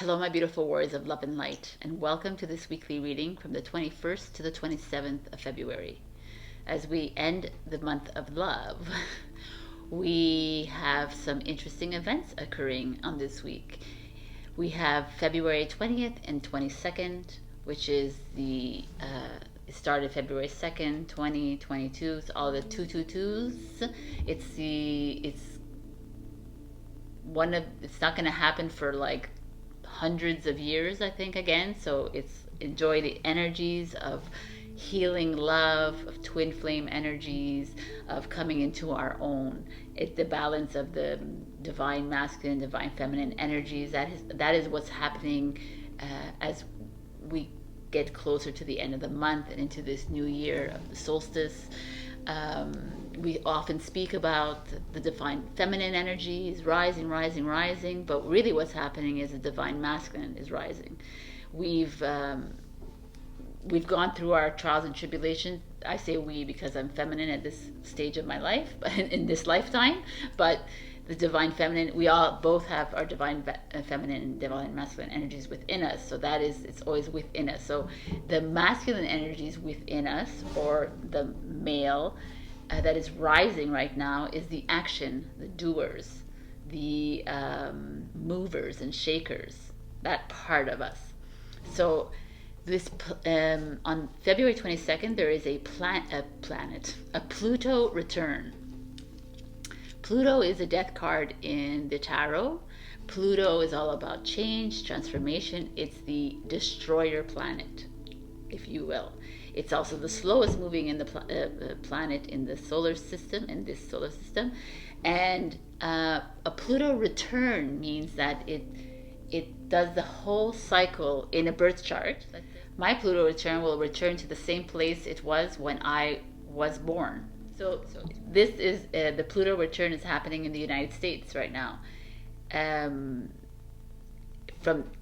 Hello, my beautiful warriors of love and light, and welcome to this weekly reading from the 21st to the 27th of February. As we end the month of love, we have some interesting events occurring on this week. We have February 20th and 22nd, which is it started February 2nd, 2022. It's all the 222s. It's not going to happen for like hundreds of years, I think, again. So enjoy the energies of healing love, of twin flame energies, of coming into our own. It's the balance of the divine masculine, divine feminine energies. That is what's happening as we get closer to the end of the month and into this new year of the solstice. We often speak about the divine feminine energies rising, but really what's happening is the divine masculine is rising. We've gone through our trials and tribulations. I say we because I'm feminine at this stage of my life, in this lifetime, but the divine feminine, we all both have our divine feminine and divine masculine energies within us. So it's always within us. So the masculine energies within us, or the male that is rising right now, is the action, the doers, the movers and shakers, that part of us. So this on February 22nd, there is a Pluto return. Pluto is a death card in the tarot. Pluto is all about change, transformation. It's the destroyer planet, if you will. It's also the slowest moving in the planet in the solar system, And a Pluto return means that it does the whole cycle in a birth chart. My Pluto return will return to the same place it was when I was born. So this is the Pluto return is happening in the United States right now.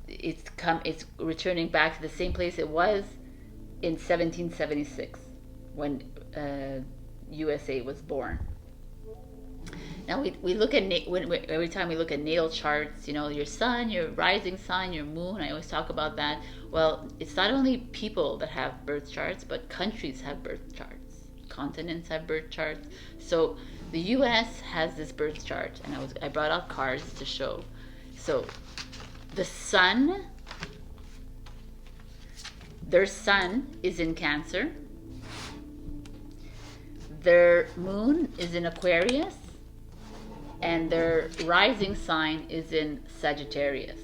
It's returning back to the same place it was in 1776 when USA was born. Now we look at every time we look at natal charts, your sun, your rising sun, your moon. I always talk about that. Well, it's not only people that have birth charts, but countries have birth charts. Continents have birth charts. So the US has this birth chart, and I brought out cards to show. So the sun, their sun is in Cancer. Their moon is in Aquarius, and their rising sign is in Sagittarius.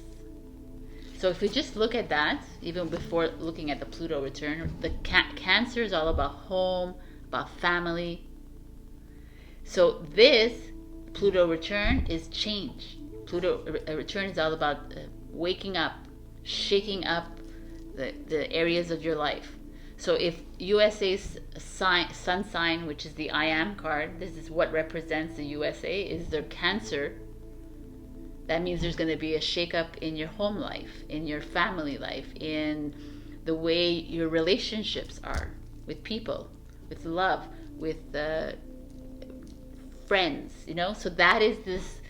So if we just look at that, even before looking at the Pluto return, the Cancer is all about home, about family. So this Pluto return is change. Pluto return is all about waking up, shaking up the areas of your life. So if USA's sun sign, which is the I Am card, this is what represents the USA, is their Cancer. That means there's going to be a shake-up in your home life, in your family life, in the way your relationships are with people, with love, with friends, So that is this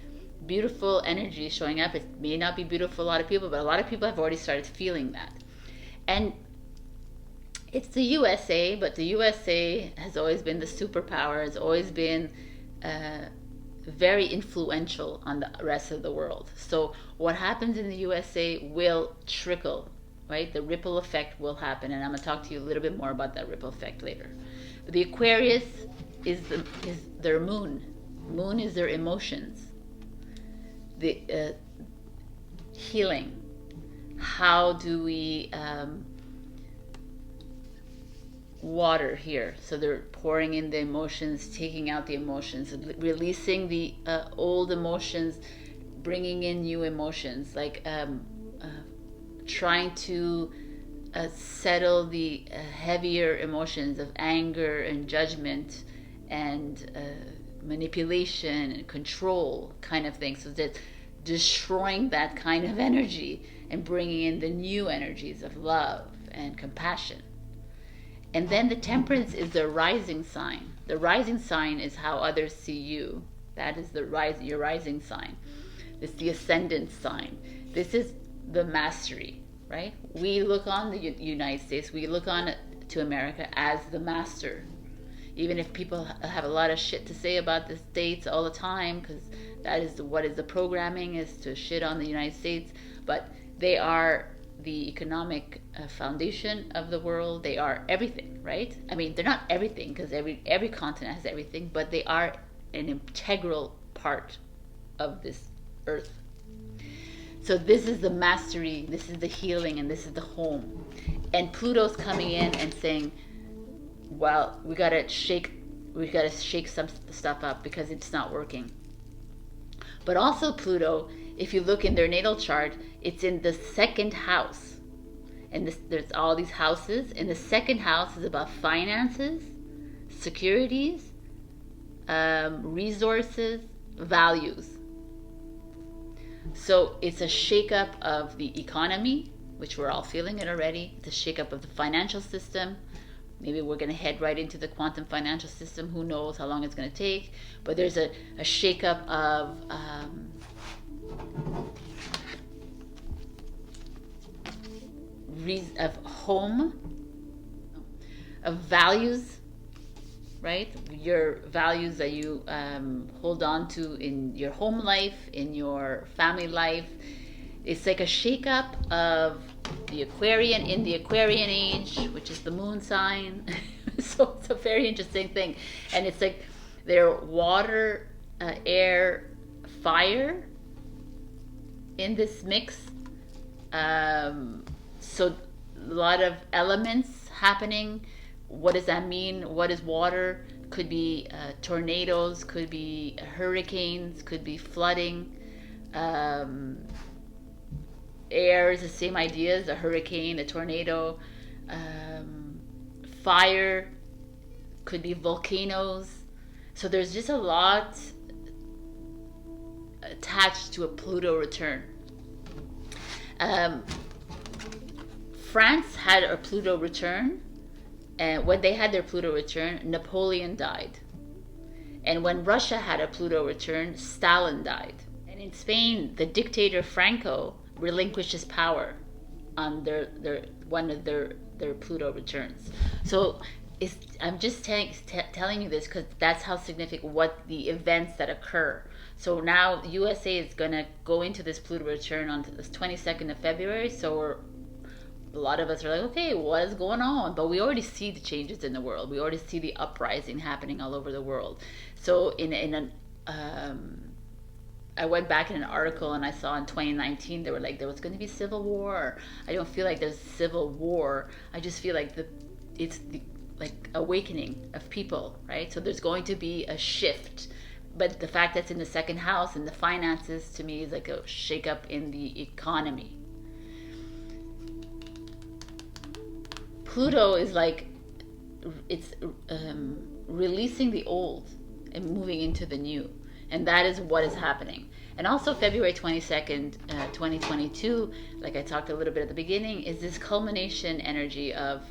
beautiful energy showing up. It may not be beautiful for a lot of people, but a lot of people have already started feeling that. And it's the USA, but the USA has always been the superpower, has always been very influential on the rest of the world. So what happens in the USA will trickle, right? The ripple effect will happen, and I'm going to talk to you a little bit more about that ripple effect later. The Aquarius is their moon. Moon is their emotions. The healing. How do we water here? So they're pouring in the emotions, taking out the emotions, releasing the old emotions, bringing in new emotions, like trying to settle the heavier emotions of anger and judgment and manipulation and control kind of thing. So that destroying that kind of energy and bringing in the new energies of love and compassion. And then the Temperance is the rising sign. The rising sign is how others see you. That is your rising sign. It's the ascendant sign. This is the mastery, right? We look on the United States, we look on to America as the master. Even if people have a lot of shit to say about the States all the time, because that is what is the programming, is to shit on the United States. But they are the economic foundation of the world. They are everything, right? I mean, they're not everything, because every continent has everything, but they are an integral part of this earth. So this is the mastery, this is the healing, and this is the home. And Pluto's coming in and saying, well, we gotta shake some stuff up because it's not working. But also Pluto, if you look in their natal chart, it's in the second house. And there's all these houses, and the second house is about finances, securities, resources, values. So it's a shakeup of the economy, which we're all feeling it already. It's a shakeup of the financial system. Maybe we're going to head right into the quantum financial system. Who knows how long it's going to take. But there's a shakeup of home, of values, right? Your values that you hold on to in your home life, in your family life. It's like a shakeup of the Aquarian, in the Aquarian age, which is the moon sign. So it's a very interesting thing. And it's like they're water, air, fire in this mix. So a lot of elements happening. What does that mean? What is water? Could be tornadoes, could be hurricanes, could be flooding. Air is the same idea as a hurricane, a tornado. Fire could be volcanoes. So there's just a lot attached to a Pluto return. France had a Pluto return, and when they had their Pluto return, Napoleon died. And when Russia had a Pluto return, Stalin died. And in Spain, the dictator Franco relinquished his power on one of their Pluto returns. So I'm just telling you this because that's how significant, what the events that occur. So now USA is going to go into this Pluto return on the 22nd of February. So a lot of us are like, okay, what is going on? But we already see the changes in the world. We already see the uprising happening all over the world. So I went back in an article and I saw in 2019 they were like there was going to be civil war. I don't feel like there's civil war. I just feel like it's the awakening of people, right? So there's going to be a shift. But the fact that it's in the second house and the finances, to me, is like a shakeup in the economy. Pluto is like it's releasing the old and moving into the new. And that is what is happening. And also February 22nd, 2022, like I talked a little bit at the beginning, is this culmination energy of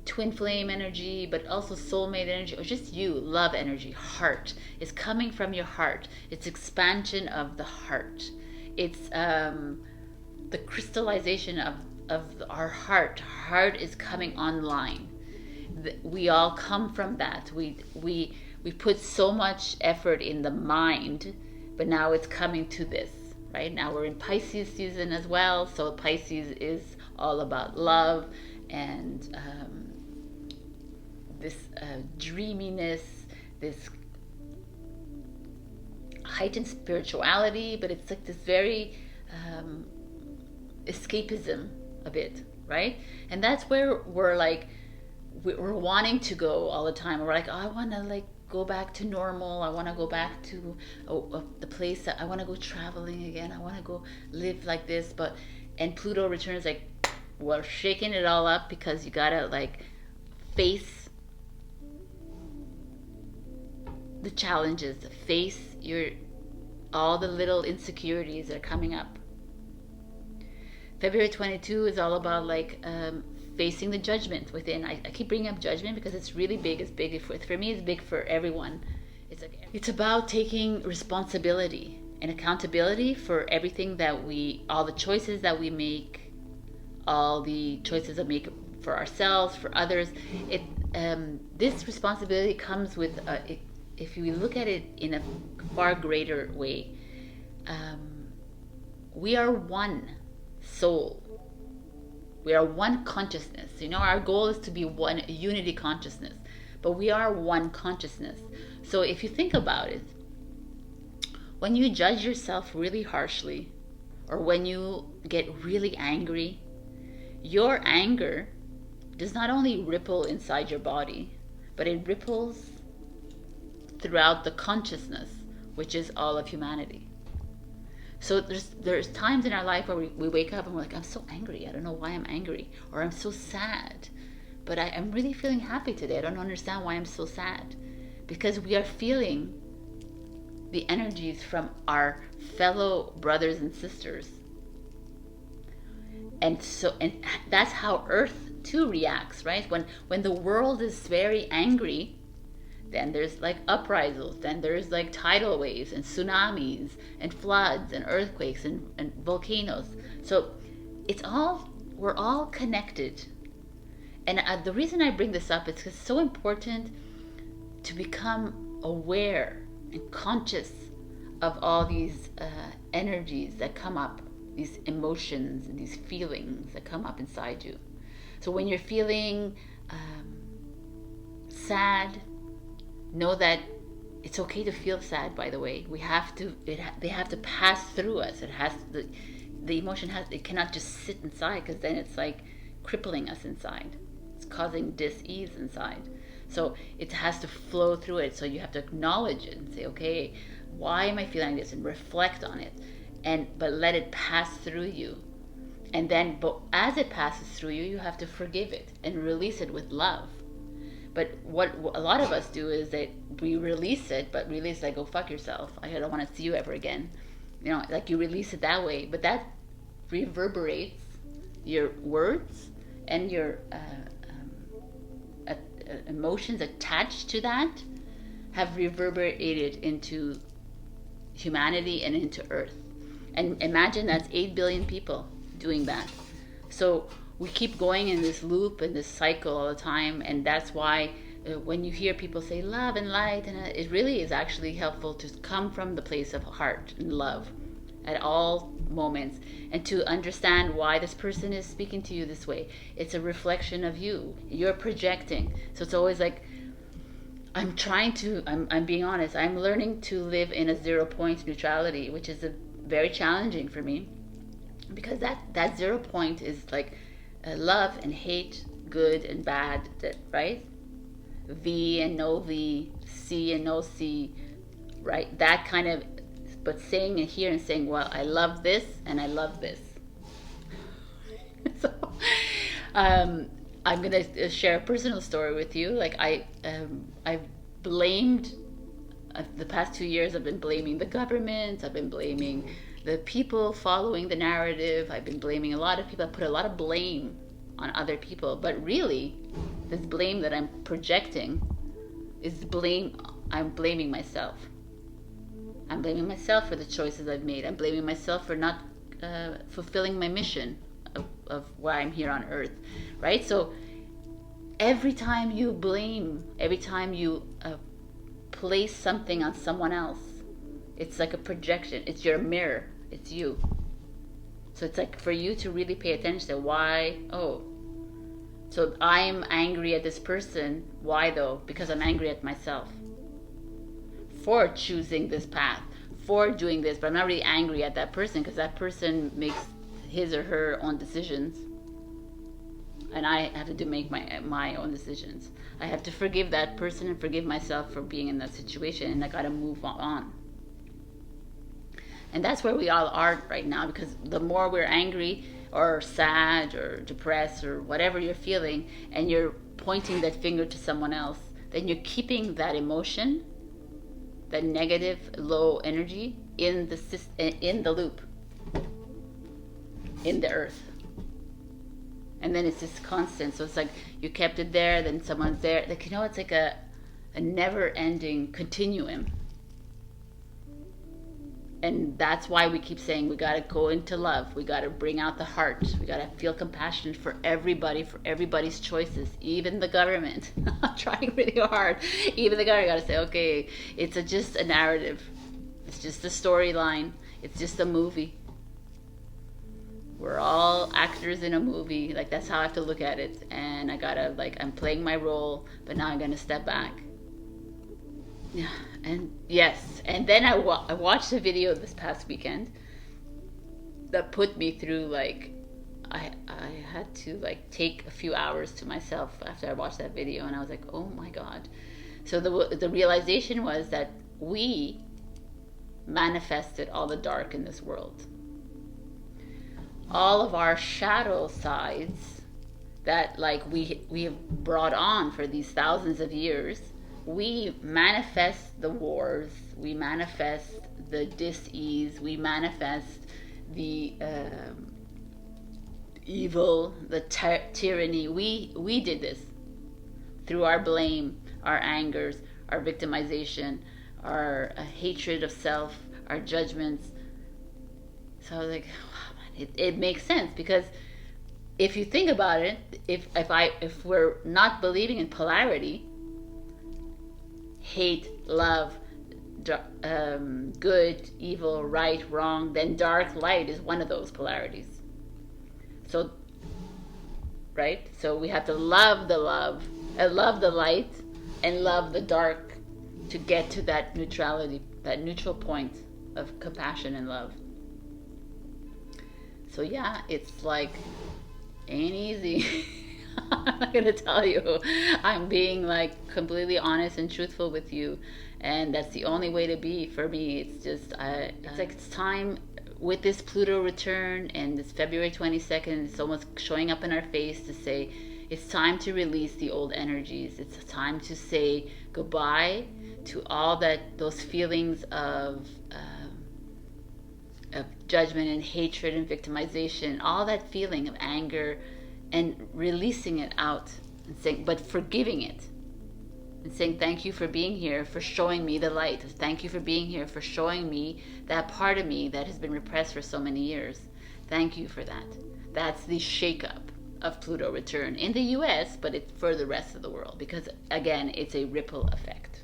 twin flame energy, but also soulmate energy, or just you, love energy, heart. It's coming from your heart. It's expansion of the heart. It's the crystallization of our heart. Heart is coming online. We all come from that. We put so much effort in the mind, but now it's coming to this, right? Now we're in Pisces season as well. So Pisces is all about love and this dreaminess, this heightened spirituality, but it's like this very escapism a bit, right? And that's where we're wanting to go all the time. We're like, oh, I want to go back to normal. I want to go back to the place that I want to go traveling again. I want to go live like this. And Pluto returns like, we're shaking it all up because you gotta face the challenges, face all the little insecurities that are coming up. February 22 is all about facing the judgment within. I keep bringing up judgment because it's really big. It's big for me. It's big for everyone. It's about taking responsibility and accountability for everything that all the choices that we make, all the choices that we make for ourselves, for others. This responsibility comes with, if you look at it in a far greater way, we are one soul. We are one consciousness. Our goal is to be one unity consciousness, but we are one consciousness. So if you think about it, when you judge yourself really harshly, or when you get really angry, your anger does not only ripple inside your body, but it ripples throughout the consciousness, which is all of humanity. So there's times in our life where we wake up and we're like, I'm so angry. I don't know why I'm angry. Or I'm so sad. But I'm really feeling happy today. I don't understand why I'm so sad. Because we are feeling the energies from our fellow brothers and sisters. And that's how Earth too reacts, right? When the world is very angry, then there's like uprisings, then there's like tidal waves and tsunamis and floods and earthquakes and volcanoes. So we're all connected. And the reason I bring this up is because it's so important to become aware and conscious of all these energies that come up, these emotions and these feelings that come up inside you. So when you're feeling sad, know that it's okay to feel sad. By the way, they have to pass through us. The emotion cannot just sit inside, because then it's like crippling us inside. It's causing dis-ease inside. So it has to flow through it. So you have to acknowledge it and say, okay, why am I feeling this, and reflect on it, but let it pass through you. And then, but as it passes through you, you have to forgive it and release it with love. But what a lot of us do is that we release it, but release like, go fuck yourself. I don't want to see you ever again. Like you release it that way, but that reverberates your words and your emotions attached to that have reverberated into humanity and into Earth. And imagine that's 8 billion people doing that. So we keep going in this loop and this cycle all the time, and that's why when you hear people say love and light, and it really is actually helpful to come from the place of heart and love at all moments, and to understand why this person is speaking to you this way. It's a reflection of you. You're projecting. So it's always like, I'm being honest, I'm learning to live in a 0 point neutrality, which is very challenging for me, because that 0 point is like love and hate, good and bad, right? V and no V, C and no C, right? That kind of, but saying it here and saying, well, I love this and I love this. So I'm gonna share a personal story with you. Like I've blamed, the past 2 years I've been blaming the government, I've been blaming the people following the narrative, I've been blaming a lot of people. I put a lot of blame on other people, but really this blame that I'm projecting is I'm blaming myself. I'm blaming myself for the choices I've made. I'm blaming myself for not fulfilling my mission of why I'm here on Earth, right? So every time you blame, every time you place something on someone else, it's like a projection. It's your mirror. It's you. So it's like for you to really pay attention to why. Oh, so I'm angry at this person. Why though? Because I'm angry at myself for choosing this path, for doing this. But I'm not really angry at that person, because that person makes his or her own decisions, and I have to make my own decisions. I have to forgive that person and forgive myself for being in that situation, and I gotta move on. And that's where we all are right now, because the more we're angry or sad or depressed or whatever you're feeling, and you're pointing that finger to someone else, then you're keeping that emotion, that negative low energy in the loop, in the Earth. And then it's just constant. So it's like you kept it there, then someone's there. Like, it's like a never-ending continuum. And that's why we keep saying we got to go into love. We got to bring out the heart. We got to feel compassion for everybody's choices, even the government. I'm trying really hard. Even the government got to say, okay, it's just a narrative. It's just a storyline. It's just a movie. We're all actors in a movie. Like, that's how I have to look at it. And I gotta, like, I'm playing my role, but now I'm gonna step back. Yeah, and yes, and then I watched a video this past weekend that put me through, like, I had to, like, take a few hours to myself after I watched that video, and I was like, oh my God. So the realization was that we manifested all the dark in this world. All of our shadow sides that, like, we have brought on for these thousands of years. We manifest the wars, we manifest the dis-ease, we manifest the evil, the tyranny. We did this through our blame, our angers, our victimization, our hatred of self, our judgments. So I was like, wow, man, it makes sense, because if you think about it, if we're not believing in polarity, hate, love, good, evil, right, wrong, then dark, light is one of those polarities. So, right? So we have to love the love, love the light, and love the dark to get to that neutrality, that neutral point of compassion and love. So yeah, it's like, ain't easy. I'm not gonna tell you. I'm being, like, completely honest and truthful with you, and that's the only way to be for me. It's just, it's like, it's time with this Pluto return, and this February 22nd. It's almost showing up in our face to say it's time to release the old energies. It's time to say goodbye to all those feelings of judgment and hatred and victimization, all that feeling of anger, and releasing it out and saying, but forgiving it and saying, thank you for being here, for showing me the light. Thank you for being here, for showing me that part of me that has been repressed for so many years. Thank you for that. That's the shakeup of Pluto return in the US, but it's for the rest of the world, because again, it's a ripple effect.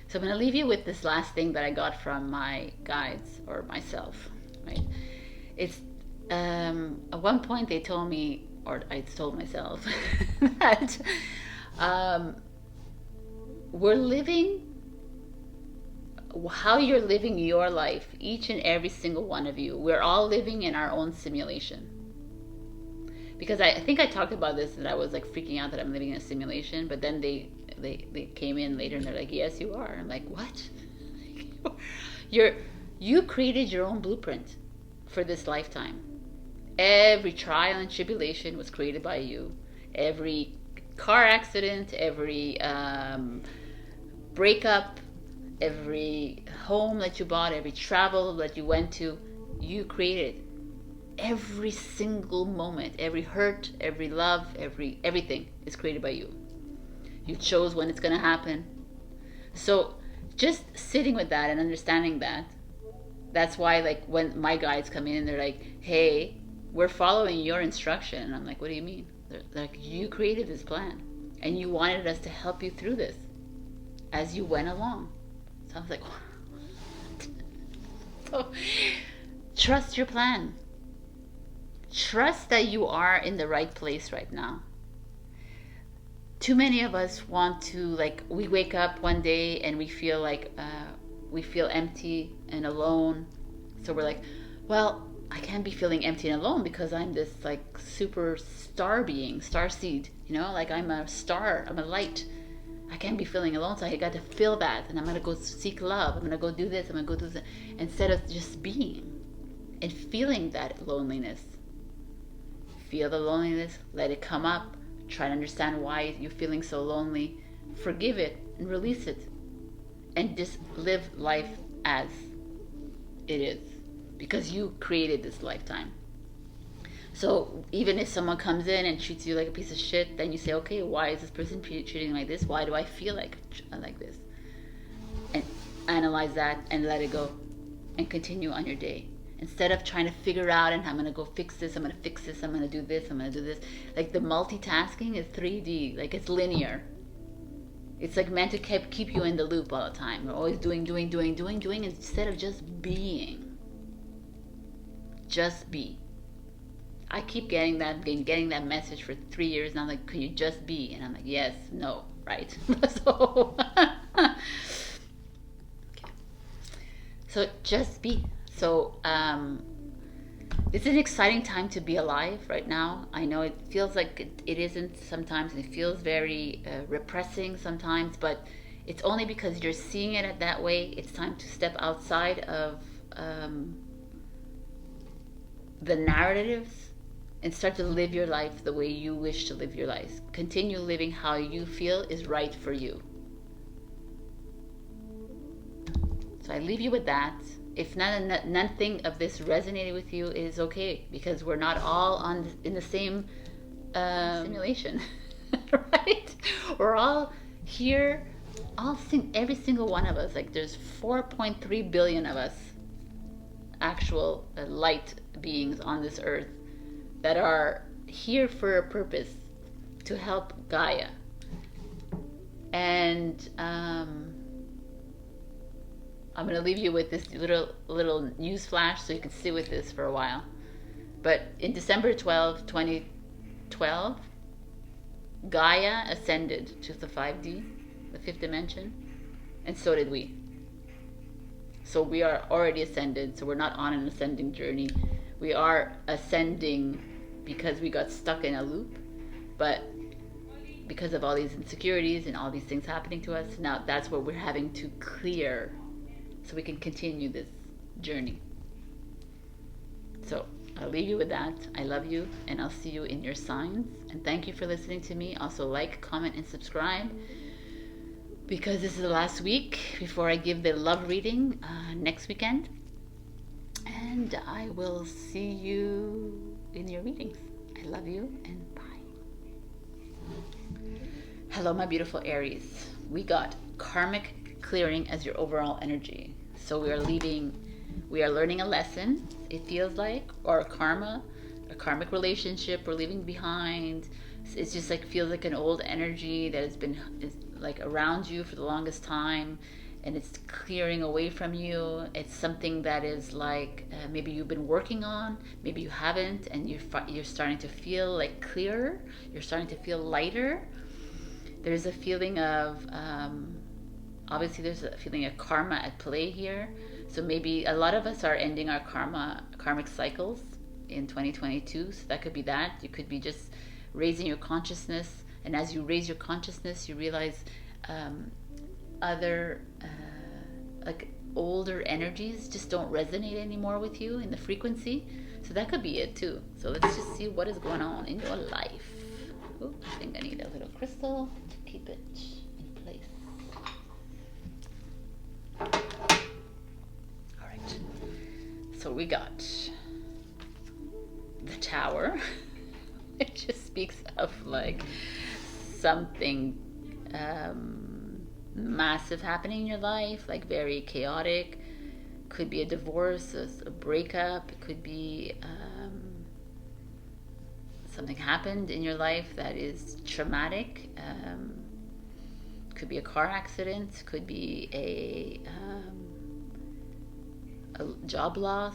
So I'm going to leave you with this last thing that I got from my guides, or myself, right? It's at one point they told me, or I told myself, that we're living, how you're living your life, each and every single one of you, we're all living in our own simulation. Because I think I talked about this, that I was, like, freaking out that I'm living in a simulation, but then they came in later and they're like, yes, you are. I'm like, what? You created your own blueprint for this lifetime. Every trial and tribulation was created by you. Every car accident, every breakup, every home that you bought, every travel that you went to, you created. Every single moment, every hurt, every love, everything is created by you. You chose when it's going to happen. So just sitting with that and understanding that, that's why, like, when my guides come in and they're like, hey, we're following your instruction. And I'm like, what do you mean? They're like, you created this plan and you wanted us to help you through this as you went along. So I was like, what? So trust your plan. Trust that you are in the right place right now. Too many of us want to, like, we wake up one day and we feel like we feel empty and alone. So we're like, well, I can't be feeling empty and alone because I'm this, like, super star being, star seed, you know, like, I'm a star, I'm a light. I can't be feeling alone, so I got to feel that, and I'm going to go seek love. I'm going to go do this, I'm going to go do that, instead of just being and feeling that loneliness. Feel the loneliness, let it come up, try to understand why you're feeling so lonely, forgive it and release it, and just live life as it is, because you created this lifetime. So even if someone comes in and treats you like a piece of shit, then you say, okay, why is this person treating me like this? Why do I feel like this? And analyze that and let it go. and continue on your day. Instead of trying to figure out, and I'm going to go fix this, I'm going to fix this, I'm going to do this, I'm going to do this. Like the multitasking is 3D, like it's linear. It's like meant to keep you in the loop all the time. We're always doing instead of just being. Just be. I keep getting that message for 3 years, and I'm like, can you just be? And I'm like, yes, no, right? So, okay. So just be. So it's an exciting time to be alive right now. I know it feels like it isn't sometimes, and it feels very repressing sometimes, but it's only because you're seeing it that way. It's time to step outside of the narratives and start to live your life the way you wish to live your life. Continue living how you feel is right for you. So I leave you with that. If nothing of this resonated with you, it is okay, because we're not all in the same simulation, right? We're all here, every single one of us. Like there's 4.3 billion of us, actual light beings on this earth, that are here for a purpose, to help Gaia. And I'm going to leave you with this little news flash so you can sit with this for a while. But in December 12, 2012, Gaia ascended to the 5D, the fifth dimension, and so did we. So we are already ascended, so we're not on an ascending journey. We are ascending because we got stuck in a loop, but because of all these insecurities and all these things happening to us, now that's what we're having to clear so we can continue this journey. So I'll leave you with that. I love you, and I'll see you in your signs. And thank you for listening to me. Also like, comment, and subscribe, because this is the last week before I give the love reading next weekend. And I will see you in your readings. I love you, and bye. Hello, my beautiful Aries. We got karmic clearing as your overall energy. So we are learning a lesson, it feels like, or a karmic relationship we're leaving behind. It's just like, feels like an old energy that is like around you for the longest time, and it's clearing away from you. It's something that is like maybe you've been working on, maybe you haven't, and you're starting to feel like clearer. You're starting to feel lighter. There's a feeling of obviously there's a feeling of karma at play here. So maybe a lot of us are ending our karmic cycles in 2022. So that could be that. You could be just raising your consciousness, and as you raise your consciousness, you realize other like older energies just don't resonate anymore with you in the frequency. So that could be it too. So let's just see what is going on in your life. Oops, I think I need a little crystal to keep it in place. All right. So we got the Tower. It just speaks of like something massive happening in your life, like very chaotic. Could be a divorce, a breakup. It could be something happened in your life that is traumatic. Could be a car accident. Could be a job loss.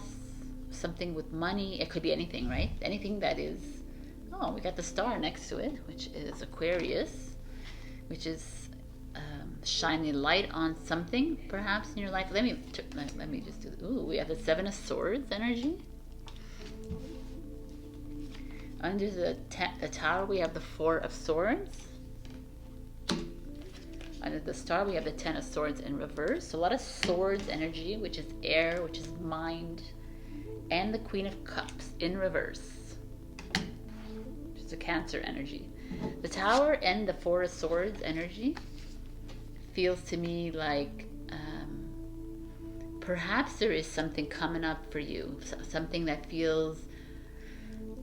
Something with money. It could be anything, right? Anything that is. Oh, we got the star next to it, which is Aquarius, which is shining light on something perhaps in your life. Let me just do. Ooh, we have the Seven of Swords energy. Under the Tower, we have the Four of Swords. Under the Star, we have the Ten of Swords in reverse. So a lot of swords energy, which is air, which is mind, and the Queen of Cups in reverse, which is a Cancer energy. The Tower and the Four of Swords energy feels to me like perhaps there is something coming up for you, something that feels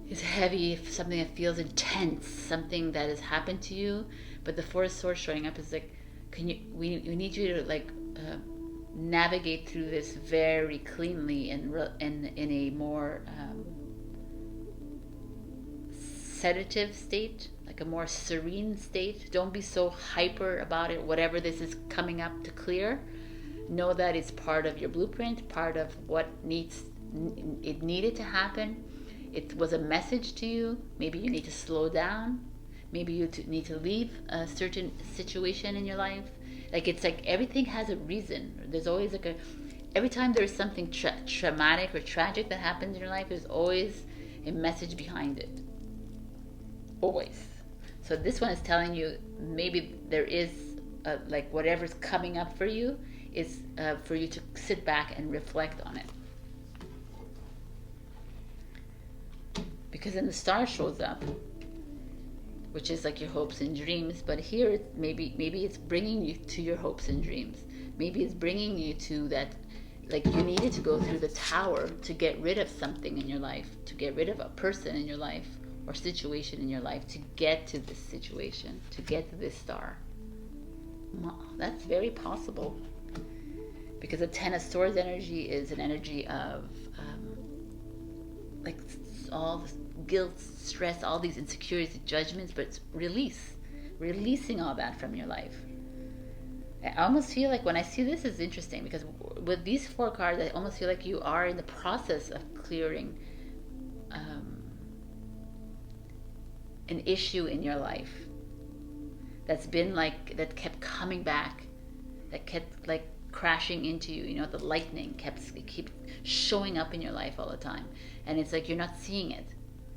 is heavy, something that feels intense, something that has happened to you. But the Four of Swords showing up is like, we need you to like navigate through this very cleanly and in a more sedative state, like a more serene state. Don't be so hyper about it. Whatever this is coming up to clear, know that it's part of your blueprint, part of what it needed to happen. It was a message to you. Maybe you need to slow down. Maybe you need to leave a certain situation in your life. Like, it's like everything has a reason. There's always like every time there's something traumatic or tragic that happens in your life, there's always a message behind it. Always. So this one is telling you maybe there is like whatever's coming up for you is for you to sit back and reflect on it. Because then the star shows up, which is like your hopes and dreams. But here, maybe it's bringing you to your hopes and dreams. Maybe it's bringing you to that, like you needed to go through the tower to get rid of something in your life, to get rid of a person in your life or situation in your life, to get to this situation, to get to this star. That's very possible. Because the Ten of Swords energy is an energy of like all this guilt, stress, all these insecurities, judgments, but it's releasing all that from your life. I almost feel like when I see this, is interesting because with these 4 cards, I almost feel like you are in the process of clearing an issue in your life that's been like, that kept coming back, that kept like crashing into you. You know, the lightning kept showing up in your life all the time, and it's like you're not seeing it.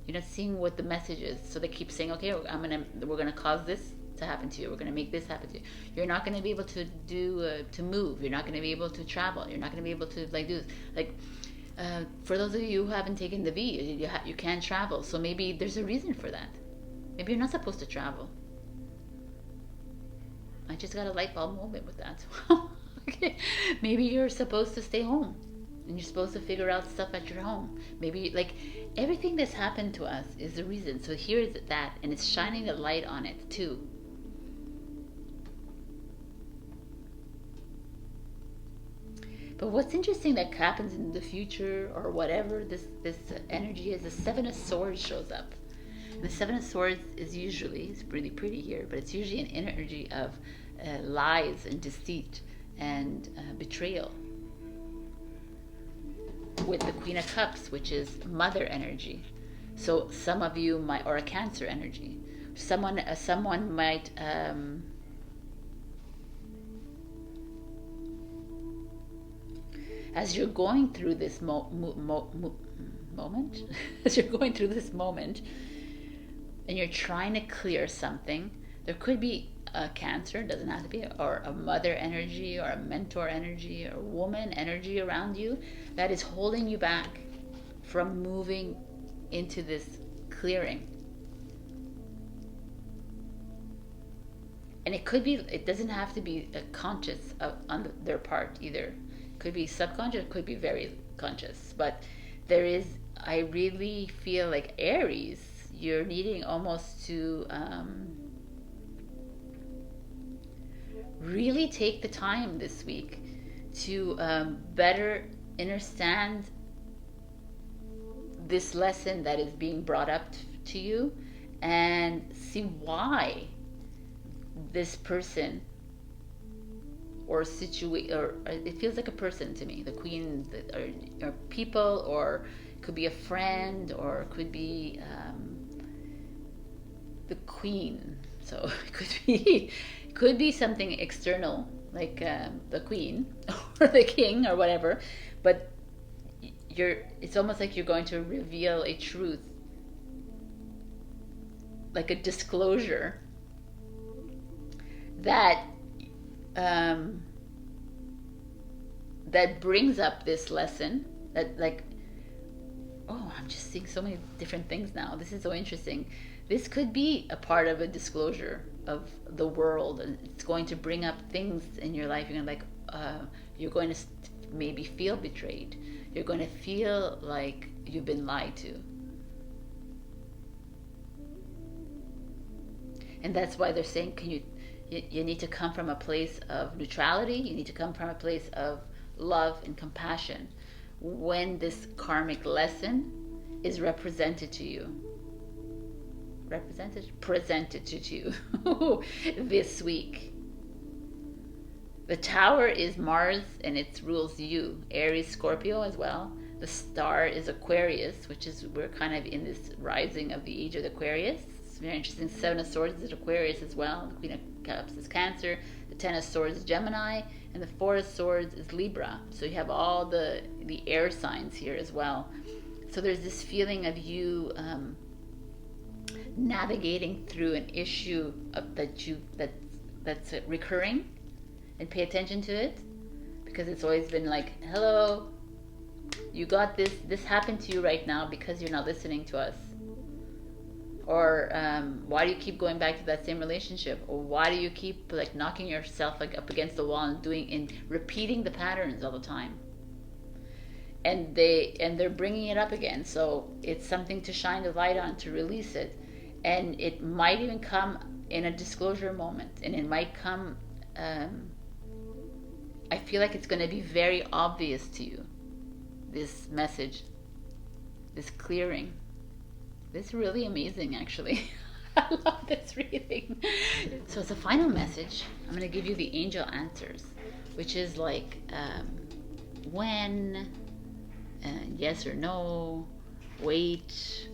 You're not seeing what the message is. So they keep saying, okay, we're gonna cause this to happen to you. We're gonna make this happen to you. You're not gonna be able to to move. You're not gonna be able to travel. You're not gonna be able to like do this. Like for those of you who haven't taken the V, you can't travel. So maybe there's a reason for that. Maybe you're not supposed to travel. I just got a light bulb moment with that. Okay. Maybe you're supposed to stay home and you're supposed to figure out stuff at your home. Maybe like everything that's happened to us is the reason. So here's that, and it's shining the light on it too. But what's interesting that happens in the future or whatever this energy is, the Seven of Swords shows up. And the Seven of Swords is usually, it's really pretty here, but it's usually an energy of lies and deceit and betrayal. With the Queen of Cups, which is mother energy. So some of you might, or a Cancer energy. Someone might as you're going through this moment, as you're going through this moment, and you're trying to clear something, there could be a Cancer, doesn't have to be, or a mother energy, or a mentor energy, or woman energy around you that is holding you back from moving into this clearing. And it could be, it doesn't have to be a conscious on their part either. It could be subconscious, it could be very conscious. But there is, I really feel like Aries, you're needing almost to really take the time this week to better understand this lesson that is being brought up to you, and see why this person or situation, or it feels like a person to me, the Queen, or people, or it could be a friend, or it could be the Queen. So it could be something external, like the Queen or the King or whatever, but it's almost like you're going to reveal a truth, like a disclosure that that brings up this lesson, that like, oh, I'm just seeing so many different things now. This is so interesting. This could be a part of a disclosure of the world, and it's going to bring up things in your life. You're going to you're going to maybe feel betrayed. You're going to feel like you've been lied to. And that's why they're saying, can you You need to come from a place of neutrality. You need to come from a place of love and compassion when this karmic lesson is represented to you. Presented to you this week. The Tower is Mars, and it rules you. Aries, Scorpio as well. The star is Aquarius, which is, we're kind of in this rising of the age of Aquarius. It's very interesting. Seven of Swords is Aquarius as well. The Queen of Cups is Cancer. The Ten of Swords is Gemini. And the Four of Swords is Libra. So you have all the air signs here as well. So there's this feeling of you navigating through an issue that's recurring, and pay attention to it, because it's always been like, hello, you got this happened to you right now because you're not listening to us. Or why do you keep going back to that same relationship? Or why do you keep like knocking yourself like up against the wall and repeating the patterns all the time? And they're bringing it up again. So it's something to shine the light on, to release it. And it might even come in a disclosure moment, and it might come, I feel like it's going to be very obvious to you, this message, this clearing. This is really amazing, actually. I love this reading. So as a final message, I'm going to give you the angel answers, which is like when, yes or no, wait,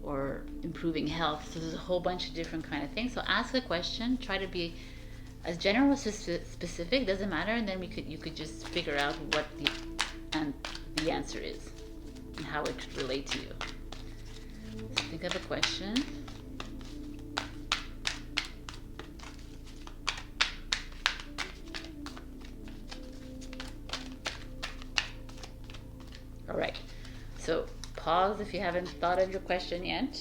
or improving health. So there's a whole bunch of different kind of things. So ask a question, try to be as general as specific, doesn't matter, and then you could just figure out what the answer is and how it could relate to you. So think of a question. All right, so pause if you haven't thought of your question yet.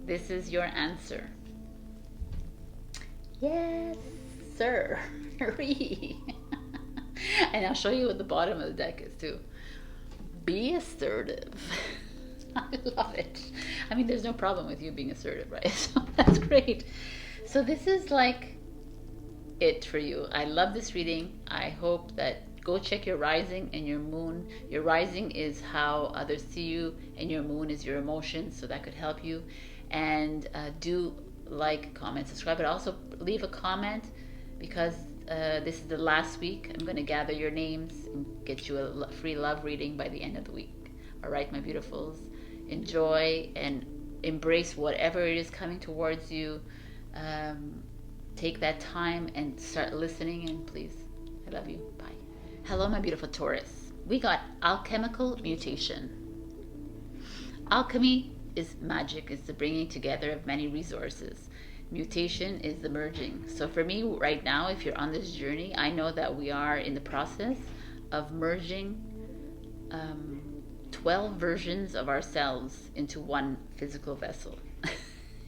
This is your answer. Yes, sir. And I'll show you what the bottom of the deck is too. Be assertive. I love it. I mean, there's no problem with you being assertive, right? So that's great. So this is like it for you. I love this reading. I hope that go check your rising and your moon. Your rising is how others see you, and your moon is your emotions, so that could help you. And do like, comment, subscribe, but also leave a comment, because this is the last week. I'm going to gather your names and get you a free love reading by the end of the week. All right, my beautifuls, enjoy and embrace whatever it is coming towards you. Take that time and start listening, and please, I love you. Bye. Hello, my beautiful Taurus. We got alchemical mutation. Alchemy is magic, is the bringing together of many resources. Mutation is the merging. So for me right now, if you're on this journey, I know that we are in the process of merging 12 versions of ourselves into one physical vessel.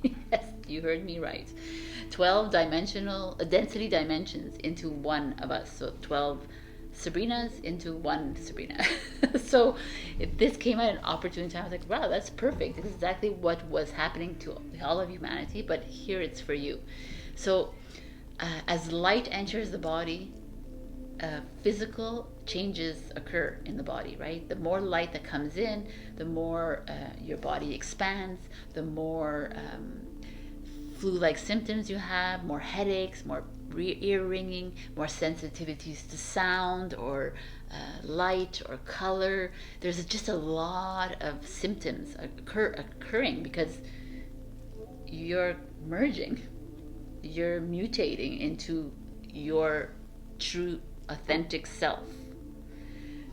Yes, you heard me right. 12 dimensional density dimensions into one of us. So 12 Sabrinas into one Sabrina. So this came at an opportune time. I was like, wow, that's perfect. This is exactly what was happening to all of humanity, but here it's for you. So as light enters the body, physical changes occur in the body, right? The more light that comes in, the more your body expands, the more flu-like symptoms you have, more headaches, more ear ringing, more sensitivities to sound or light or color. There's just a lot of symptoms occurring because you're merging, you're mutating into your true authentic self.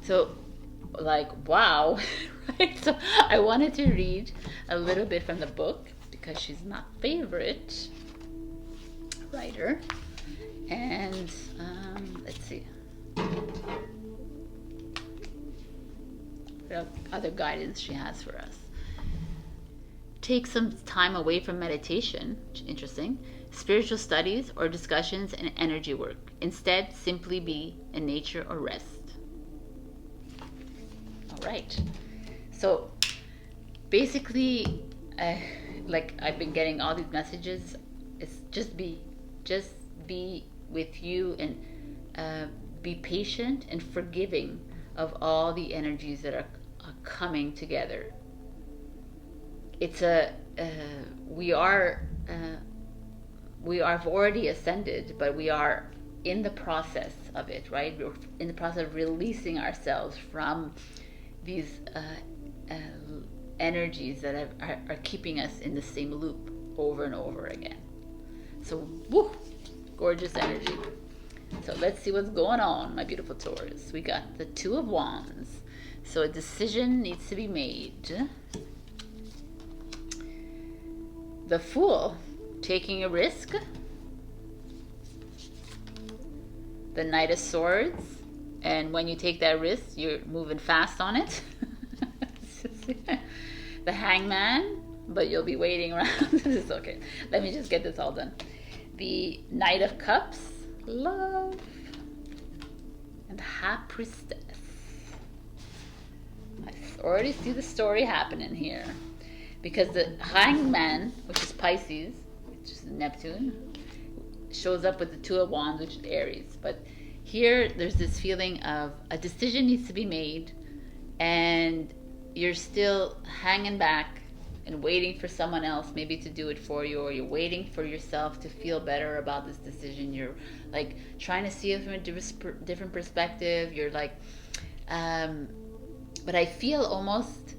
So like, wow. Right? So I wanted to read a little bit from the book because she's my favorite writer. And let's see what other guidance she has for us. Take some time away from meditation, interesting, spiritual studies or discussions, and energy work. Instead, simply be in nature or rest. All right. So basically, like I've been getting all these messages. It's just be just be with you and be patient and forgiving of all the energies that are coming together. It's we have already ascended, but we are in the process of it, right? We're in the process of releasing ourselves from these energies that are keeping us in the same loop over and over again. So, woo, gorgeous energy. So let's see what's going on, my beautiful Taurus. We got the Two of Wands. So a decision needs to be made. The Fool, taking a risk. The Knight of Swords, and when you take that risk, you're moving fast on it. The Hangman, but you'll be waiting around. This is okay. Let me just get this all done. The Knight of Cups, love, and the High Priestess. I already see the story happening here, because the Hangman, which is Pisces, which is Neptune, shows up with the Two of Wands, which is Aries. But here there's this feeling of a decision needs to be made, and you're still hanging back and waiting for someone else maybe to do it for you, or you're waiting for yourself to feel better about this decision. You're like trying to see it from a different perspective. You're like but I feel almost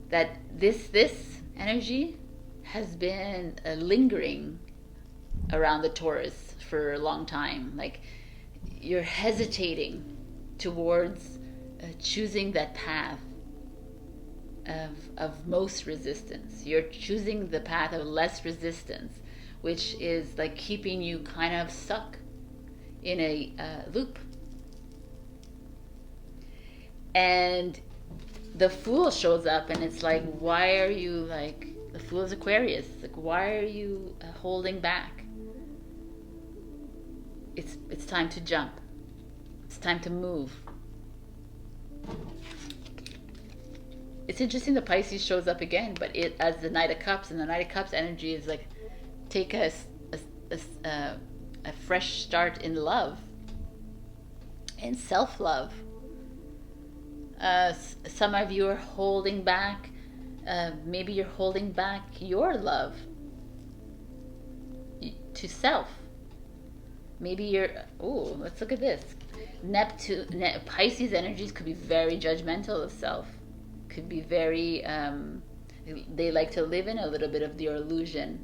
that this energy has been lingering around the Taurus for a long time. Like you're hesitating towards choosing that path of most resistance. You're choosing the path of less resistance, which is like keeping you kind of stuck in a loop. And the Fool shows up, and it's like, why are you like, the Fool is Aquarius, like why are you holding back? It's time to jump. It's time to move. It's interesting the Pisces shows up again, but it as the Knight of Cups, and the Knight of Cups energy is like take a fresh start in love and self-love. Some of you are holding back. Maybe you're holding back your love to self. Maybe you're, oh, let's look at this. Pisces energies could be very judgmental of self. Could be very, they like to live in a little bit of their illusion.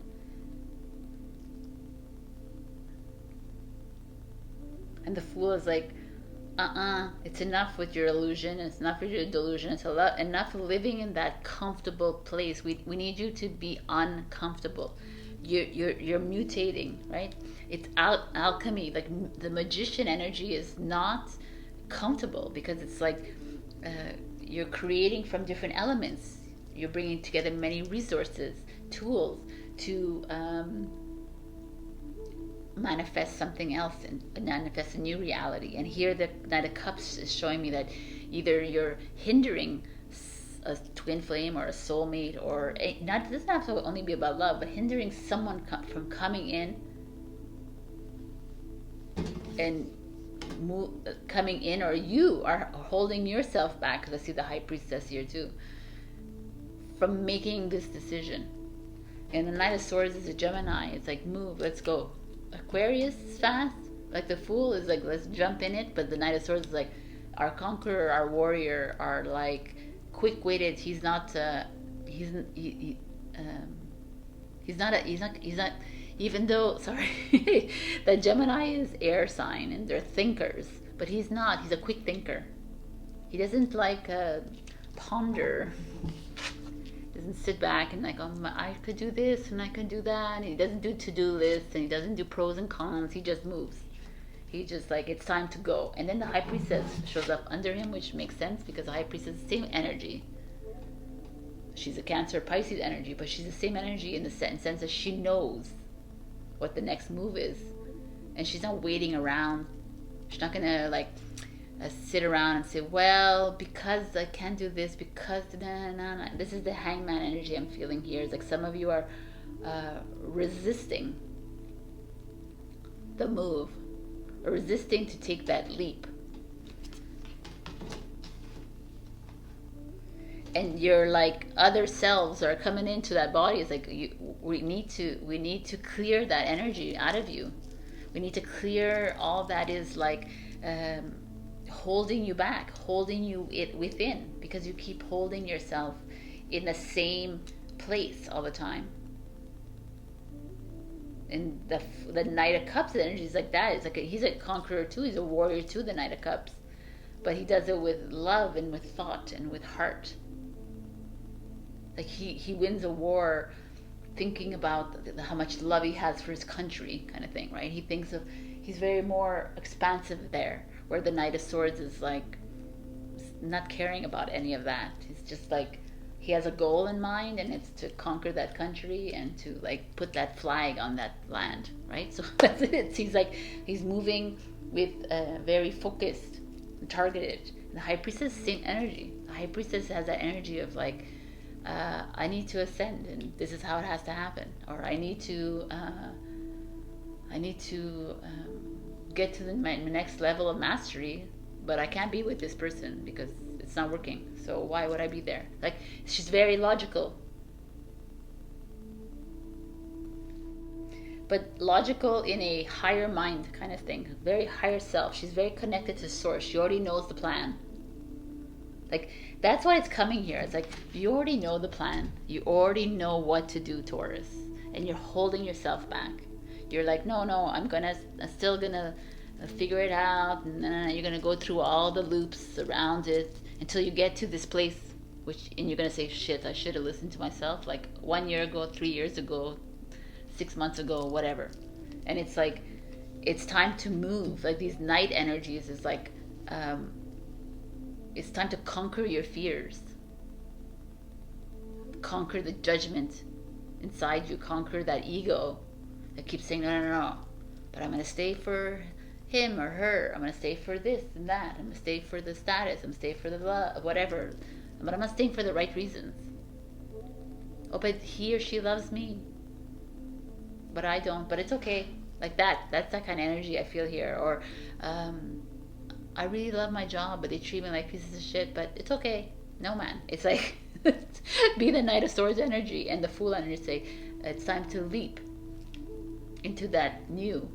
And the Fool is like, it's enough with your illusion. It's enough with your delusion. It's enough living in that comfortable place. We need you to be uncomfortable. You're mutating, right? It's alchemy. Like the magician energy is not comfortable, because it's like you're creating from different elements. You're bringing together many resources, tools to manifest something else and manifest a new reality. And here the Knight of Cups is showing me that either you're hindering a twin flame or a soulmate, or it doesn't have to only be about love, but hindering someone from coming in and coming in, or you are holding yourself back, because I see the High Priestess here too, from making this decision. And the Knight of Swords is a Gemini. It's like, move, let's go. Aquarius is fast, like the Fool is like, let's jump in it, but the Knight of Swords is like, our conqueror, our warrior, are like quick-witted. He's not even though, sorry, that Gemini is air sign and they're thinkers, but he's not. He's a quick thinker. He doesn't like ponder. Doesn't sit back and like, oh, I could do this and I could do that. And he doesn't do to-do lists, and he doesn't do pros and cons. He just moves. He just like, it's time to go. And then the High Priestess shows up under him, which makes sense, because the High Priestess is the same energy. She's a Cancer Pisces energy, but she's the same energy in the sense that she knows what the next move is, and she's not waiting around. She's not gonna like sit around and say, well, because I can't do this, because nah. This is the Hangman energy I'm feeling here. It's like some of you are resisting the move, or resisting to take that leap. And your like other selves are coming into that body. It's like we need to clear that energy out of you. We need to clear all that is like holding you back, holding you within, because you keep holding yourself in the same place all the time. And the Knight of Cups energy is like that. It's like he's a conqueror too. He's a warrior too, the Knight of Cups, but he does it with love and with thought and with heart. Like he wins a war thinking about how much love he has for his country, kind of thing, right? He's very more expansive there, where the Knight of Swords is like not caring about any of that. He's just like, he has a goal in mind, and it's to conquer that country and to like put that flag on that land, right? So that's it. He's moving with very focused and targeted. The High Priestess, same energy. The High Priestess has that energy of like, I need to ascend, and this is how it has to happen, or I need to get to my next level of mastery, but I can't be with this person because it's not working. So why would I be there? Like, she's very logical, but logical in a higher mind kind of thing, very higher self. She's very connected to source. She already knows the plan. Like, that's why it's coming here. It's like, you already know the plan. You already know what to do, Taurus. And you're holding yourself back. You're like, no, I'm still gonna figure it out. And then you're gonna go through all the loops around it until you get to this place, and you're gonna say, shit, I should have listened to myself like 1 year ago, 3 years ago, 6 months ago, whatever. And it's like, it's time to move. Like, these night energies is like, it's time to conquer your fears. Conquer the judgment inside you. Conquer that ego that keeps saying, no. But I'm going to stay for him or her. I'm going to stay for this and that. I'm going to stay for the status. I'm going to stay for the love, whatever. But I'm not staying for the right reasons. Oh, but he or she loves me. But I don't. But it's okay. Like that. That's that kind of energy I feel here. Or, I really love my job, but they treat me like pieces of shit, but it's okay. No, man. It's like, be the Knight of Swords energy and the Fool energy. Say, it's time to leap into that new.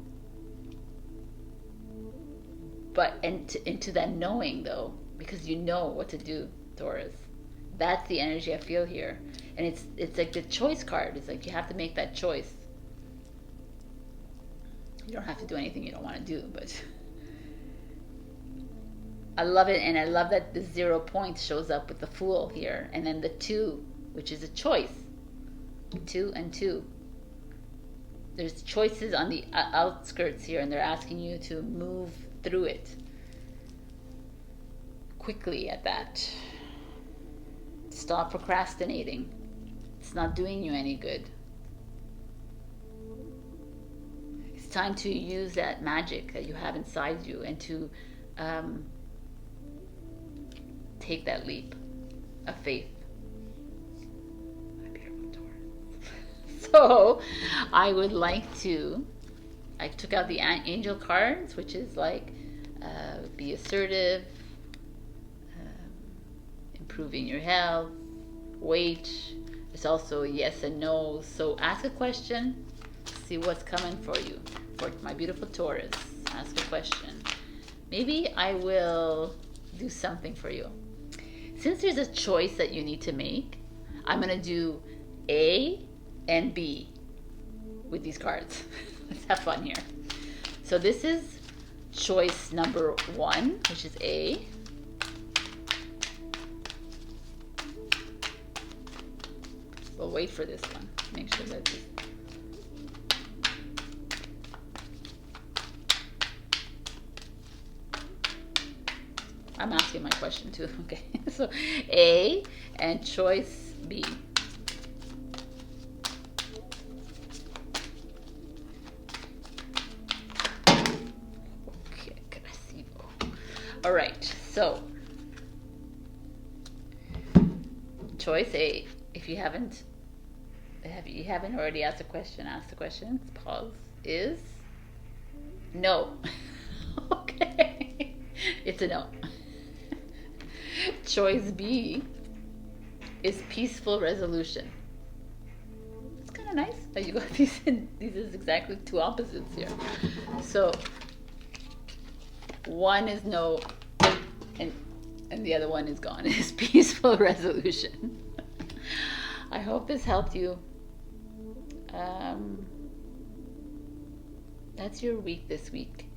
But into that knowing, though, because you know what to do, Taurus. That's the energy I feel here. And it's like the choice card. It's like you have to make that choice. You don't have to do anything you don't want to do, but... I love it, and I love that the 0 points shows up with the Fool here, and then the 2, which is a choice. 2 and 2. There's choices on the outskirts here, and they're asking you to move through it quickly at that. Stop procrastinating. It's not doing you any good. It's time to use that magic that you have inside you and to take that leap of faith. My beautiful Taurus. So I would like to, I took out the angel cards, which is like be assertive, improving your health, wait. There's also yes and no. So ask a question, see what's coming for you. For my beautiful Taurus, ask a question. Maybe I will do something for you. Since there's a choice that you need to make, I'm going to do A and B with these cards. Let's have fun here. So this is choice number 1, which is A. We'll wait for this one. Make sure that this... I'm asking my question too. Okay, so A and choice B. Okay, all right, so choice A. If you haven't already asked a question, ask the question. Pause. Is No. Okay. It's a no. Choice B is peaceful resolution. It's kind of nice that you got these. These is exactly two opposites here. So one is no, and the other one is gone. It's peaceful resolution. I hope this helped you. That's your week this week.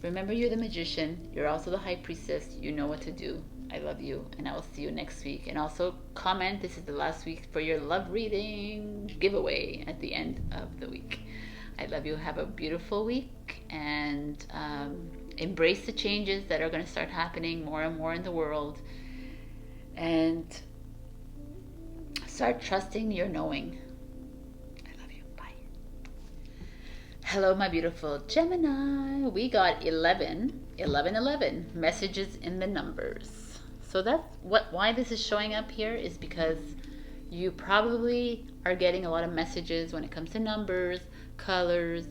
Remember, you're the magician. You're also the high priestess. You know what to do. I love you, and I will see you next week. And also comment, this is the last week for your love reading giveaway at the end of the week. I love you. Have a beautiful week, and embrace the changes that are going to start happening more and more in the world, and start trusting your knowing. I love you. Bye. Hello, my beautiful Gemini. We got 11 messages in the numbers. So that's why this is showing up here, is because you probably are getting a lot of messages when it comes to numbers, colors,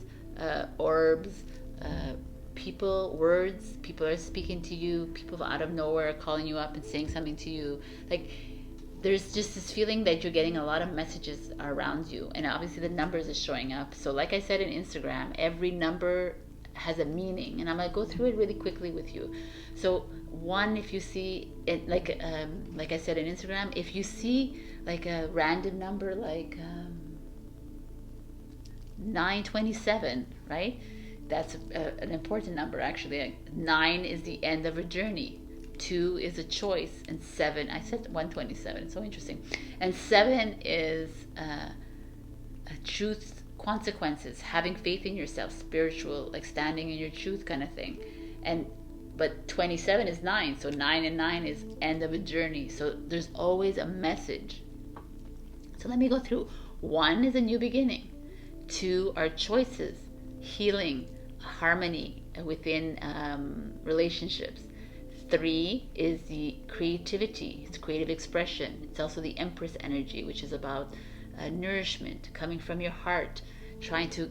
orbs, people, words. People are speaking to you. People out of nowhere are calling you up and saying something to you. Like, there's just this feeling that you're getting a lot of messages around you, and obviously the numbers is showing up. So like I said in Instagram, every number has a meaning, and I'm gonna go through it really quickly with you. So one, if you see it, like I said in Instagram, if you see like a random number like 927, right? That's an important number, actually. 9 is the end of a journey. 2 is a choice, and 7, I said 127, it's so interesting. And 7 is a truth, consequences, having faith in yourself, spiritual, like standing in your truth kind of thing. But 27 is 9, so 9 and 9 is end of a journey. So there's always a message. So let me go through. 1 is a new beginning. 2 are choices, healing, harmony within relationships. 3 is the creativity, it's creative expression. It's also the Empress energy, which is about nourishment, coming from your heart, trying to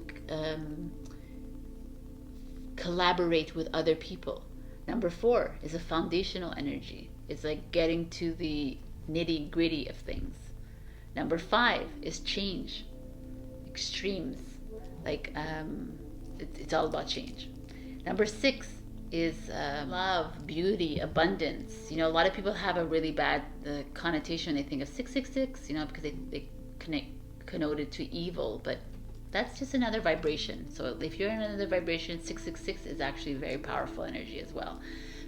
collaborate with other people. Number 4 is a foundational energy. It's like getting to the nitty gritty of things. Number 5 is change, extremes, like it's all about change. Number 6 is love, beauty, abundance. You know, a lot of people have a really bad connotation. They think of 666, you know, because they connote it to evil, but that's just another vibration. So if you're in another vibration, 666 is actually very powerful energy as well.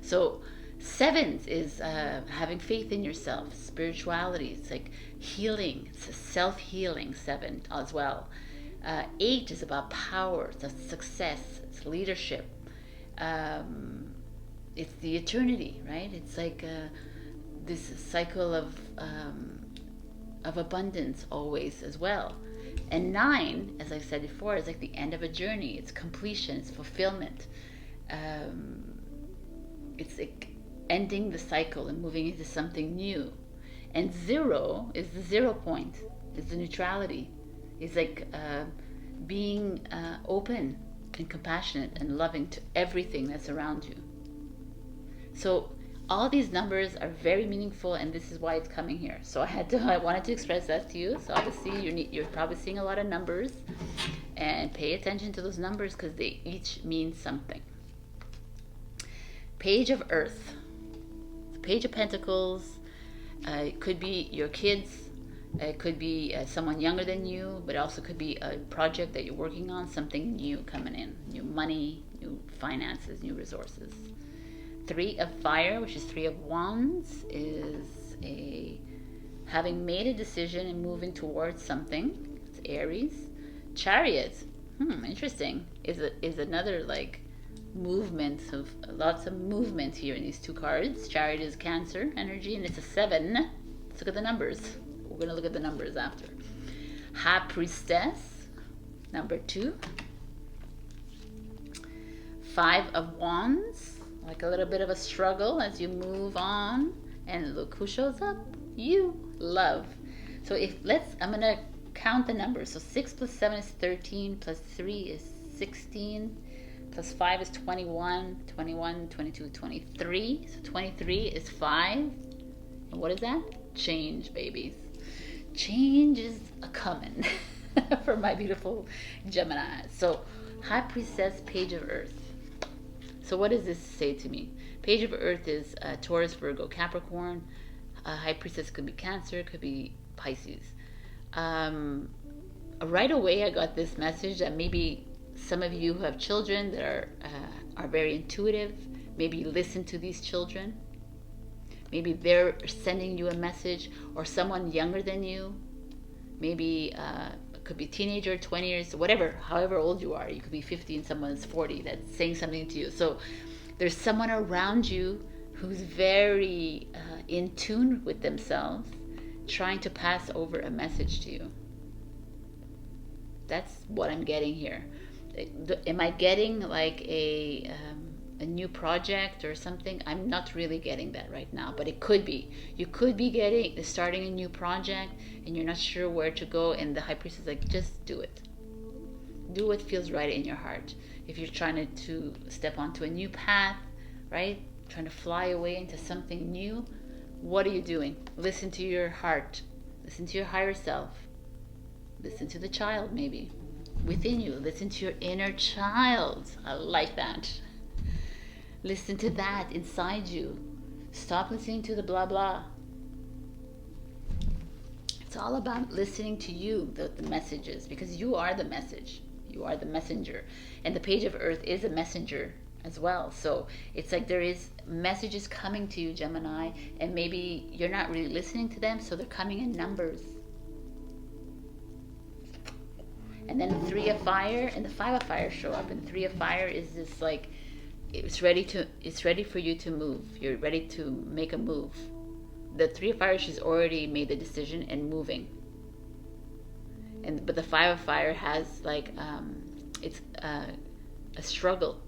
So 7s is having faith in yourself, spirituality. It's like healing. It's a self-healing 7 as well. 8 is about power. It's success. It's leadership. It's the eternity, right? It's like this cycle of abundance always as well. And 9, as I said before, is like the end of a journey. It's completion. It's fulfillment. It's like ending the cycle and moving into something new. And 0 is the 0 point. It's the neutrality. It's like being open and compassionate and loving to everything that's around you. So all these numbers are very meaningful, and this is why it's coming here. So I wanted to express that to you. So obviously you're probably seeing a lot of numbers, and pay attention to those numbers because they each mean something. Page of Earth, the Page of Pentacles. It could be your kids. It could be someone younger than you, but it also could be a project that you're working on, something new coming in, new money, new finances, new resources. 3 of Fire, which is 3 of Wands, is having made a decision and moving towards something. It's Aries. Chariot, interesting, is another like movement of lots of movement here in these two cards. Chariot is Cancer energy, and it's a 7. Let's look at the numbers. We're going to look at the numbers after. High Priestess, number 2. 5 of Wands, like a little bit of a struggle as you move on. And look who shows up. You, Love. So I'm going to count the numbers. So 6 plus 7 is 13, plus 3 is 16, plus 5 is 21, 21, 22, 23. So 23 is 5. And what is that? Change, babies. Change is a coming for my beautiful Gemini. So High Priestess, Page of Earth. So what does this say to me? Page of Earth is Taurus, Virgo, Capricorn. High Priestess could be Cancer, could be Pisces. Right away I got this message that maybe some of you who have children that are very intuitive, maybe you listen to these children. Maybe they're sending you a message, or someone younger than you. Maybe it could be teenager, 20 years, whatever, however old you are. You could be 50 and someone's 40 that's saying something to you. So there's someone around you who's very in tune with themselves, trying to pass over a message to you. That's what I'm getting here. Am I getting like a new project or something? I'm not really getting that right now, but it could be. You could be starting a new project and you're not sure where to go, and the High Priestess is like, just do it. Do what feels right in your heart. If you're trying to step onto a new path, right? Trying to fly away into something new, what are you doing? Listen to your heart. Listen to your higher self. Listen to the child maybe within you. Listen to your inner child. I like that. Listen to that inside you. Stop listening to the blah blah. It's all about listening to you, the messages, because you are the message. You are the messenger. And the Page of Earth is a messenger as well. So it's like there is messages coming to you, Gemini, and maybe you're not really listening to them, so they're coming in numbers. And then the Three of Fire and the Five of Fire show up, and the Three of Fire is this like, it's ready for you to move. You're ready to make a move. The Three of Fire, she's already made the decision and moving. But the Five of Fire has like it's a struggle.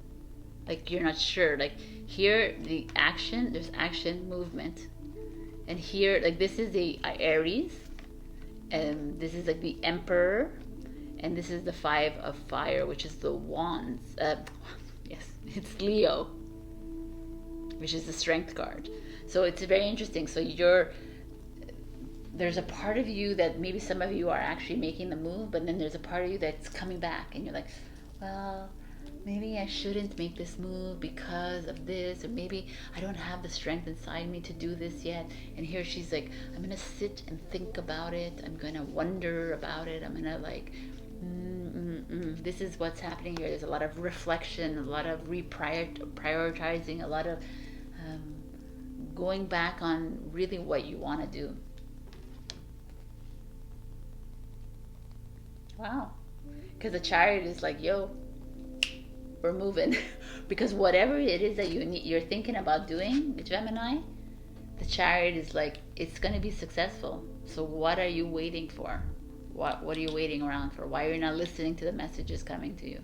Like you're not sure. Like here, the action, there's action, movement, and here, like this is the Aries, and this is like the Emperor, and this is the Five of Fire, which is the Wands. Yes, it's Leo, which is the Strength card. So it's very interesting. So there's a part of you that maybe some of you are actually making the move, but then there's a part of you that's coming back, and you're like, well, maybe I shouldn't make this move because of this, or maybe I don't have the strength inside me to do this yet. And here she's like, I'm gonna sit and think about it. I'm gonna wonder about it. I'm gonna like, this is what's happening here. There's a lot of reflection, a lot of prioritizing, a lot of going back on really what you want to do. Wow. Because the Chariot is like, yo, we're moving. Because whatever it is that you're thinking about doing, Gemini, the Chariot is like, it's going to be successful. So what are you waiting for? What are you waiting around for? Why are you not listening to the messages coming to you?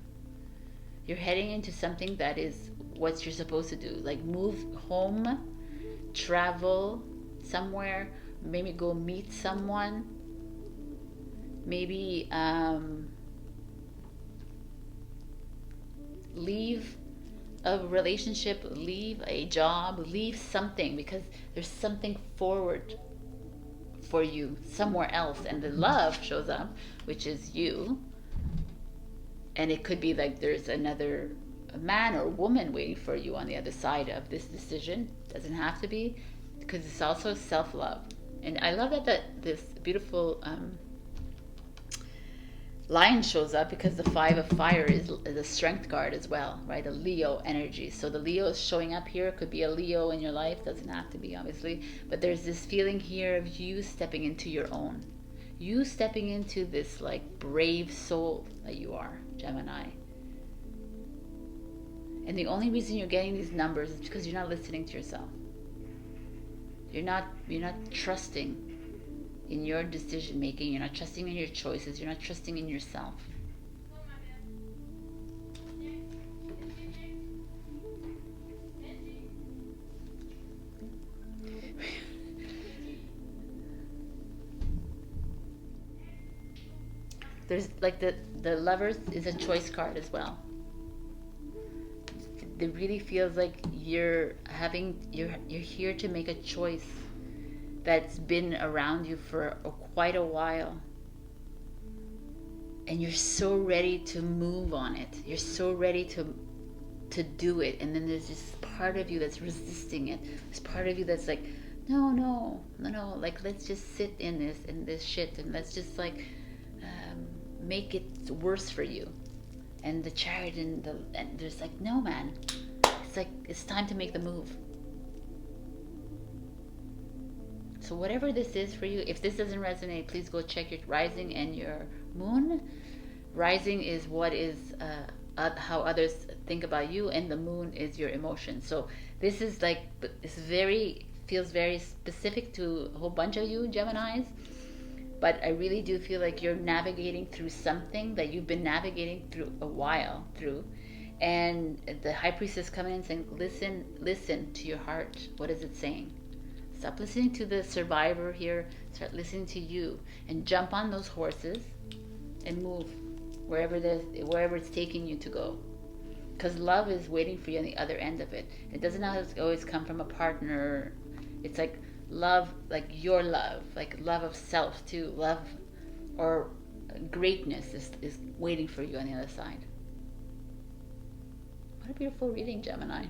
You're heading into something that is what you're supposed to do. Like move home, travel somewhere, maybe go meet someone, maybe leave a relationship, leave a job, leave something, because there's something forward for you somewhere else, and the love shows up, which is you. And it could be like there's another man or woman waiting for you on the other side of this decision. Doesn't have to be, because it's also self-love. And I love that this beautiful Lion shows up, because the Five of Fire is a strength card as well, right? A Leo energy. So the Leo is showing up here. It could be a Leo in your life. Doesn't have to be, obviously. But there's this feeling here of you stepping into your own. You stepping into this like brave soul that you are, Gemini. And the only reason you're getting these numbers is because you're not listening to yourself. You're not trusting in your decision making. You're not trusting in your choices. You're not trusting in yourself. There's like the Lovers is a choice card as well. it really feels like you're here to make a choice that's been around you for quite a while, and you're so ready to move on it. You're so ready to do it, and then there's this part of you that's resisting it. This part of you that's like, no, like, let's just sit in this shit, and let's just like make it worse for you. And the Chariot and there's like, no, man, it's like, it's time to make the move. So whatever this is for you, if this doesn't resonate, please go check your rising and your moon. Rising is what is how others think about you, and the moon is your emotion. So this is like, feels very specific to a whole bunch of you Geminis, but I really do feel like you're navigating through something that you've been navigating through a while through. And the High Priestess coming in saying, listen to your heart. What is it saying? Stop listening to the survivor here. Start listening to you, and jump on those horses and move wherever it's taking you to go. Because love is waiting for you on the other end of it. It doesn't always come from a partner. It's like love, like your love, like love of self too. Love or greatness is waiting for you on the other side. What a beautiful reading, Gemini.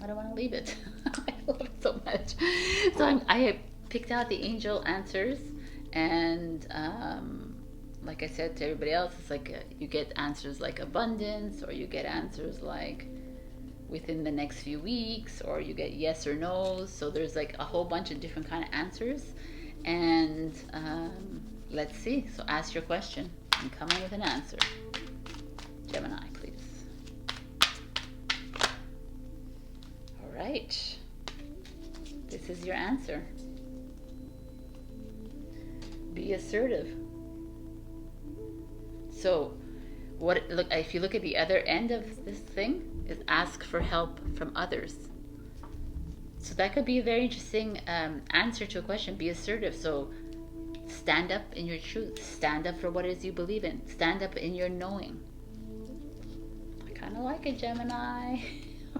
I don't want to leave it. I love it so much. So I have picked out the angel answers, and like I said to everybody else, it's like you get answers like abundance, or you get answers like within the next few weeks, or you get yes or no's. So there's like a whole bunch of different kind of answers, and let's see. So ask your question and come in with an answer. Gemini, please. All right. This is your answer. Be assertive. So if you look at the other end of this thing, is ask for help from others. So that could be a very interesting answer to a question. Be assertive. So stand up in your truth. Stand up for what it is you believe in. Stand up in your knowing. I kind of like it, Gemini.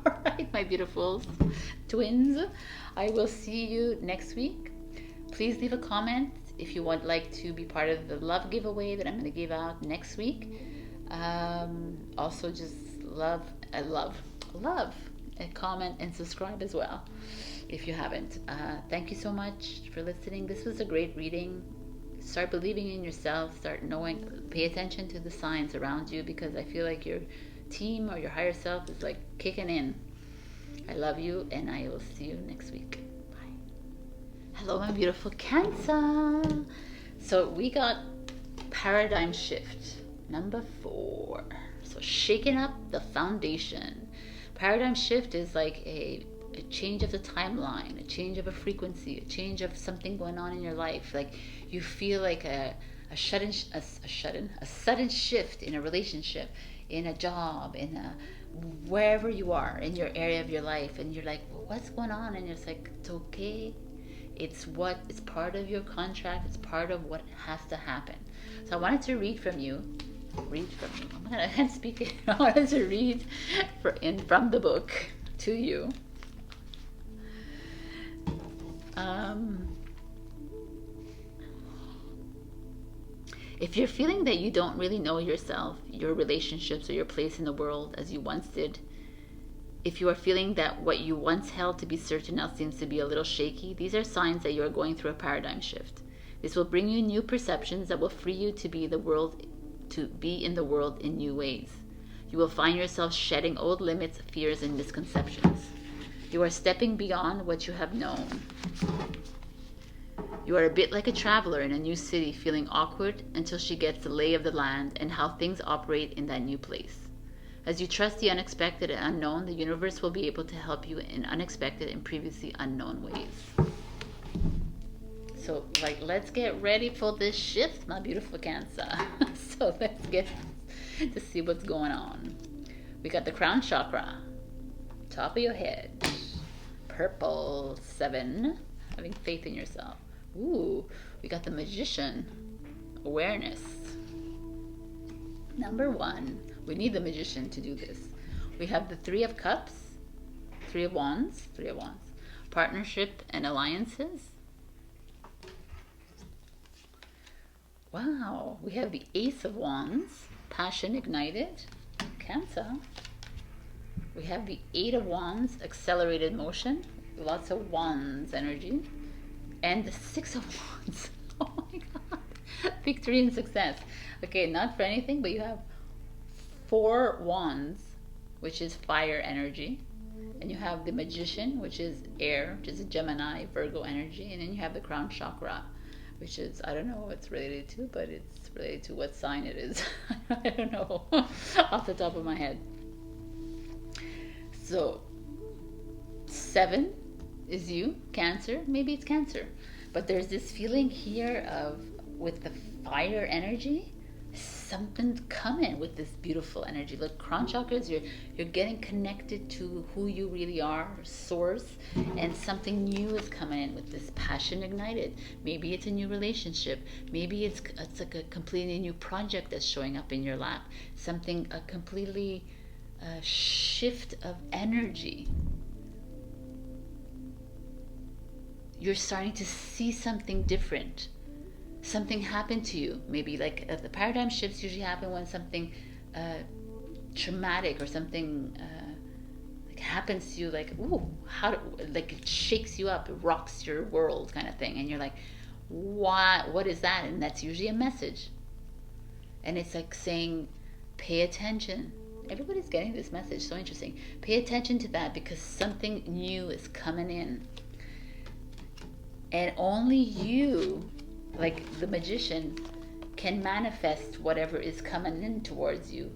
All right, my beautiful twins. I will see you next week. Please leave a comment if you would like to be part of the love giveaway that I'm going to give out next week. Also, just love, and comment and subscribe as well if you haven't. Thank you so much for listening. This was a great reading. Start believing in yourself. Start knowing. Pay attention to the signs around you, because I feel like your team or your higher self is like kicking in. I love you, and I will see you next week. Bye. Hello, my beautiful Cancer. So we got paradigm shift number 4. So shaking up the foundation. Paradigm shift is like a change of the timeline, a change of a frequency, a change of something going on in your life. Like you feel like a sudden shift in a relationship, in a job, in wherever you are in your area of your life, and you're like, well, what's going on? And it's like, it's okay. It's part of your contract. It's part of what has to happen. So I wanted to read from you. I can't speak it. I wanted to read from the book to you. If you're feeling that you don't really know yourself, your relationships, or your place in the world as you once did, if you are feeling that what you once held to be certain now seems to be a little shaky, these are signs that you are going through a paradigm shift. This will bring you new perceptions that will free you to be in the world in new ways. You will find yourself shedding old limits, fears, and misconceptions. You are stepping beyond what you have known. You are a bit like a traveler in a new city, feeling awkward until she gets the lay of the land and how things operate in that new place. As you trust the unexpected and unknown, the universe will be able to help you in unexpected and previously unknown ways. So, let's get ready for this shift, my beautiful Cancer. So let's get to see what's going on. We got the crown chakra, top of your head, purple 7, having faith in yourself. Ooh, we got the magician, awareness. Number 1, we need the magician to do this. We have the Three of Cups, Three of Wands, partnership and alliances. Wow, we have the Ace of Wands, passion ignited, Cancer. We have the Eight of Wands, accelerated motion, lots of wands energy, and the Six of Wands. Oh my God, victory and success. Okay, not for anything, but you have Four Wands, which is fire energy, and you have the Magician, which is air, which is a Gemini, Virgo energy, and then you have the Crown Chakra, which is, I don't know what it's related to, but it's related to what sign it is. I don't know off the top of my head. So 7 is you, Cancer. Maybe it's Cancer, but there's this feeling here of, with the fire energy, something's coming with this beautiful energy. Look, crown chakras, you're getting connected to who you really are, source, and something new is coming in with this passion ignited. Maybe it's a new relationship. Maybe it's like a completely new project that's showing up in your lap. Something, a completely shift of energy. You're starting to see something different. Something happened to you. Maybe like the paradigm shifts usually happen when something traumatic or something like happens to you, like, ooh, like it shakes you up, it rocks your world kind of thing, and you're like, what is that? And that's usually a message, and it's like saying, pay attention. Everybody's getting this message, so interesting. Pay attention to that, because something new is coming in, and only you, like the Magician, can manifest whatever is coming in towards you.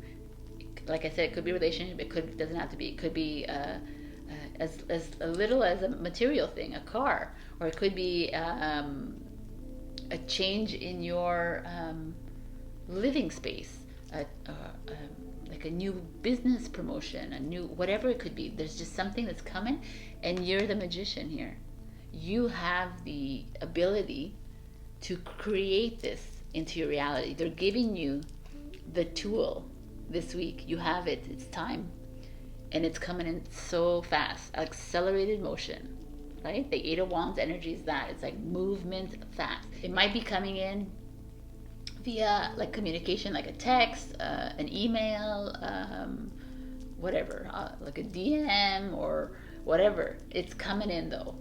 Like I said, it could be a relationship, doesn't have to be. It could be as little as a material thing, a car, or it could be a change in your living space, like a new business promotion, a new whatever it could be. There's just something that's coming, and you're the Magician here. You have the ability to create this into your reality. They're giving you the tool this week. You have it. It's time. And it's coming in so fast. Accelerated motion, right? The Eight of Wands energy is that. It's like movement fast. It might be coming in via like communication, like a text, an email, whatever, like a DM or whatever. It's coming in though.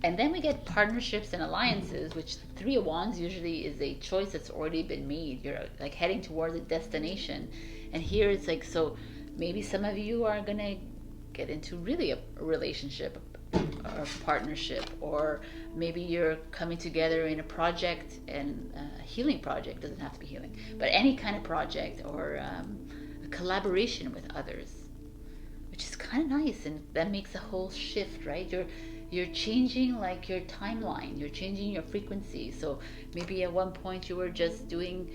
And then we get partnerships and alliances, which the Three of Wands usually is a choice that's already been made. You're like heading towards a destination. And here it's like, so maybe some of you are going to get into really a relationship or a partnership, or maybe you're coming together in a project, and a healing project, doesn't have to be healing, but any kind of project, or a collaboration with others, which is kind of nice. And that makes a whole shift, right? You're changing like your timeline, you're changing your frequency. So maybe at one point you were just doing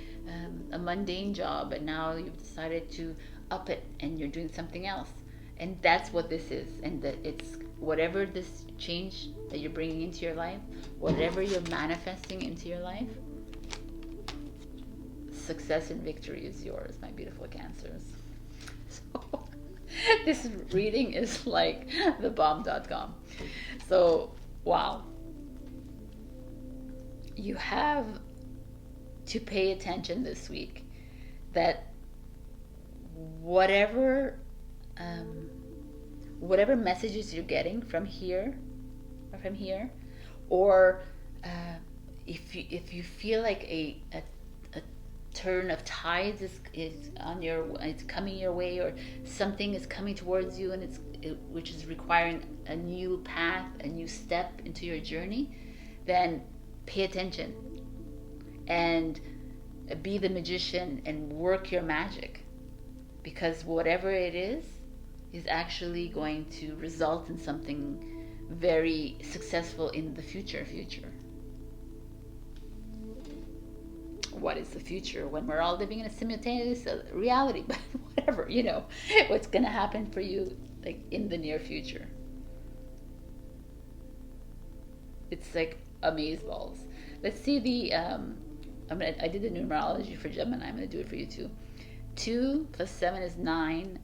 a mundane job, and now you've decided to up it and you're doing something else. And that's what this is. And that it's whatever this change that you're bringing into your life, whatever you're manifesting into your life, success and victory is yours, my beautiful Cancers. So this reading is like the bomb.com. So, wow. You have to pay attention this week that whatever messages you're getting from here, or if you feel like a turn of tides is on it's coming your way, or something is coming towards you, and which is requiring a new path, a new step into your journey, then pay attention and be the Magician and work your magic, because whatever it is actually going to result in something very successful in the future. What is the future when we're all living in a simultaneous reality? But whatever, what's going to happen for you, like in the near future. It's like amazeballs. Let's see the I did the numerology for Gemini. I'm going to do it for you too. 2 + 7 is 9.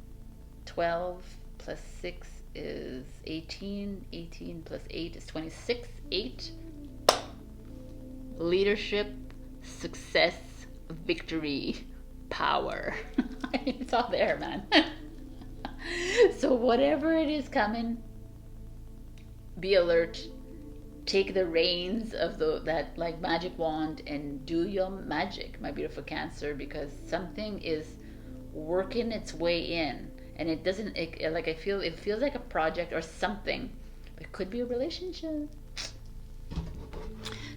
12 plus 6 is 18. 18 plus 8 is 26. 8. Leadership, success, victory, power. It's all there, man. So whatever it is coming, be alert. Take the reins of that like magic wand and do your magic, my beautiful Cancer, because something is working its way in, and it doesn't like it feels like a project or something. It could be a relationship.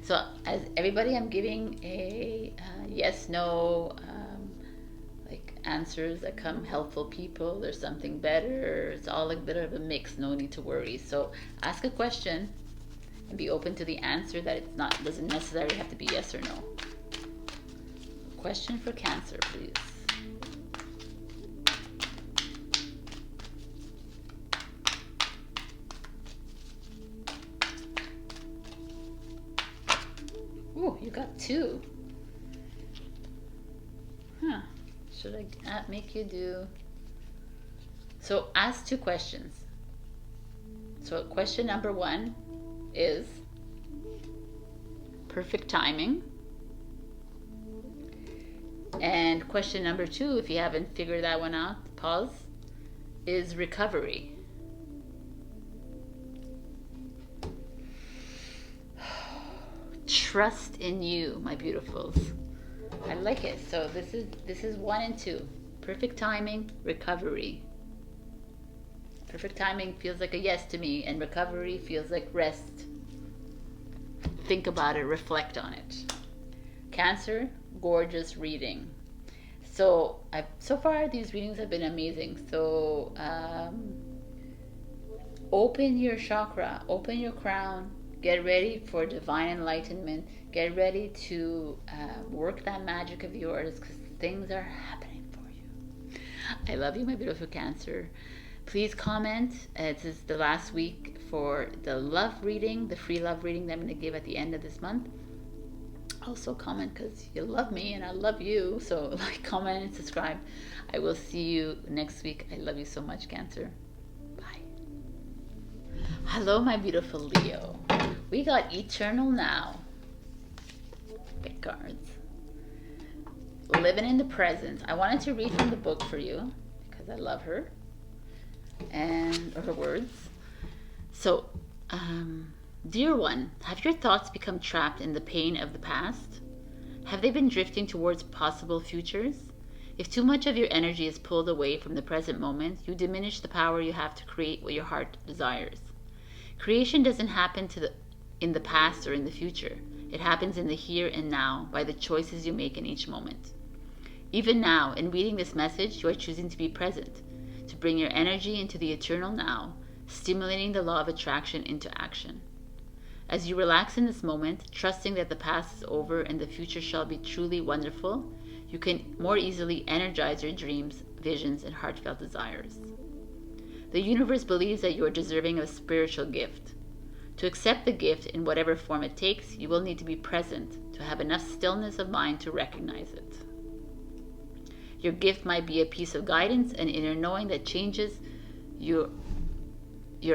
So as everybody, I'm giving a yes, no, like answers that come helpful people. There's something better. It's all like a bit of a mix. No need to worry. So ask a question and be open to the answer, that it's not, doesn't necessarily have to be yes or no. Question for Cancer, please. Ooh, you got 2. Huh. Should I make you do... So ask 2 questions. So question number 1 is perfect timing. And question number 2, if you haven't figured that one out, pause, is recovery. Trust in you, my beautifuls. I like it. So this is 1 and 2. Perfect timing, recovery. Perfect timing feels like a yes to me, and recovery feels like rest. Think about it, reflect on it. Cancer, gorgeous reading. So so far these readings have been amazing. So open your chakra, open your crown, get ready for divine enlightenment. Get ready to work that magic of yours, because things are happening for you. I love you, my beautiful Cancer. Please comment. This is the last week for the love reading, the free love reading that I'm going to give at the end of this month. Also comment, because you love me and I love you. So like, comment, and subscribe. I will see you next week. I love you so much, Cancer. Bye. Hello, my beautiful Leo. We got Eternal Now. Big cards. Living in the present. I wanted to read from the book for you because I love her and her words. So, dear one, have your thoughts become trapped in the pain of the past? Have they been drifting towards possible futures? If too much of your energy is pulled away from the present moment, you diminish the power you have to create what your heart desires. Creation doesn't happen in the past or in the future. It happens in the here and now by the choices you make in each moment. Even now, in reading this message, you are choosing to be present, to bring your energy into the eternal now, stimulating the law of attraction into action. As you relax in this moment, trusting that the past is over and the future shall be truly wonderful, you can more easily energize your dreams, visions, and heartfelt desires. The universe believes that you are deserving of a spiritual gift. To accept the gift in whatever form it takes, you will need to be present, to have enough stillness of mind to recognize it. Your gift might be a piece of guidance and inner knowing that changes your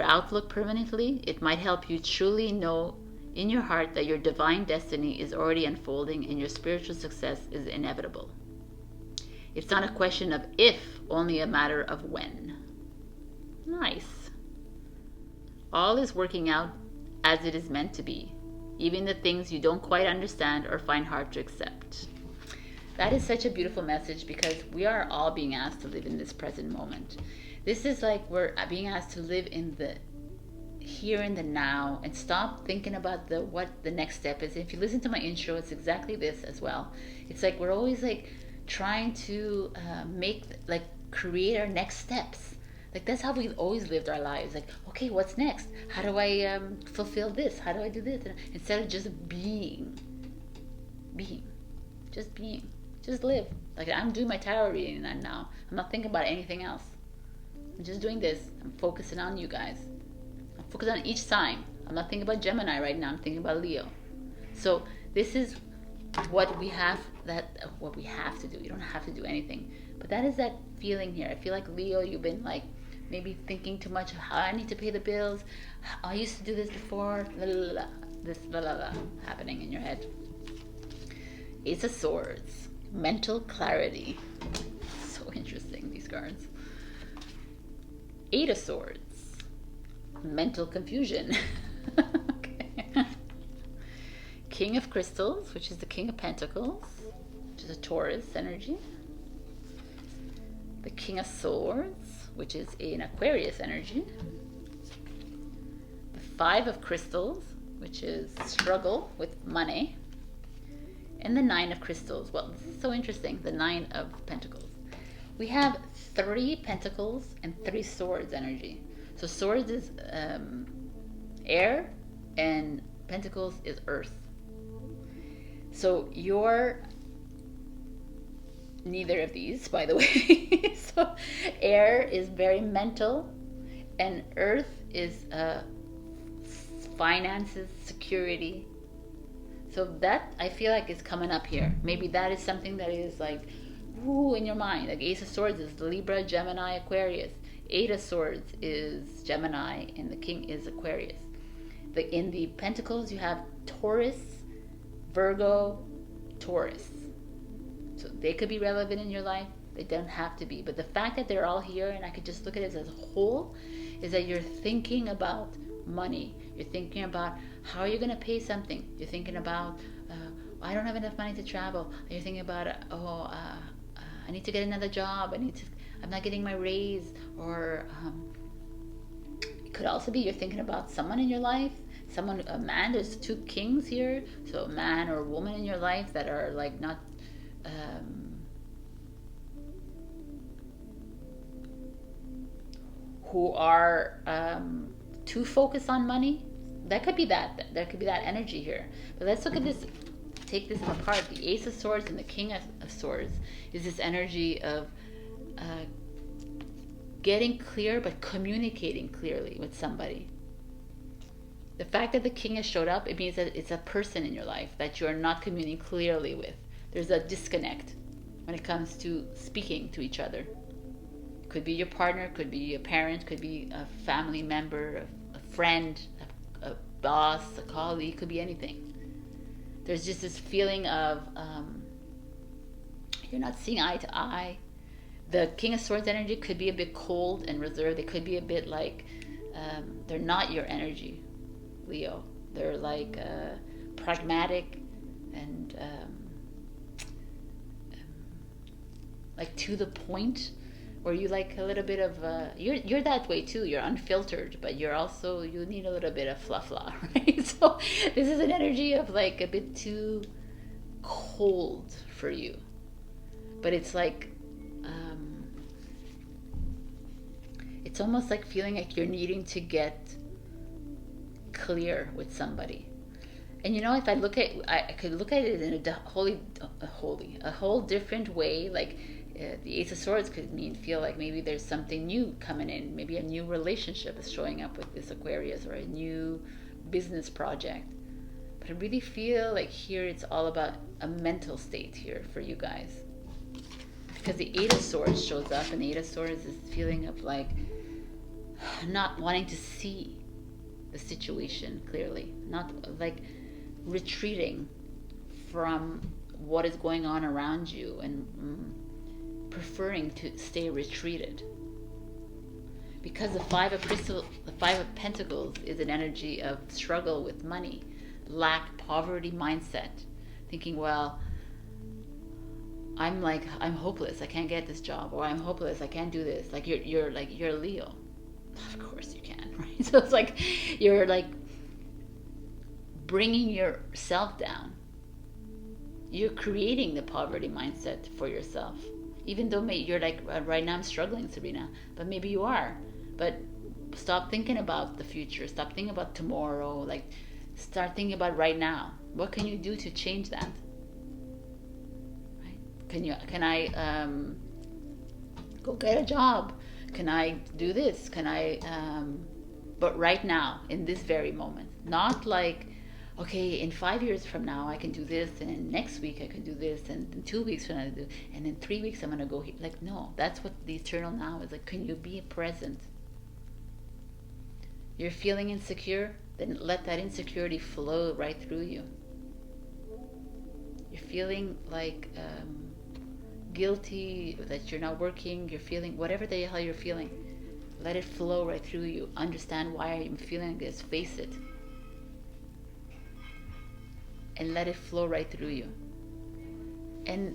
outlook permanently. It might help you truly know in your heart that your divine destiny is already unfolding and your spiritual success is inevitable. It's not a question of if, only a matter of when. Nice. All is working out as it is meant to be, even the things you don't quite understand or find hard to accept. That is such a beautiful message, because we are all being asked to live in this present moment. This is like we're being asked to live in the here and the now, and stop thinking about what the next step is. If you listen to my intro, it's exactly this as well. It's like we're always like trying to create our next steps. Like that's how we've always lived our lives. Like, okay, what's next? How do I fulfill this? How do I do this? Instead of just being, just live. Like I'm doing my tarot reading now. I'm not thinking about anything else. I'm just doing this. I'm focusing on you guys. I'm focused on each sign. I'm not thinking about Gemini right now. I'm thinking about Leo. So this is what we have to do. You don't have to do anything, but that is that feeling here. I feel like Leo, you've been like maybe thinking too much of how I need to pay the bills. I used to do this before. This happening in your head. Ace of Swords, mental clarity. So interesting, these cards. Eight of Swords, mental confusion. Okay. King of Crystals, which is the King of Pentacles, which is a Taurus energy. The King of Swords, which is an Aquarius energy. The Five of Crystals, which is struggle with money. And the Nine of Crystals. Well, this is so interesting. The Nine of Pentacles. We have 3 Pentacles and 3 Swords energy. So Swords is air and Pentacles is earth. So you're neither of these, by the way. So air is very mental and earth is finances, security. So that I feel like is coming up here. Maybe that is something that is like, woo, in your mind. Like Ace of Swords is Libra, Gemini, Aquarius. Eight of Swords is Gemini, and the King is Aquarius. In the Pentacles, you have Taurus, Virgo, Taurus. So they could be relevant in your life. They don't have to be. But the fact that they're all here, and I could just look at it as a whole, is that you're thinking about money. You're thinking about how are you going to pay something. You're thinking about, I don't have enough money to travel. You're thinking about, I need to get another job. I'm not getting my raise. Or it could also be you're thinking about someone in your life. A man, there's 2 kings here. So a man or a woman in your life that are like not, who are too focused on money. That could be that. There could be that energy here. But let's look at this. Take this apart. The Ace of Swords and the King of Swords is this energy of getting clear, but communicating clearly with somebody. The fact that the King has showed up, it means that it's a person in your life that you're not communicating clearly with. There's a disconnect when it comes to speaking to each other. Could be your partner, could be a parent, could be a family member, a friend, a boss, a colleague, could be anything. There's just this feeling of you're not seeing eye to eye. The King of Swords energy could be a bit cold and reserved. They could be a bit like they're not your energy, Leo. They're like pragmatic and like to the point. Or you like a little bit of you're that way too. You're unfiltered, but you're also, you need a little bit of fluff, right? So this is an energy of like a bit too cold for you, but it's like it's almost like feeling like you're needing to get clear with somebody. And you know, if I could look at it in a whole different way, like. The Ace of Swords could feel like maybe there's something new coming in. Maybe a new relationship is showing up with this Aquarius, or a new business project. But I really feel like here it's all about a mental state here for you guys. Because the Eight of Swords shows up, and the Eight of Swords is this feeling of like not wanting to see the situation clearly. Not like retreating from what is going on around you, and preferring to stay retreated. Because the Five of Pentacles is an energy of struggle with money, lack, poverty mindset, thinking, well, I'm hopeless, I can't get this job, or I'm hopeless, I can't do this. Like you're a Leo. Of course you can, right? So it's like you're like bringing yourself down. You're creating the poverty mindset for yourself. Even though you're like, right now I'm struggling, Sabrina, but maybe you are. But stop thinking about the future. Stop thinking about tomorrow. Like, start thinking about right now. What can you do to change that? Right? Can I go get a job? Can I do this? Can I? But right now, in this very moment, not like, okay, in 5 years from now I can do this, and then next week I can do this, and in 2 weeks from now I do, and in 3 weeks I'm gonna go here. Like, no, that's what the eternal now is. Like, can you be present? You're feeling insecure, then let that insecurity flow right through you. You're feeling like guilty that you're not working, you're feeling whatever the hell you're feeling, let it flow right through you. Understand why I'm feeling like this, face it, and let it flow right through you. And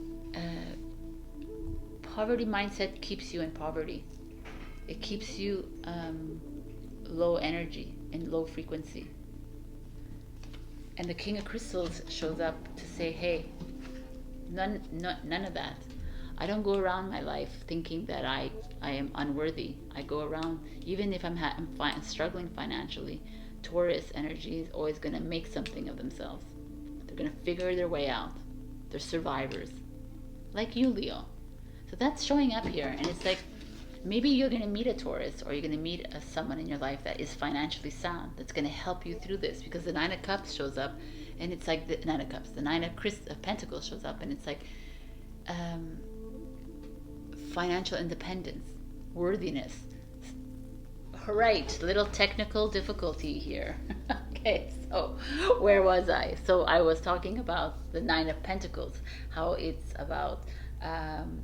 poverty mindset keeps you in poverty. It keeps you low energy and low frequency. And the King of Crystals shows up to say, hey, none of that. I don't go around my life thinking that I am unworthy. I go around, even if I'm struggling financially, Taurus energy is always going to make something of themselves. They're going to figure their way out. They're survivors. Like you, Leo. So that's showing up here. And it's like, maybe you're going to meet a Taurus, or you're going to meet someone in your life that is financially sound, that's going to help you through this. Because the Nine of Cups shows up, and it's like the Nine of Cups. The Nine of Pentacles shows up, and it's like financial independence, worthiness. All right, little technical difficulty here. Okay, so where was I? So I was talking about the Nine of Pentacles, how it's about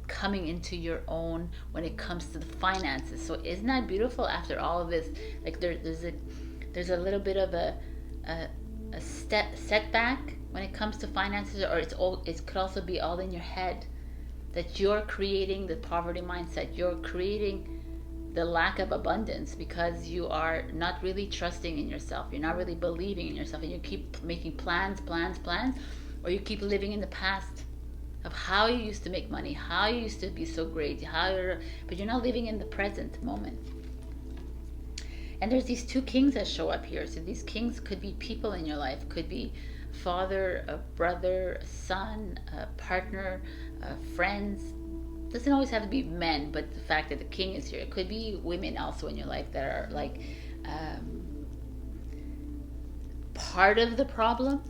coming into your own when it comes to the finances. So isn't that beautiful? After all of this, like there's a little bit of a setback when it comes to finances, or it could also be all in your head, that you're creating the poverty mindset. You're creating the lack of abundance because you are not really trusting in yourself. You're not really believing in yourself, and you keep making plans, or you keep living in the past of how you used to make money, how you used to be so great, but you're not living in the present moment. And there's these two kings that show up here. So these kings could be people in your life, could be father, a brother, a son, a partner, friends. Doesn't always have to be men, but the fact that the king is here, it could be women also in your life that are like part of the problem,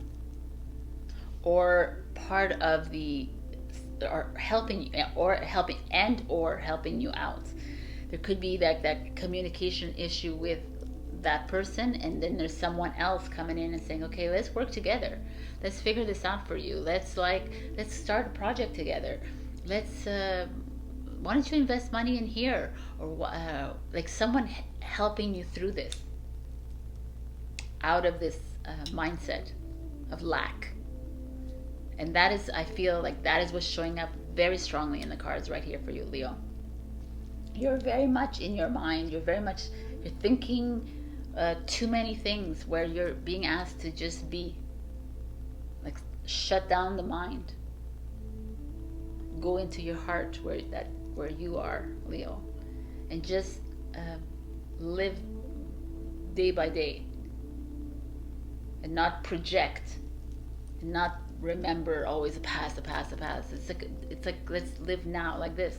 or part of the, or helping you out. There could be that communication issue with that person, and then there's someone else coming in and saying, okay, let's work together, let's figure this out for you, let's start a project together, why don't you invest money in here, or like someone helping you through this, out of this mindset of lack. And that is, I feel like that is what's showing up very strongly in the cards right here for you, Leo. You're very much in your mind. You're thinking too many things, where you're being asked to just be. Like, shut down the mind. Go into your heart where you are, Leo. And just live day by day. And not project. And not remember always the past. It's like let's live now, like this.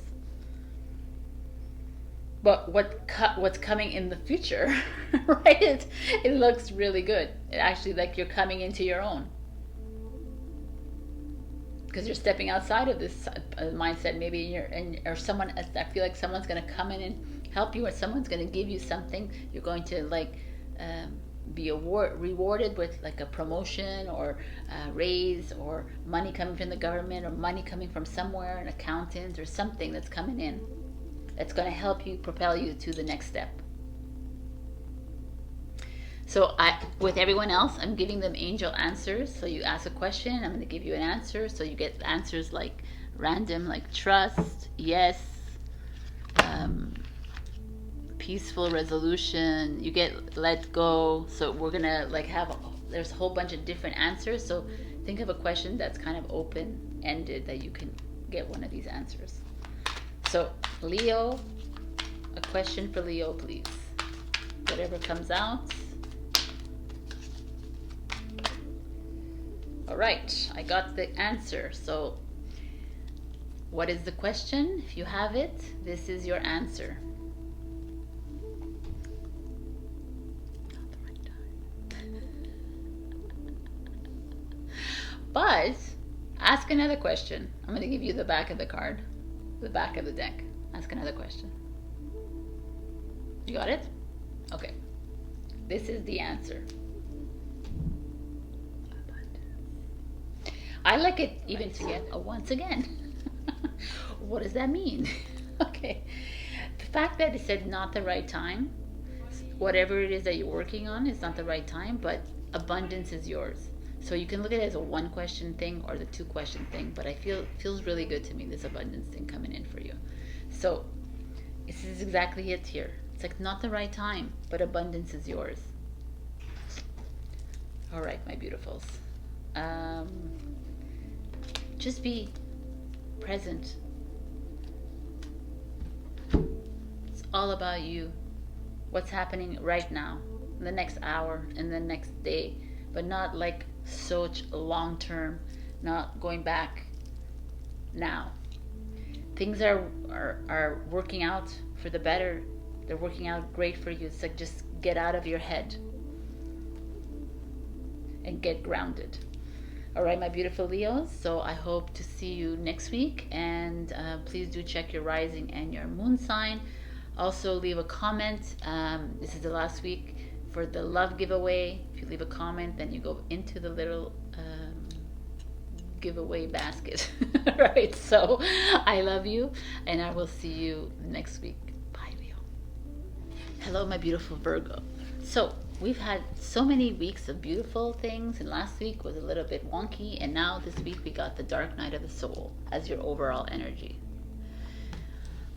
But what's coming in the future, right? It looks really good. It actually, like, you're coming into your own, because you're stepping outside of this mindset. Maybe or someone. I feel like someone's going to come in and help you, or someone's going to give you something. You're going to be rewarded with like a promotion, or a raise, or money coming from the government, or money coming from somewhere, an accountant or something that's coming in, that's going to help you, propel you to the next step. So with everyone else, I'm giving them angel answers. So you ask a question, I'm going to give you an answer. So you get answers like random, like trust, yes, peaceful resolution. You get let go. So we're going to there's a whole bunch of different answers. So think of a question that's kind of open-ended, that you can get one of these answers. So Leo, a question for Leo, please. Whatever comes out. All right, I got the answer. So what is the question? If you have it, this is your answer. Not the right time. But ask another question. I'm going to give you the back of the card, the back of the deck. Ask another question. You got it? Okay. This is the answer. I like it even to get a once again. What does that mean? Okay. The fact that it said not the right time, whatever it is that you're working on, it's not the right time, but abundance is yours. So you can look at it as a one question thing or the two question thing, but I feel it feels really good to me, this abundance thing coming in for you. So this is exactly it here. It's like not the right time, but abundance is yours. All right, my beautifuls. Just be present. It's all about you. What's happening right now, in the next hour, in the next day, but not like such long term, not going back now. Things are working out for the better. They're working out great for you. It's like just get out of your head and get grounded. All right, my beautiful Leos. So I hope to see you next week, and please do check your rising and your moon sign. Also leave a comment. This is the last week for the love giveaway. If you leave a comment, then you go into the little giveaway basket. Right, so I love you, and I will see you next week. Bye, Leo. Hello, my beautiful Virgo. So we've had so many weeks of beautiful things, and last week was a little bit wonky, and now this week we got the dark night of the soul as your overall energy.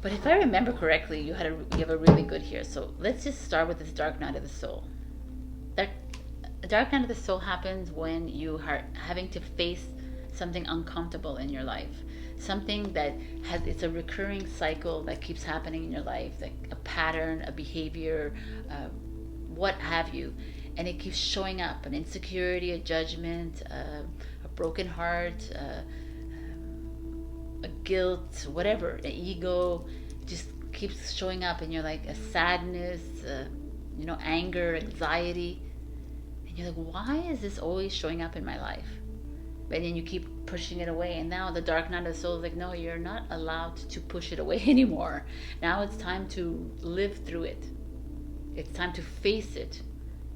But if I remember correctly, you have a really good here. So let's just start with this dark night of the soul. That dark night of the soul happens when you are having to face something uncomfortable in your life, something that it's a recurring cycle that keeps happening in your life, like a pattern, a behavior, what have you, and it keeps showing up, an insecurity, a judgment, a broken heart, a guilt, whatever, an ego, just keeps showing up, and you're like a sadness, anger, anxiety, and you're like, why is this always showing up in my life? And then you keep pushing it away, and now the dark night of the soul is like, no, you're not allowed to push it away anymore. Now it's time to live through it. It's time to face it.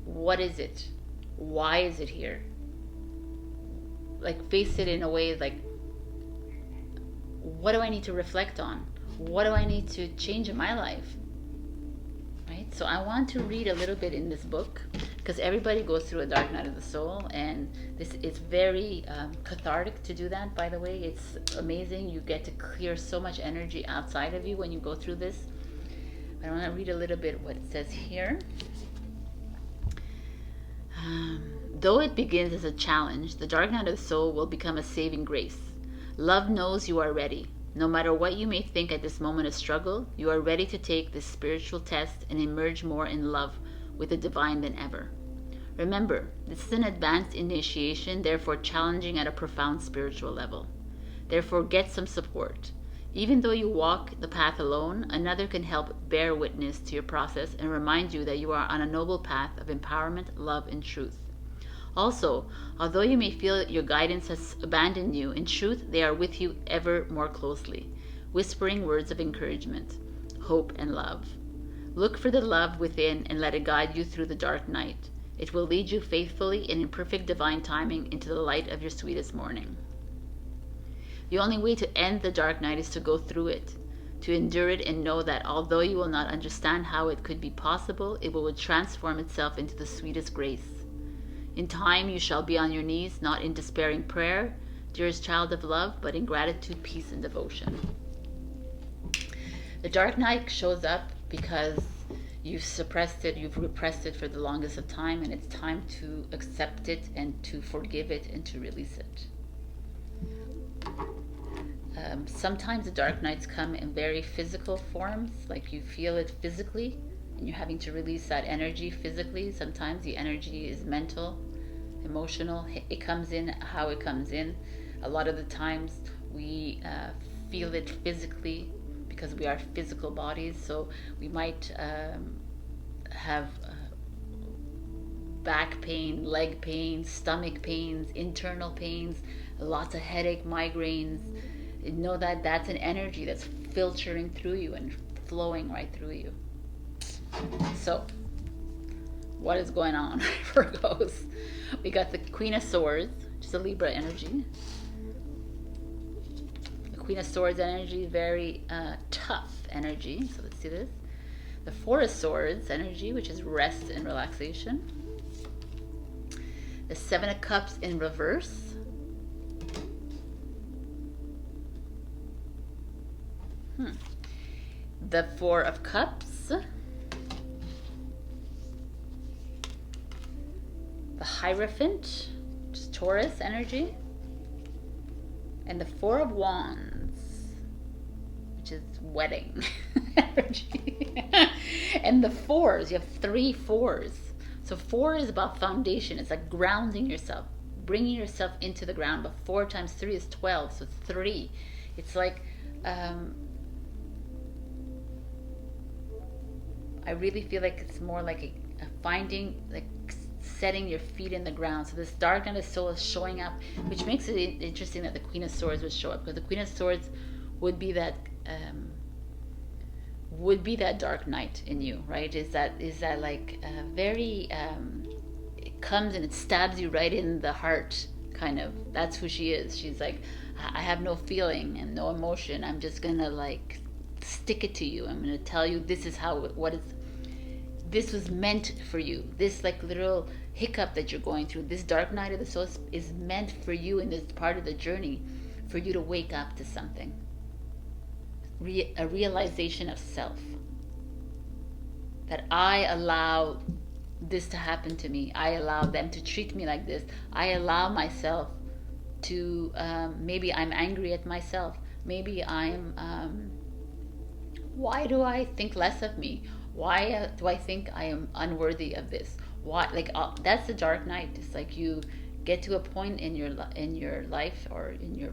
What is it? Why is it here? Like, face it in a way like, what do I need to reflect on? What do I need to change in my life? Right? So I want to read a little bit in this book, because everybody goes through a dark night of the soul, and it's very cathartic to do that, by the way. It's amazing. You get to clear so much energy outside of you when you go through this. I want to read a little bit what it says here. Though it begins as a challenge, the dark night of the soul will become a saving grace. Love knows you are ready. No matter what you may think at this moment of struggle, you are ready to take this spiritual test and emerge more in love with the divine than ever. Remember, this is an advanced initiation, therefore challenging at a profound spiritual level. Therefore, get some support. Even though you walk the path alone, another can help bear witness to your process and remind you that you are on a noble path of empowerment, love, and truth. Also, although you may feel your guidance has abandoned you, in truth, they are with you ever more closely, whispering words of encouragement, hope, and love. Look for the love within and let it guide you through the dark night. It will lead you faithfully and in perfect divine timing into the light of your sweetest morning. The only way to end the dark night is to go through it, to endure it and know that although you will not understand how it could be possible, it will transform itself into the sweetest grace. In time you shall be on your knees, not in despairing prayer, dearest child of love, but in gratitude, peace, and devotion. The dark night shows up because you've suppressed it, you've repressed it for the longest of time, and it's time to accept it and to forgive it and to release it. Sometimes the dark nights come in very physical forms, like you feel it physically and you're having to release that energy physically. Sometimes the energy is mental, emotional. It comes in how it comes in. A lot of the times we feel it physically because we are physical bodies, so we might have back pain, leg pain, stomach pains, internal pains, lots of headache, migraines. Know that that's an energy that's filtering through you and flowing right through you. So, what is going on, Virgos? We got the Queen of Swords, which is a Libra energy. The Queen of Swords energy, very tough energy. So let's see this. The Four of Swords energy, which is rest and relaxation. The Seven of Cups in reverse. The Four of Cups. The Hierophant, which is Taurus energy. And the Four of Wands, which is wedding energy. And the fours, you have 3 fours. So 4 is about foundation. It's like grounding yourself, bringing yourself into the ground. But 4 times 3 is 12, so it's 3. It's like, I really feel like it's more like a finding, like setting your feet in the ground. So this dark night of soul is showing up, which makes it interesting that the Queen of Swords would show up, because the Queen of Swords would be that dark night in you, right? Is that like very it comes and it stabs you right in the heart, kind of. That's who she is. She's like, I have no feeling and no emotion. I'm just gonna like stick it to you. I'm gonna tell you this is how this was meant for you. This like literal hiccup that you're going through, this dark night of the soul, is meant for you in this part of the journey, for you to wake up to something. A realization of self. That I allow this to happen to me. I allow them to treat me like this. I allow myself to, maybe I'm angry at myself. Maybe I'm, why do I think less of me? Why do I think I am unworthy of this? Why, like, that's the dark night. It's like you get to a point in your life, or in your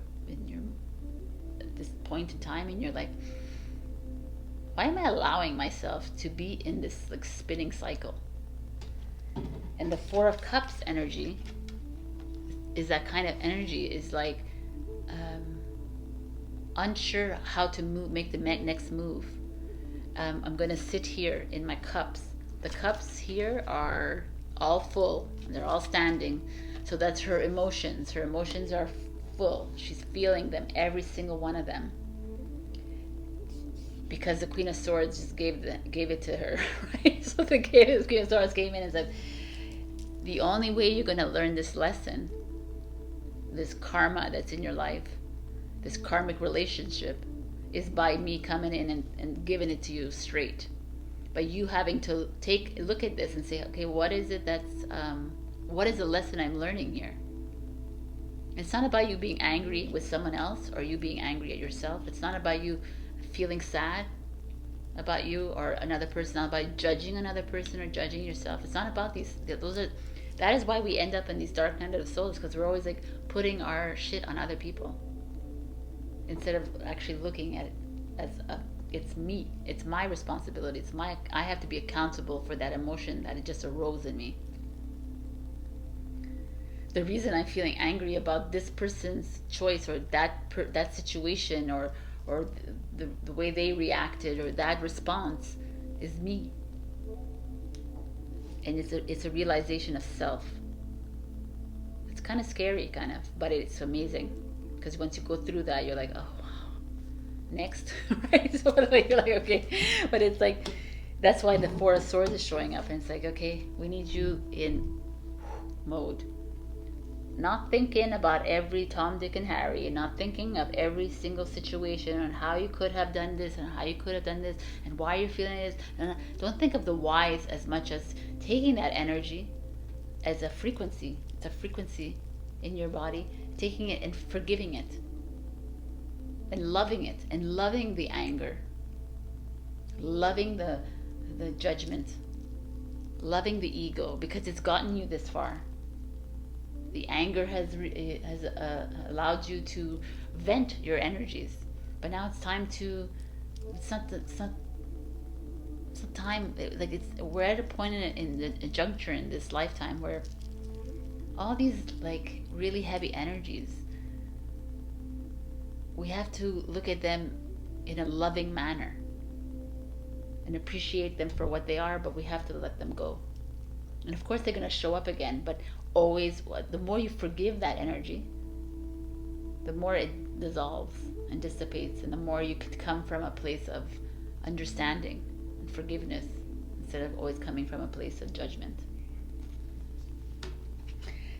this point in time, and you're like, why am I allowing myself to be in this like spinning cycle? And the Four of Cups energy is that kind of energy, is like unsure how to make the next move. I'm going to sit here in my cups. The cups here are all full. They're all standing. So that's her emotions. Her emotions are full. She's feeling them, every single one of them. Because the Queen of Swords just gave it to her, right? So the Queen of Swords came in and said, the only way you're going to learn this lesson, this karma that's in your life, this karmic relationship, is by me coming in and giving it to you straight. By you having to take a look at this and say, okay, what is it what is the lesson I'm learning here? It's not about you being angry with someone else, or you being angry at yourself. It's not about you feeling sad about you or another person. It's not about judging another person or judging yourself. It's not about that is why we end up in these dark night of the souls, because we're always like putting our shit on other people, instead of actually looking at it as it's me, it's my responsibility, I have to be accountable for that emotion that it just arose in me. The reason I'm feeling angry about this person's choice, or that situation, or the way they reacted, or that response, is me. And it's a realization of self. It's kind of scary, kind of, but it's amazing, because once you go through that, you're like, oh wow, next. Right? So you're like, okay. But it's like, that's why the Four of Swords is showing up, and it's like, okay, we need you in mode. Not thinking about every Tom, Dick, and Harry, not thinking of every single situation and how you could have done this and how you could have done this and why you're feeling this. And don't think of the whys as much as taking that energy as a frequency. It's a frequency in your body, taking it and forgiving it and loving the anger, loving the judgment, loving the ego, because it's gotten you this far. The anger has allowed you to vent your energies, but now it's time to. It's not it's a time, like we're at a point in a juncture in this lifetime where all these like really heavy energies, we have to look at them in a loving manner and appreciate them for what they are, but we have to let them go. And of course they're going to show up again, but always, the more you forgive that energy, the more it dissolves and dissipates, and the more you could come from a place of understanding and forgiveness instead of always coming from a place of judgment.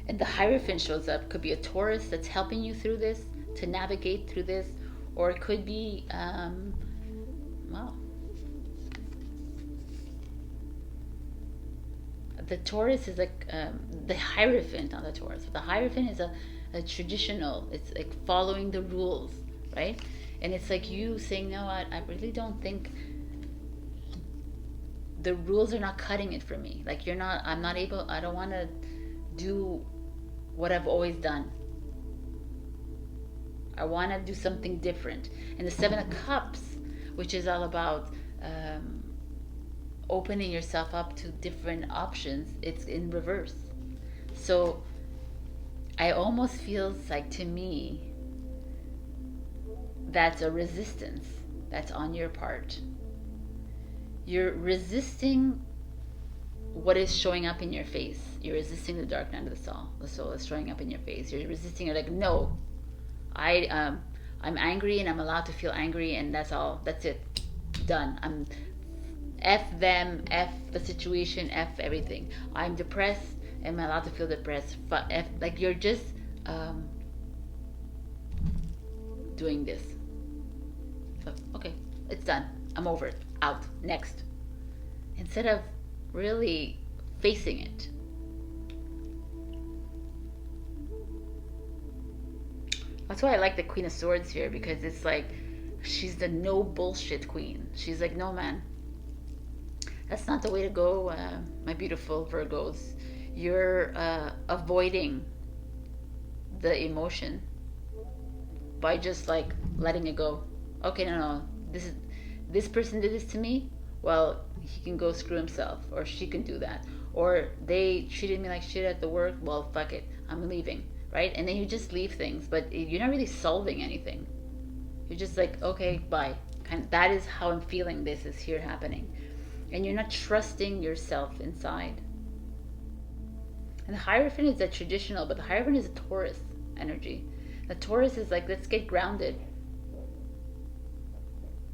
And the Hierophant shows up. Could be a Taurus that's helping you through this, to navigate through this, or it could be well, the Taurus is like the Hierophant on the Taurus. The Hierophant is a traditional, it's like following the rules, right? And it's like you saying, no, I really don't think the rules are not cutting it for me. Like I'm not able, I don't want to do what I've always done. I want to do something different. And the Seven of Cups, which is all about opening yourself up to different options, it's in reverse. So I almost feels like, to me, that's a resistance that's on your part. You're resisting what is showing up in your face. You're resisting the dark night of the soul. The soul is showing up in your face. You're resisting. You're like, no, I'm angry and I'm allowed to feel angry, and that's all. That's it. Done. I'm F them, F the situation, F everything. I'm depressed. Am I allowed to feel depressed? F, like you're just doing this. So, okay, it's done. I'm over it. Out. Next. Instead of really facing it. That's why I like the Queen of Swords here, because it's like she's the no bullshit queen. She's like, no man, that's not the way to go, my beautiful Virgos. You're avoiding the emotion by just like letting it go. Okay, no, this person did this to me. Well, he can go screw himself, or she can do that, or they treated me like shit at the work. Well, fuck it, I'm leaving, right? And then you just leave things, but you're not really solving anything. You're just like, okay, bye. That is how I'm feeling. This is here happening, and you're not trusting yourself inside. And the Hierophant is a traditional, but the Hierophant is a Taurus energy. The Taurus is like, let's get grounded,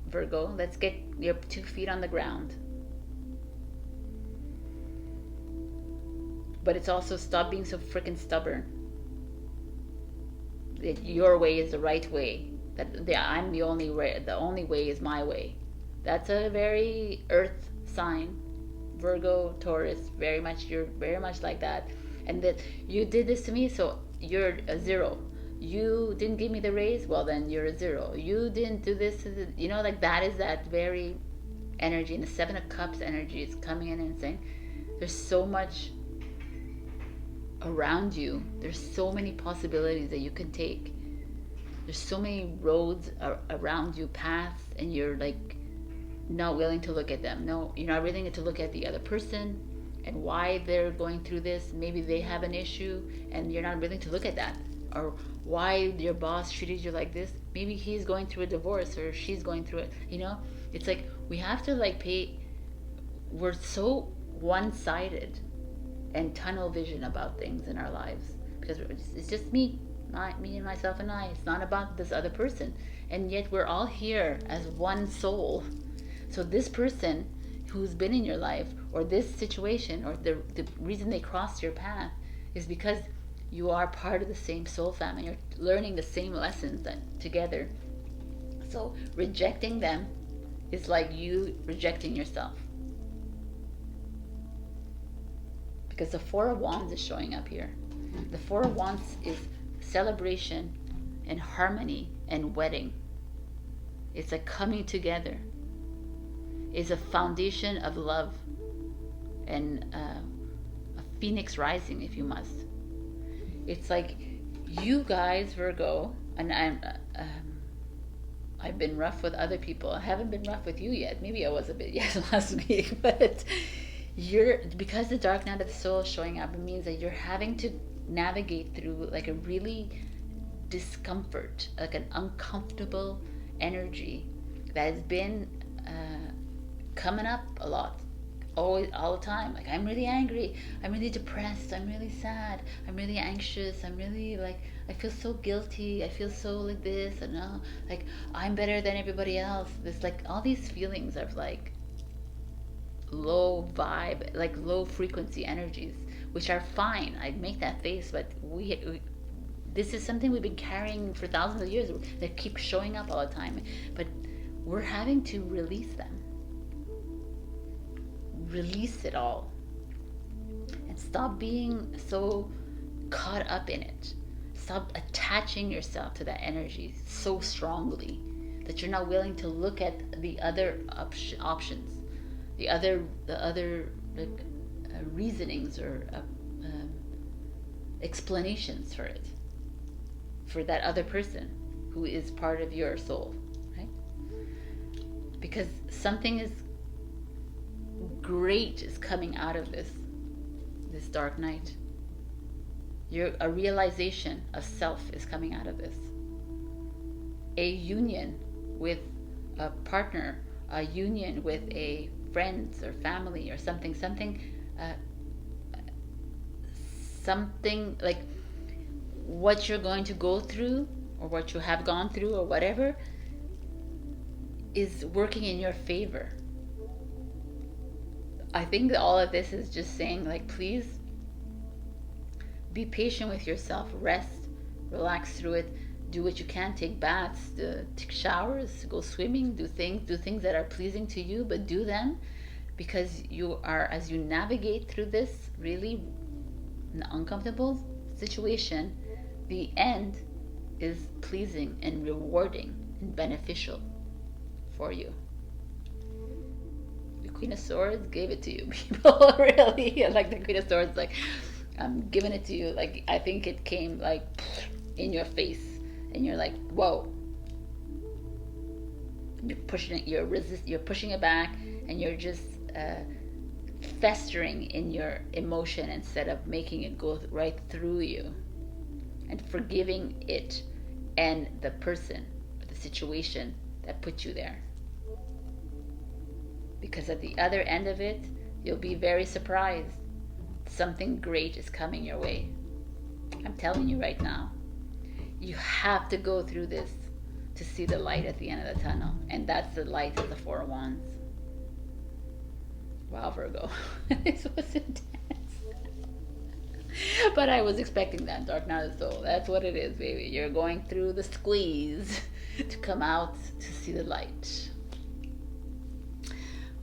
Virgo. Let's get your 2 feet on the ground. But it's also, stop being so freaking stubborn. That your way is the right way. That I'm the only way. The only way is my way. That's a very earth sign. Virgo, Taurus, very much. You're very much like that. And that you did this to me, so you're a 0. You didn't give me the raise, well then you're a 0. You didn't do this, you know, like that is that very energy. And the 7 of Cups energy is coming in and saying, there's so much around you. There's so many possibilities that you can take. There's so many roads around you, paths, and you're like not willing to look at them. No, you're not willing to look at the other person and why they're going through this. Maybe they have an issue and you're not willing to look at that. Or why your boss treated you like this. Maybe he's going through a divorce, or she's going through it. You know, it's like we have to like we're so one-sided and tunnel vision about things in our lives, because it's just me and myself and I. It's not about this other person, and yet we're all here as one soul. So this person who's been in your life, or this situation, or the reason they crossed your path is because you are part of the same soul family. You're learning the same lessons together. So rejecting them is like you rejecting yourself. Because the 4 of Wands is showing up here. The 4 of Wands is celebration and harmony and wedding. It's a coming together. It's a foundation of love and a phoenix rising, if you must. It's like you guys, Virgo, and I've been rough with other people. I haven't been rough with you yet. Maybe I was a bit last week, but because the dark night of the soul is showing up, it means that you're having to navigate through like a really discomfort, like an uncomfortable energy that has been coming up a lot, always, all the time. Like, I'm really angry, I'm really depressed, I'm really sad, I'm really anxious, I'm really like, I feel so guilty, I feel so like this, and like I'm better than everybody else. There's like all these feelings of like low vibe, like low frequency energies, which are fine. I make that face, but we this is something we've been carrying for thousands of years that keep showing up all the time. But we're having to release them. Release it all. And stop being so caught up in it. Stop attaching yourself to that energy so strongly that you're not willing to look at the other options, the other like reasonings or explanations for it, for that other person who is part of your soul, right? Because something is great is coming out of this dark night. A realization of self is coming out of this. A union with a partner, a union with a friends or family or something like what you're going to go through or what you have gone through or whatever is working in your favor. I think that all of this is just saying, like, please be patient with yourself, rest, relax through it, do what you can, take baths, take showers, go swimming, do things that are pleasing to you, but do them, because you are, as you navigate through this really uncomfortable situation, the end is pleasing and rewarding and beneficial for you. The Queen of Swords gave it to you, people. Really, like the Queen of Swords, like, I'm giving it to you. Like, I think it came like in your face, and you're like, whoa. You're pushing it. You're pushing it back, and you're just festering in your emotion instead of making it go right through you, and forgiving it and the person, or the situation that put you there. Because at the other end of it, you'll be very surprised. Something great is coming your way. I'm telling you right now. You have to go through this to see the light at the end of the tunnel. And that's the light of the Four of Wands. Wow, Virgo. This was intense. But I was expecting that. Dark night of the soul. That's what it is, baby. You're going through the squeeze to come out to see the light.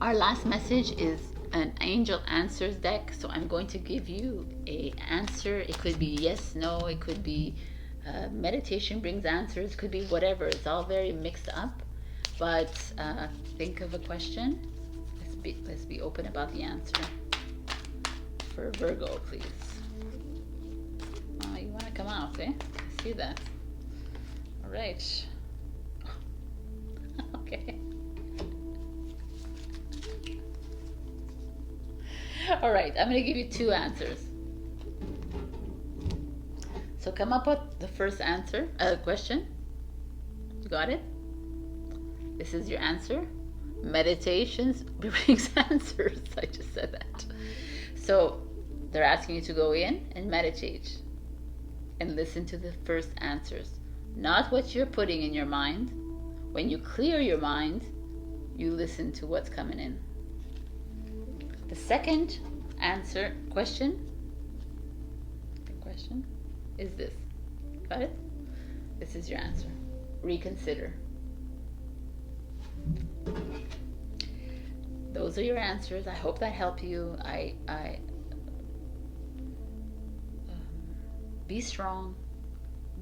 Our last message is an angel answers deck. So I'm going to give you an answer. It could be yes, no. It could be meditation brings answers. It could be whatever. It's all very mixed up. But think of a question. Let's be open about the answer. For Virgo, please. Oh, you want to come out, eh? I see that. All right. Okay. All right, I'm going to give you two answers. So come up with the first answer, question. You got it? This is your answer. Meditations brings answers. I just said that. So they're asking you to go in and meditate and listen to the first answers, not what you're putting in your mind. When you clear your mind, you listen to what's coming in. The second question is this. Got it? This is your answer. Reconsider. Those are your answers. I hope that helped you. Be strong.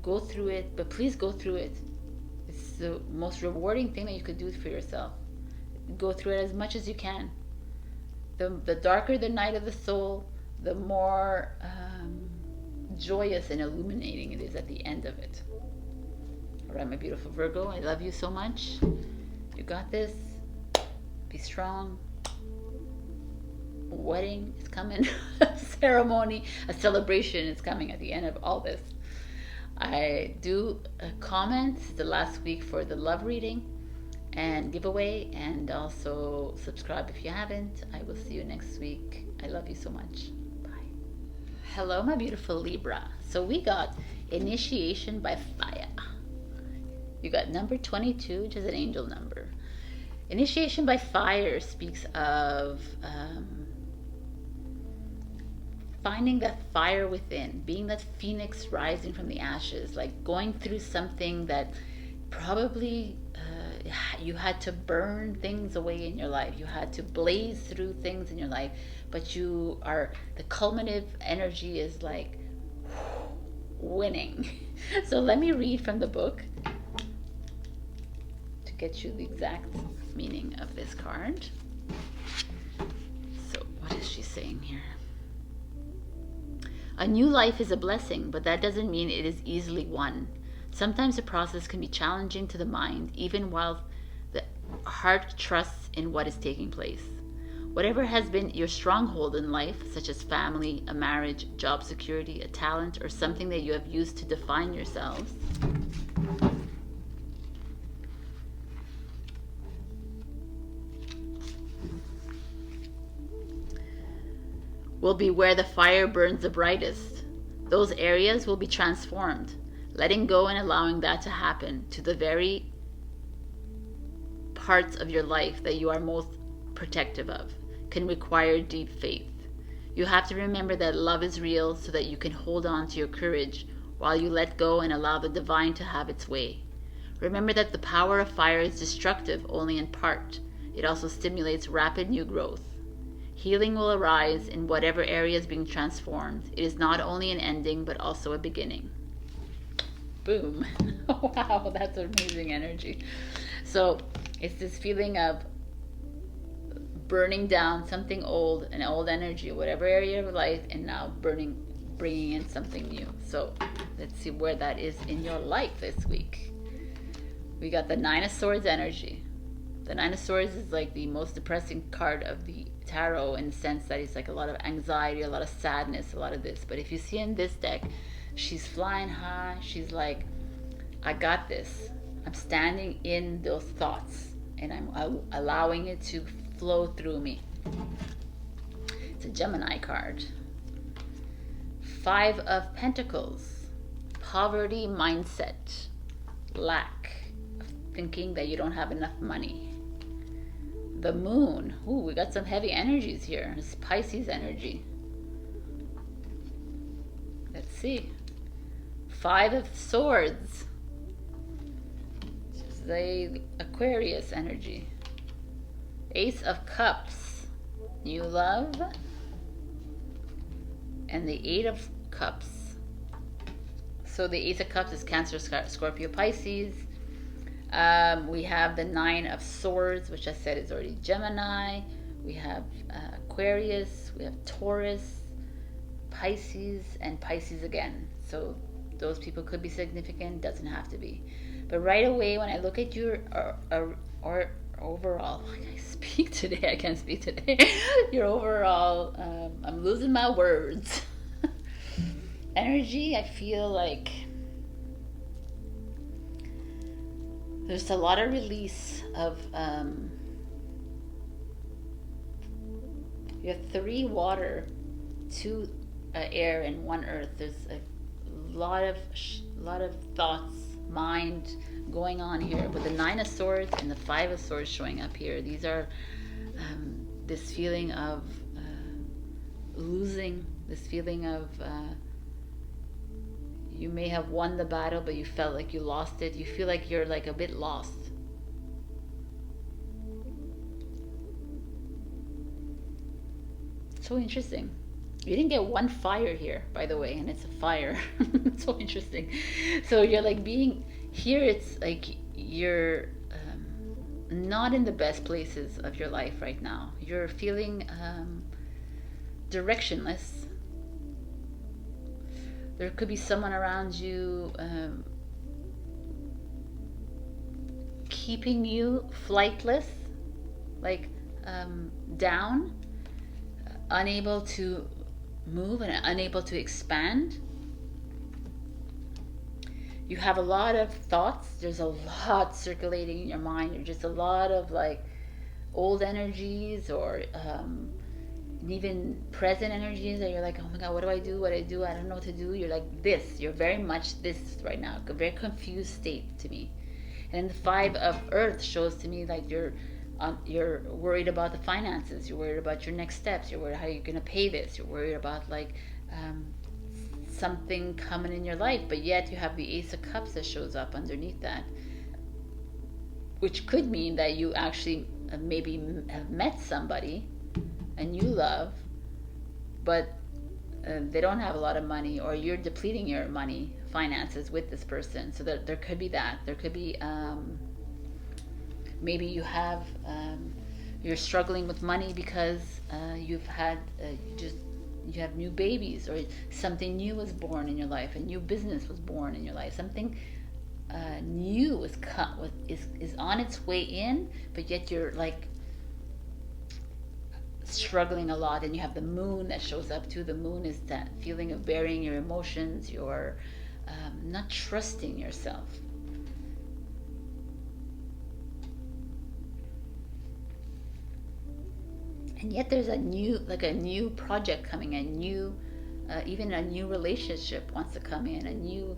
Go through it, but please go through it. It's the most rewarding thing that you could do for yourself. Go through it as much as you can. The darker the night of the soul, the more joyous and illuminating it is at the end of it. All right, my beautiful Virgo, I love you so much. You got this. Be strong. A wedding is coming. A ceremony, a celebration is coming at the end of all this. I do comment the last week for the love reading and giveaway, and also subscribe if you haven't. I will see you next week. I love you so much. Bye. Hello, my beautiful Libra. So we got initiation by fire. You got number 22, which is an angel number. Initiation by fire speaks of finding that fire within, being that phoenix rising from the ashes, like going through something that probably you had to burn things away in your life. You had to blaze through things in your life, but you are, the culminative energy is like winning. So let me read from the book to get you the exact meaning of this card. So what is she saying here? A new life is a blessing, but that doesn't mean it is easily won. Sometimes the process can be challenging to the mind, even while the heart trusts in what is taking place. Whatever has been your stronghold in life, such as family, a marriage, job security, a talent, or something that you have used to define yourselves, will be where the fire burns the brightest. Those areas will be transformed. Letting go and allowing that to happen to the very parts of your life that you are most protective of can require deep faith. You have to remember that love is real so that you can hold on to your courage while you let go and allow the divine to have its way. Remember that the power of fire is destructive only in part. It also stimulates rapid new growth. Healing will arise in whatever area is being transformed. It is not only an ending, but also a beginning. Boom. Wow, that's amazing energy. So it's this feeling of burning down something old, an old energy, whatever area of life, and now bringing in something new. So let's see where that is in your life this week. We got the Nine of Swords energy. The Nine of Swords is like the most depressing card of the tarot, in the sense that it's like a lot of anxiety, a lot of sadness, a lot of this. But if you see in this deck, she's flying high. She's like, I got this. I'm standing in those thoughts and I'm allowing it to flow through me. It's a Gemini card. Five of Pentacles. Poverty mindset. Lack of thinking that you don't have enough money. The Moon. Ooh, we got some heavy energies here. It's Pisces energy. Let's see. Five of Swords. This is the Aquarius energy. Ace of Cups. New love. And the Eight of Cups. So the Ace of Cups is Cancer, Scorpio, Pisces. We have the Nine of Swords, which I said is already Gemini. We have Aquarius. We have Taurus, Pisces, and Pisces again. So those people could be significant, doesn't have to be. But right away, when I look at your overall, I speak today, I can't speak today. Your overall, I'm losing my words. Energy, I feel like there's a lot of release of, you have 3 water, 2 air, and 1 earth. There's a lot of thoughts, mind going on here with the Nine of Swords and the Five of Swords showing up here. These are this feeling of losing, this feeling of you may have won the battle, but you felt like you lost it. You feel like you're like a bit lost. So interesting. You didn't get 1 fire here, by the way, and it's a fire. So interesting. So you're like being here, it's like you're not in the best places of your life right now. You're feeling directionless. There could be someone around you keeping you flightless, like down, unable to move and unable to expand. You have a lot of thoughts. There's a lot circulating in your mind. There's just a lot of like old energies, or even present energies that you're like, oh my god, what do I do? What do I do? I don't know what to do. You're like this. You're very much this right now. A very confused state to me. And then the 5 of Earth shows to me like you're worried about the finances. You're worried about your next steps. You're worried how you're gonna pay this. You're worried about like something coming in your life. But yet you have the Ace of Cups that shows up underneath that, which could mean that you actually maybe have met somebody and you love, but they don't have a lot of money, or you're depleting your money finances with this person. So there could be that. There could be maybe you have you're struggling with money because you've had you have new babies, or something new was born in your life, a new business was born in your life, something new is on its way in, but yet you're like struggling a lot. And you have the moon that shows up too. The moon is that feeling of burying your emotions. You're not trusting yourself. And yet there's a new project coming, a new even a new relationship wants to come in, a new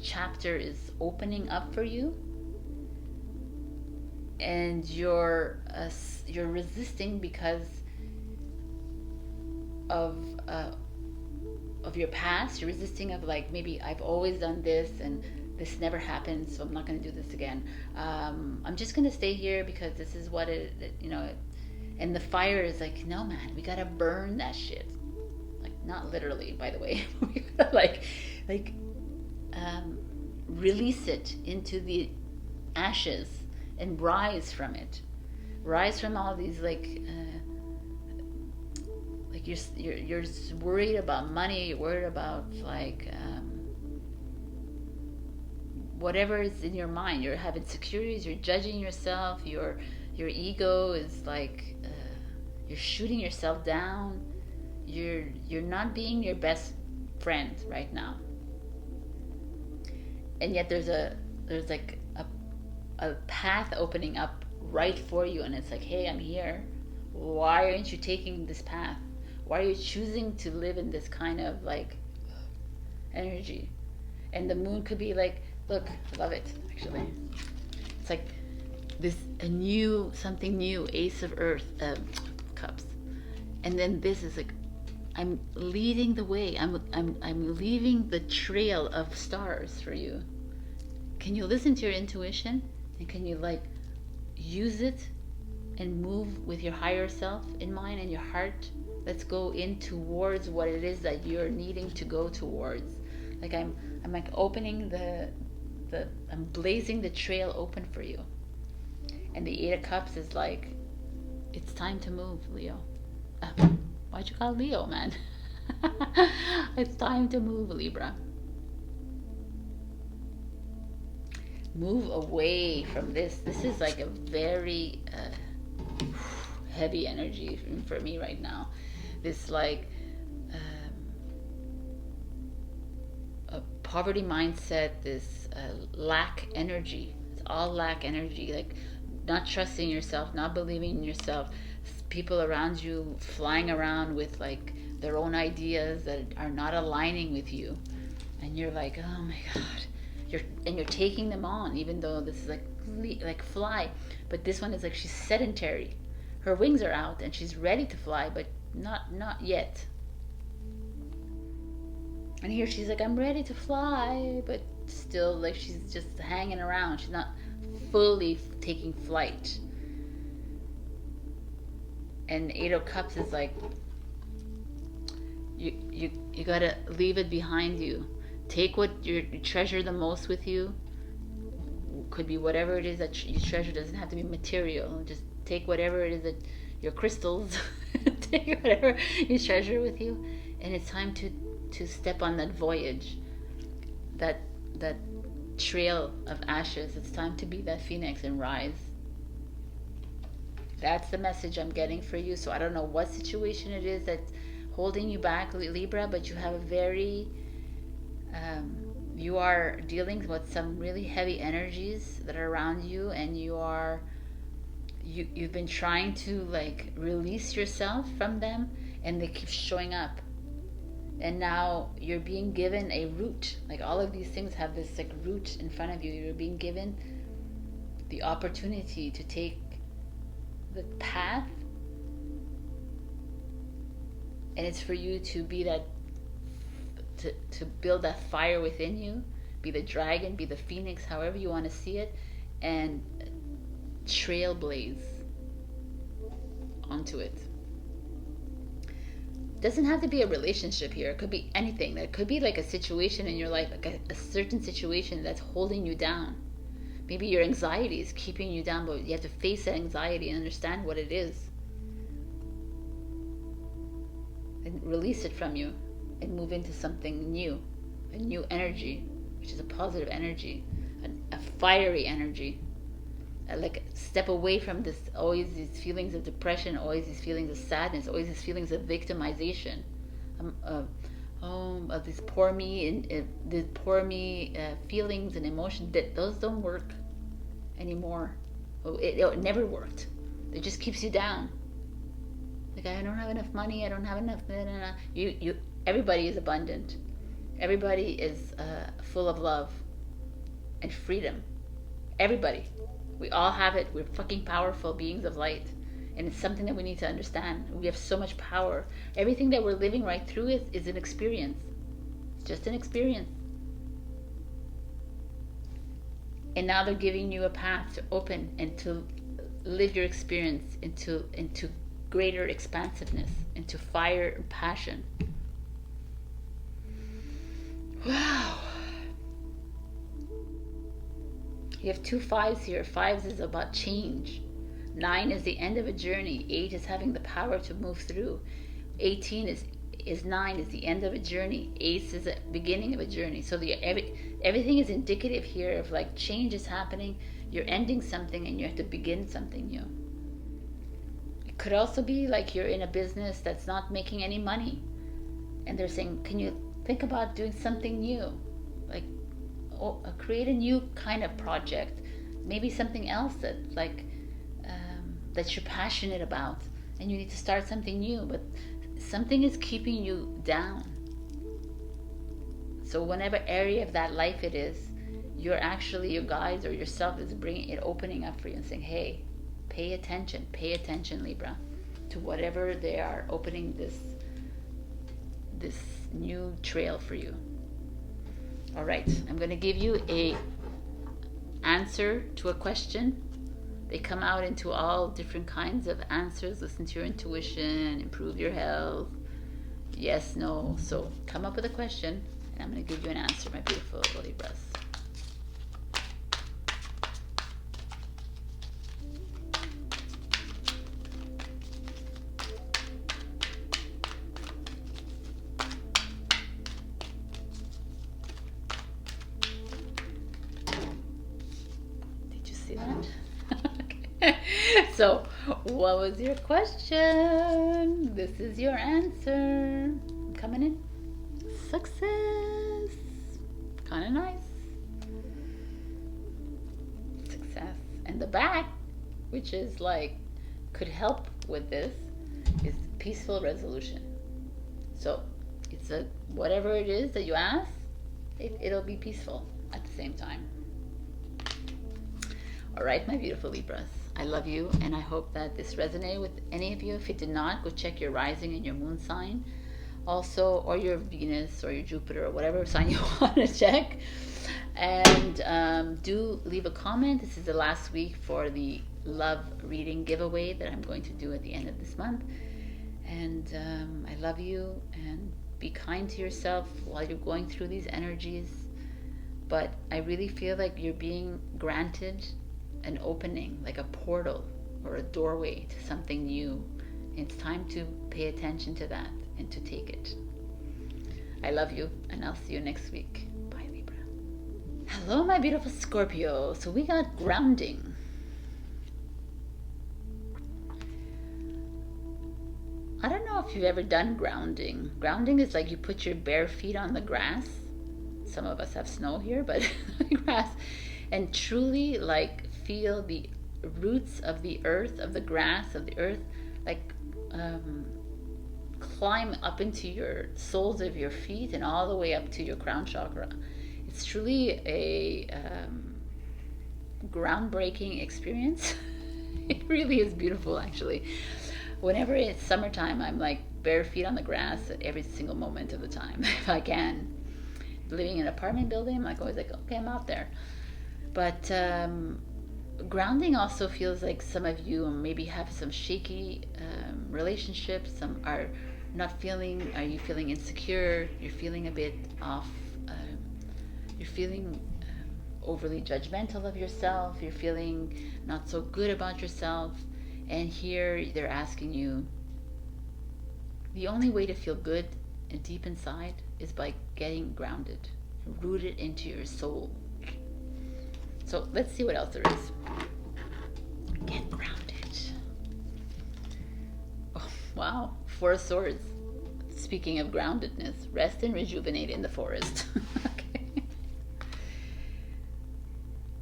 chapter is opening up for you, and you're resisting because of your past. You're resisting of like, maybe I've always done this and this never happened, so I'm not going to do this again. I'm just going to stay here because this is what and the fire is like, no man, we gotta burn that shit. Like, not literally, by the way. We gotta like release it into the ashes and rise from it. Rise from all these you're worried about money. You're worried about whatever is in your mind. You're having insecurities. You're judging yourself. Your ego is like you're shooting yourself down. You're not being your best friend right now. And yet there's like a path opening up right for you, and it's like, hey, I'm here. Why aren't you taking this path? Why are you choosing to live in this kind of like energy? And the moon could be like, look, I love it actually. It's like something new, Ace of Earth, Cups. And then this is like, I'm leading the way. I'm leaving the trail of stars for you. Can you listen to your intuition? And can you like use it and move with your higher self in mind and your heart? Let's go in towards what it is that you're needing to go towards. Like I'm like opening I'm blazing the trail open for you. And the 8 of Cups is like, it's time to move, Leo. Why'd you call Leo, man? It's time to move, Libra. Move away from this. This is like a very heavy energy for me right now. This like a poverty mindset, this lack energy. It's all lack energy, like not trusting yourself, not believing in yourself. People around you flying around with like their own ideas that are not aligning with you, and you're like, oh my god, you're taking them on, even though this is like fly. But this one is like, she's sedentary. Her wings are out and she's ready to fly, but not yet. And here she's like, I'm ready to fly, but still like she's just hanging around. She's not fully taking flight. And 8 of Cups is like, you gotta leave it behind you. Take what you treasure the most with you. Could be whatever it is that you treasure. Doesn't have to be material. Just take whatever it is that your crystals. Take whatever you treasure with you, and it's time to step on that voyage, that trail of ashes. It's time to be that phoenix and rise. That's the message I'm getting for you. So I don't know what situation it is that's holding you back, Libra, but you have a very you are dealing with some really heavy energies that are around you, and you've been trying to like release yourself from them, and they keep showing up. And now you're being given a root. Like all of these things have this like root in front of you. You're being given the opportunity to take the path, and it's for you to be that, to build that fire within you, be the dragon, be the phoenix, however you want to see it, and trailblaze onto it. Doesn't have to be a relationship here. It could be anything. That could be like a situation in your life, like a certain situation that's holding you down. Maybe your anxiety is keeping you down, but you have to face that anxiety and understand what it is and release it from you and move into something new, a new energy, which is a positive energy, a fiery energy. Like step away from this, always these feelings of depression, always these feelings of sadness, always these feelings of victimization, of this poor me and the poor me feelings and emotions. That those don't work anymore. It never worked. It just keeps you down. Like, I don't have enough money. I don't have enough. Everybody is abundant. Everybody is full of love and freedom. Everybody. We all have it. We're fucking powerful beings of light. And it's something that we need to understand. We have so much power. Everything that we're living right through is an experience. It's just an experience. And now they're giving you a path to open and to live your experience into greater expansiveness, into fire and passion. Wow. You have 2 5s here. 5s is about change. 9 is the end of a journey. 8 is having the power to move through. 18 is 9 is the end of a journey. Ace is the beginning of a journey. So everything is indicative here of like change is happening. You're ending something and you have to begin something new. It could also be like you're in a business that's not making any money, and they're saying, can you think about doing something new? Like, create a new kind of project, maybe something else that like that you're passionate about, and you need to start something new, but something is keeping you down. So whatever area of that life it is, you're actually, your guides or yourself is bringing it, opening up for you and saying, hey, pay attention, Libra, to whatever they are opening this new trail for you. All right, I'm going to give you a answer to a question. They come out into all different kinds of answers. Listen to your intuition, improve your health, yes, no. So come up with a question, and I'm going to give you an answer, my beautiful Libras. So, what was your question? This is your answer. Coming in. Success. Kind of nice. Success. And the back, which is like, could help with this, is peaceful resolution. So, it's a, whatever it is that you ask, it'll be peaceful at the same time. All right, my beautiful Libras. I love you, and I hope that this resonated with any of you. If it did not, go check your rising and your moon sign. Also, or your Venus or your Jupiter or whatever sign you want to check. And do leave a comment. This is the last week for the love reading giveaway that I'm going to do at the end of this month. And I love you, and be kind to yourself while you're going through these energies. But I really feel like you're being granted an opening, like a portal or a doorway to something new. It's time to pay attention to that and to take it. I love you, and I'll see you next week. Bye, Libra. Hello. Hello, my beautiful Scorpio. So we got grounding. I don't know if you've ever done grounding. Grounding is like you put your bare feet on the grass. Some of us have snow here, but grass. And truly like feel the roots of the earth, of the grass, of the earth, like climb up into your soles of your feet and all the way up to your crown chakra. It's truly a groundbreaking experience. It really is beautiful, actually. Whenever it's summertime, I'm like bare feet on the grass at every single moment of the time, if I can. Living in an apartment building, I'm like always like, okay, I'm out there. But grounding also feels like some of you maybe have some shaky relationships. Some are not feeling. Are you feeling insecure? You're feeling a bit off. You're feeling overly judgmental of yourself. You're feeling not so good about yourself. And here they're asking you, the only way to feel good and deep inside is by getting grounded, rooted into your soul. So let's see what else there is. Get grounded. Oh, wow. 4 of Swords. Speaking of groundedness, rest and rejuvenate in the forest. Okay.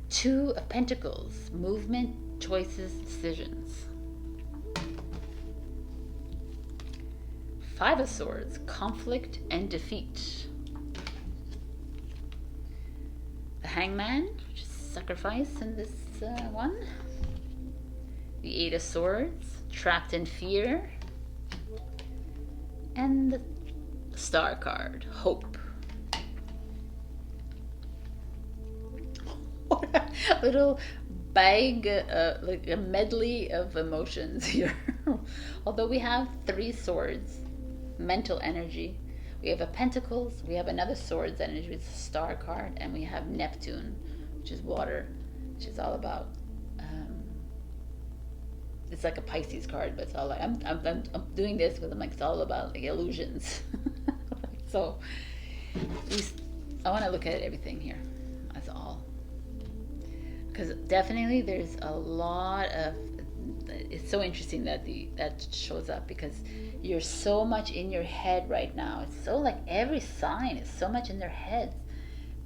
2 of Pentacles. Movement, choices, decisions. 5 of Swords. Conflict and defeat. The Hangman, which is sacrifice in this one. The 8 of Swords. Trapped in fear. And the Star card, hope. What a little bag, like a medley of emotions here. Although we have 3 swords, mental energy. We have a Pentacles, we have another Swords energy, which is a Star card, and we have Neptune, which is water, which is all about, it's like a Pisces card, but it's all like, I'm doing this because I'm like, it's all about like illusions. So at least I want to look at everything here. That's all. Because definitely there's a lot of, it's so interesting that that shows up, because you're so much in your head right now. It's so like every sign is so much in their heads.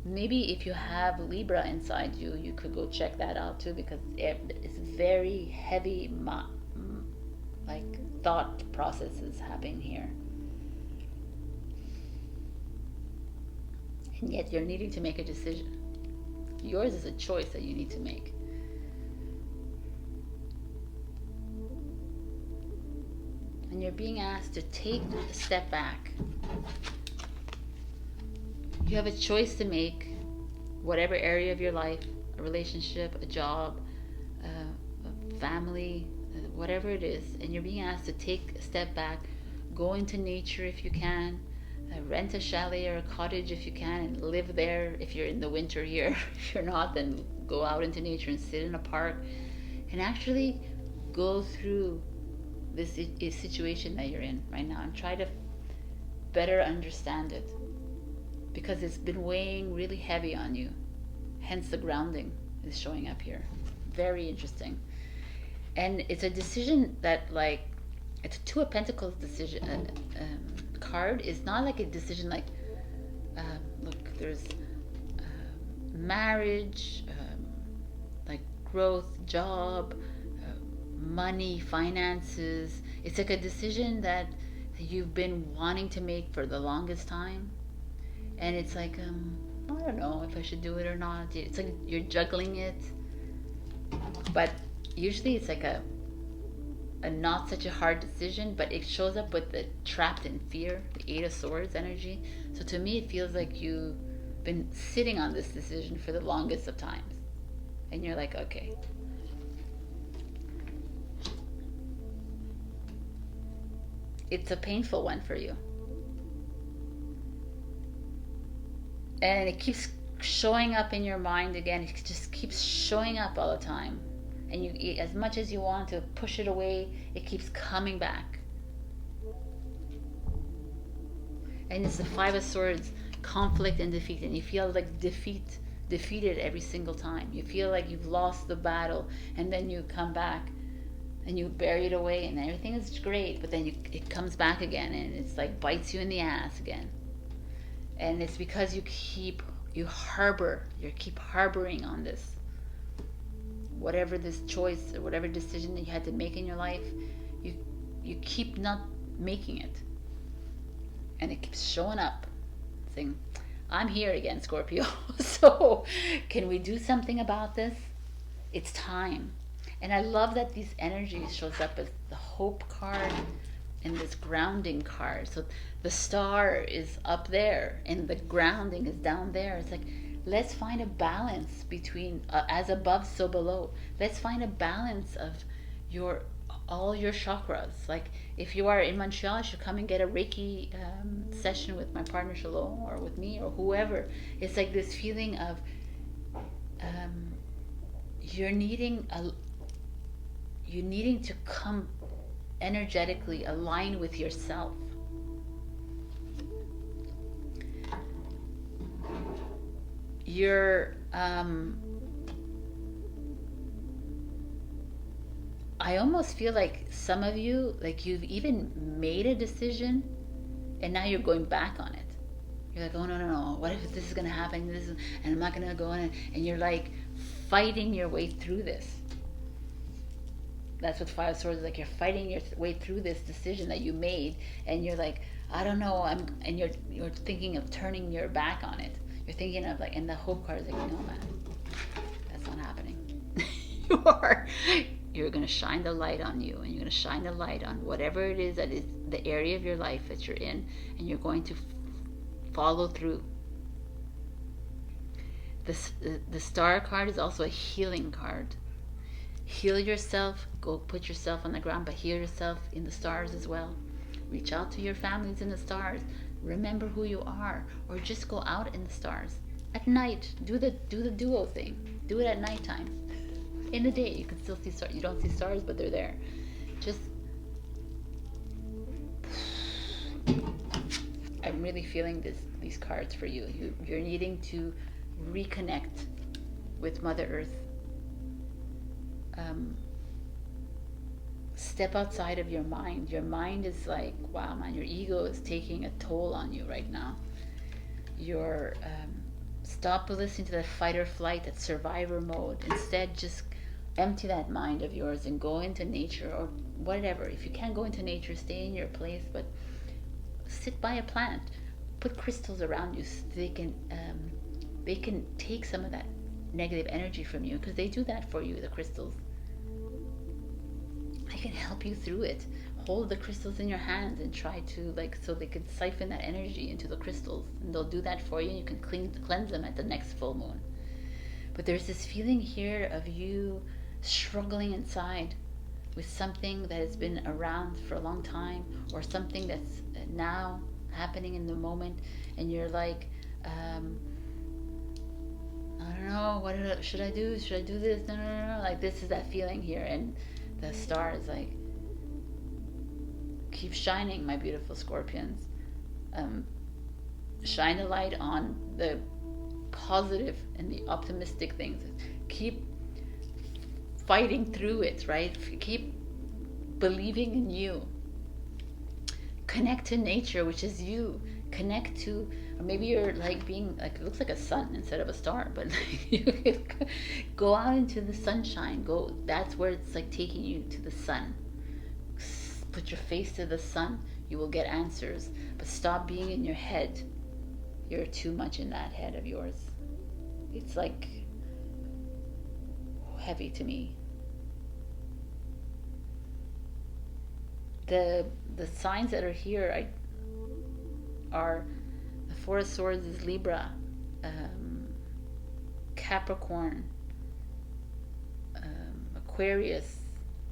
Maybe if you have Libra inside you, you could go check that out too, because it's very heavy like thought processes happening here. And yet you're needing to make a decision. Yours is a choice that you need to make. And you're being asked to take a step back. You have a choice to make, whatever area of your life, a relationship, a job, a family, whatever it is, and you're being asked to take a step back, go into nature if you can, rent a chalet or a cottage if you can, and live there if you're in the winter here. If you're not, then go out into nature and sit in a park and actually go through this situation that you're in right now and try to better understand it, because it's been weighing really heavy on you. Hence the grounding is showing up here. Very interesting. And it's a decision that, like, it's a 2 of Pentacles decision card. Is not like a decision like, look, there's marriage, like growth, job, money, finances. It's like a decision that you've been wanting to make for the longest time. And it's like, I don't know if I should do it or not. It's like you're juggling it. But usually it's like a not such a hard decision, but it shows up with the trapped in fear, the 8 of Swords energy. So to me, it feels like you've been sitting on this decision for the longest of times. And you're like, okay. It's a painful one for you. And it keeps showing up in your mind again. It just keeps showing up all the time. And you, as much as you want to push it away, it keeps coming back. And it's the 5 of Swords, conflict and defeat. And you feel like defeat defeated every single time. You feel like you've lost the battle, and then you come back and you bury it away, and everything is great, but then it comes back again, and it's like bites you in the ass again. And it's because you keep harboring on this. Whatever this choice or whatever decision that you had to make in your life, you keep not making it. And it keeps showing up, saying, I'm here again, Scorpio. So can we do something about this? It's time. And I love that these energies shows up as the hope card and this grounding card. So the star is up there and the grounding is down there. It's like, let's find a balance between as above, so below. Let's find a balance of all your chakras. Like if you are in Montreal, you should come and get a Reiki session with my partner Shalom, or with me, or whoever. It's like this feeling of you're needing to come energetically align with yourself. You're I almost feel like some of you, like you've even made a decision and now you're going back on it. You're like, oh no, what if this is gonna happen, and I'm not gonna go in, and you're like fighting your way through this. That's what Five of Swords is like. You're fighting your way through this decision that you made, and you're like, I don't know, and you're thinking of turning your back on it. You're thinking of like, and the hope card is like, no man, that's not happening. You're going to shine the light on you, and you're going to shine the light on whatever it is that is the area of your life that you're in, and you're going to follow through. The star card is also a healing card. Heal yourself, go put yourself on the ground, but heal yourself in the stars as well. Reach out to your families in the stars. Remember who you are, or just go out in the stars at night. Do the duo thing. Do it at nighttime. In the day, you can still see stars. You don't see stars, but they're there. Just, I'm really feeling these cards for you. You're needing to reconnect with Mother Earth. Step outside of your mind. Your mind is like, wow, man, your ego is taking a toll on you right now. You're stop listening to that fight or flight, that survivor mode. Instead, just empty that mind of yours and go into nature or whatever. If you can't go into nature, stay in your place, but sit by a plant. Put crystals around you so they can take some of that negative energy from you, because they do that for you, the crystals. They can help you through it. Hold the crystals in your hands and try to, like, so they can siphon that energy into the crystals, and they'll do that for you, and you can cleanse them at the next full moon. But there's this feeling here of you struggling inside with something that has been around for a long time, or something that's now happening in the moment, and you're like, I don't know, what should I do? Should I do this? No. Like, this is that feeling here, and the star is like, keep shining, my beautiful Scorpions. Shine a light on the positive and the optimistic things. Keep fighting through it, right? Keep believing in you. Connect to nature, which is you. Connect to, or maybe you're like being like, it looks like a sun instead of a star, but you can go out into the sunshine. Go, that's where it's like taking you to the sun. Put your face to the sun, you will get answers. But stop being in your head. You're too much in that head of yours. It's like heavy to me. The signs that are here are the Four of Swords is Libra, Capricorn, Aquarius,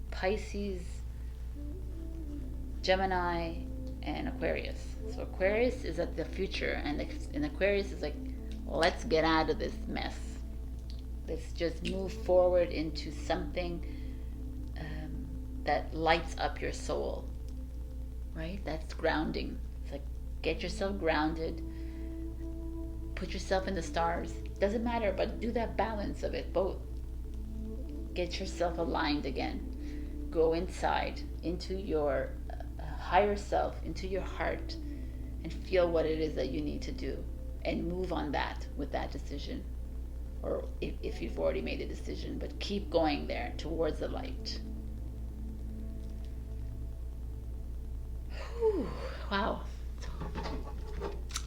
Pisces, Gemini, and Aquarius. So Aquarius is at the future, and Aquarius is like, let's get out of this mess. Let's just move forward into something that lights up your soul, right? That's grounding. It's like, get yourself grounded, put yourself in the stars, Doesn't matter, but do that balance of it both. Get yourself aligned again. Go inside into your higher self, into your heart, and feel what it is that you need to do, and move on that with that decision, or if you've already made a decision, but keep going there towards the light. Whew, wow.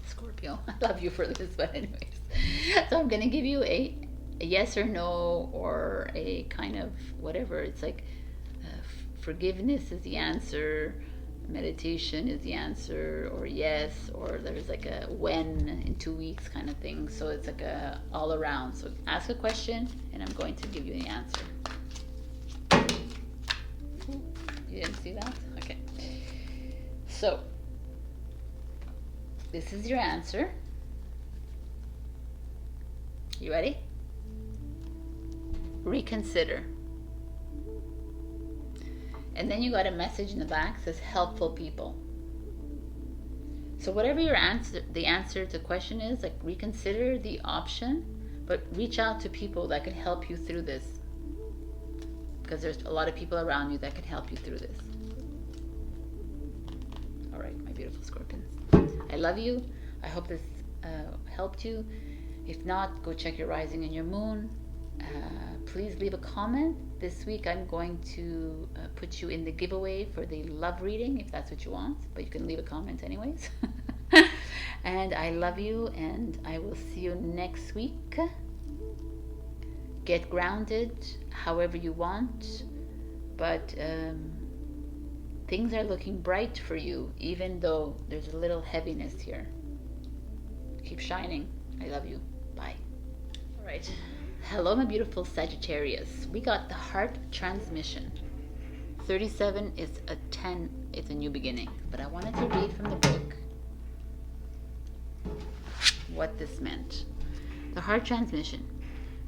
Scorpio, I love you for this, but anyways. So I'm going to give you a yes or no, or a kind of whatever. It's like forgiveness is the answer, meditation is the answer, or yes, or there's like a when in 2 weeks kind of thing. So it's like a all around. So ask a question and I'm going to give you the answer. You didn't see that? Okay. So this is your answer. You ready? Reconsider. And then you got a message in the back that says helpful people. So whatever your answer, the answer to the question is, like, reconsider the option, but reach out to people that can help you through this. Because there's a lot of people around you that can help you through this. All right, my beautiful Scorpions. I love you. I hope this helped you. If not, go check your rising and your moon. Please leave a comment. This week I'm going to put you in the giveaway for the love reading, if that's what you want, but you can leave a comment anyways. And I love you, and I will see you next week. Get grounded however you want, but things are looking bright for you, even though there's a little heaviness here. Keep shining. I love you. Bye. All right. Hello, my beautiful Sagittarius. We got the heart transmission. 37 is a 10. It's a new beginning. But I wanted to read from the book what this meant. The heart transmission.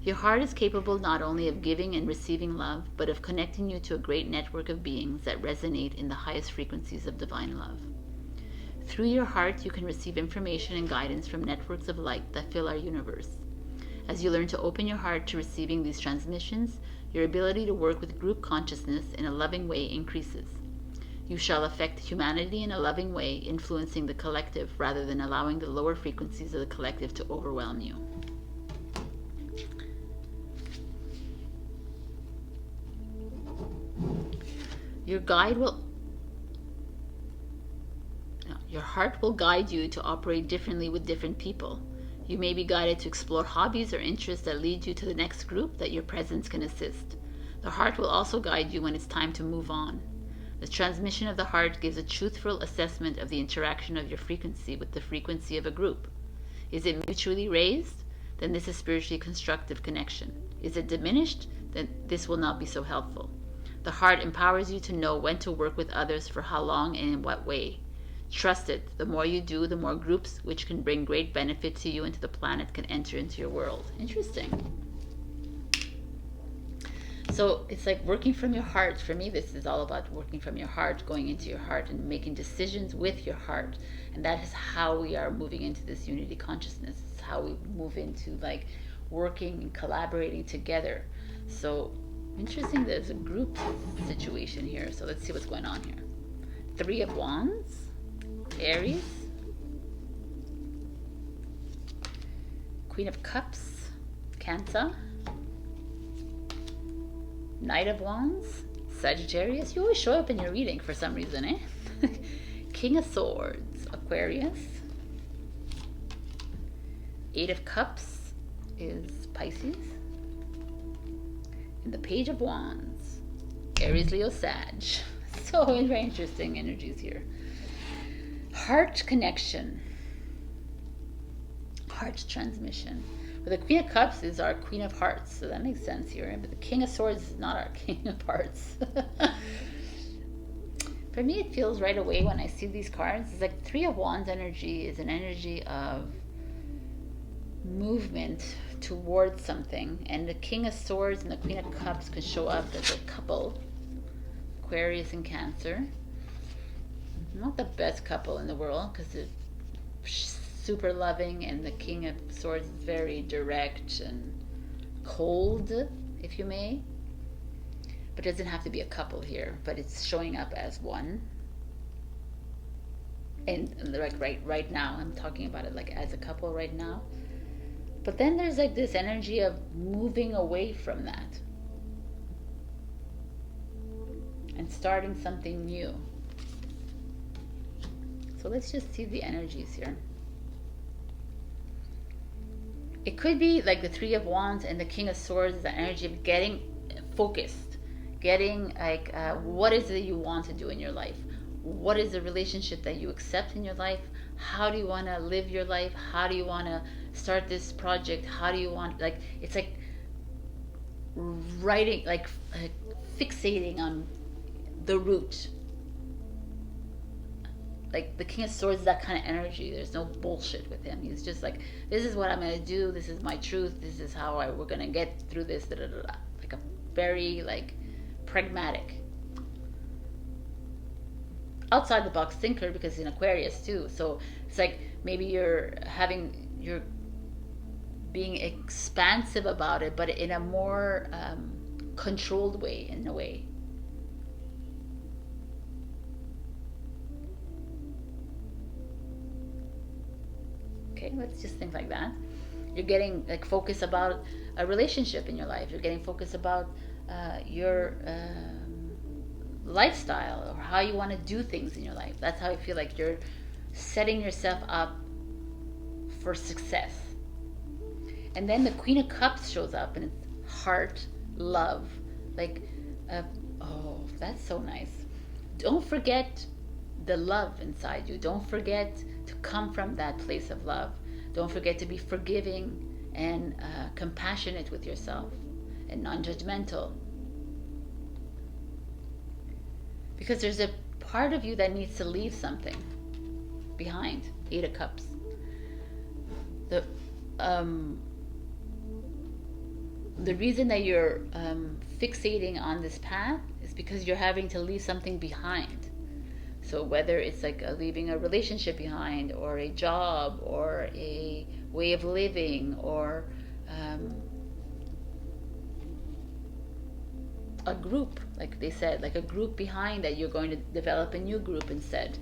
Your heart is capable not only of giving and receiving love, but of connecting you to a great network of beings that resonate in the highest frequencies of divine love. Through your heart, you can receive information and guidance from networks of light that fill our universe. As you learn to open your heart to receiving these transmissions, your ability to work with group consciousness in a loving way increases. You shall affect humanity in a loving way, influencing the collective rather than allowing the lower frequencies of the collective to overwhelm you. Your heart will guide you to operate differently with different people. You may be guided to explore hobbies or interests that lead you to the next group that your presence can assist. The heart will also guide you when it's time to move on. The transmission of the heart gives a truthful assessment of the interaction of your frequency with the frequency of a group. Is it mutually raised? Then this is spiritually constructive connection. Is it diminished? Then this will not be so helpful. The heart empowers you to know when to work with others, for how long and in what way. Trust it. The more you do, the more groups which can bring great benefit to you and to the planet can enter into your world. Interesting. So it's like working from your heart. For me, this is all about working from your heart, going into your heart and making decisions with your heart. And that is how we are moving into this unity consciousness. It's how we move into like working and collaborating together. So interesting, there's a group situation here. So let's see what's going on here. 3 of Wands. Aries, Queen of Cups, Cancer, Knight of Wands, Sagittarius. You always show up in your reading for some reason, eh? King of Swords, Aquarius, 8 of Cups is Pisces, and the Page of Wands, Aries, Leo, Sag. So very interesting energies here. Heart connection, heart transmission. Well, the Queen of Cups is our Queen of Hearts, so that makes sense here. But the King of Swords is not our King of Hearts. For me, it feels right away when I see these cards, it's like 3 of Wands energy is an energy of movement towards something. And the King of Swords and the Queen of Cups could show up as a couple, Aquarius and Cancer. Not the best couple in the world, because super loving, and the King of Swords is very direct and cold, if you may. But it doesn't have to be a couple here, but it's showing up as one. And like right now, I'm talking about it like as a couple right now. But then there's like this energy of moving away from that and starting something new. So let's just see the energies here. It could be like the Three of Wands and the King of Swords is the energy of getting focused, getting like what is it you want to do in your life? What is the relationship that you accept in your life? How do you want to live your life? How do you want to start this project? How do you want, like, it's like writing, like fixating on the root. Like the King of Swords is that kind of energy. There's no bullshit with him. He's just like, this is what I'm going to do. This is my truth. This is how we're going to get through this. Da, da, da, da. Like a very like pragmatic, outside the box thinker, because in Aquarius too. So it's like maybe you're being expansive about it, but in a more controlled way, in a way. Okay, let's just think like that. You're getting like focused about a relationship in your life. You're getting focused about your lifestyle, or how you want to do things in your life. That's how I feel like you're setting yourself up for success. And then the Queen of Cups shows up, and it's heart, love, like oh, that's so nice. Don't forget the love inside you. Don't forget to come from that place of love. Don't forget to be forgiving and compassionate with yourself and non-judgmental. Because there's a part of you that needs to leave something behind. Eight of Cups. The reason that you're fixating on this path is because you're having to leave something behind. So whether it's like leaving a relationship behind, or a job, or a way of living, or a group, like they said, like a group behind that you're going to develop a new group instead.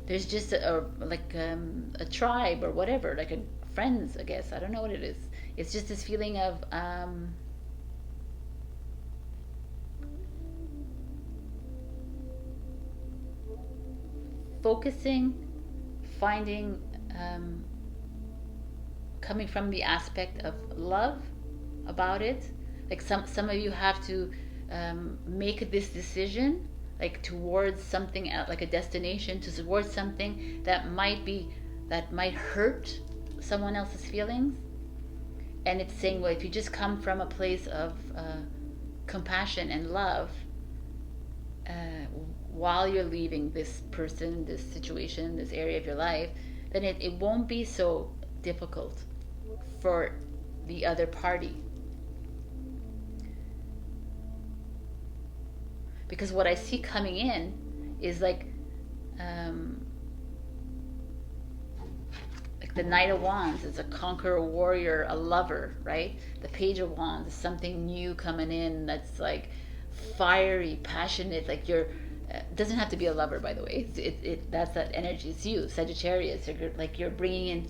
There's just a tribe or whatever, like a friends, I guess. I don't know what it is. It's just this feeling of focusing, finding, coming from the aspect of love about it. Like some of you have to make this decision, like towards something, like a destination, towards something that might hurt someone else's feelings. And it's saying, well, if you just come from a place of compassion and love, while you're leaving this person, this situation, this area of your life, then it won't be so difficult for the other party. Because what I see coming in is like the Knight of Wands is a conqueror, a warrior, a lover, right? The Page of Wands is something new coming in that's like fiery, passionate. Like you're, doesn't have to be a lover, by the way. That's that energy. It's you, Sagittarius. You're bringing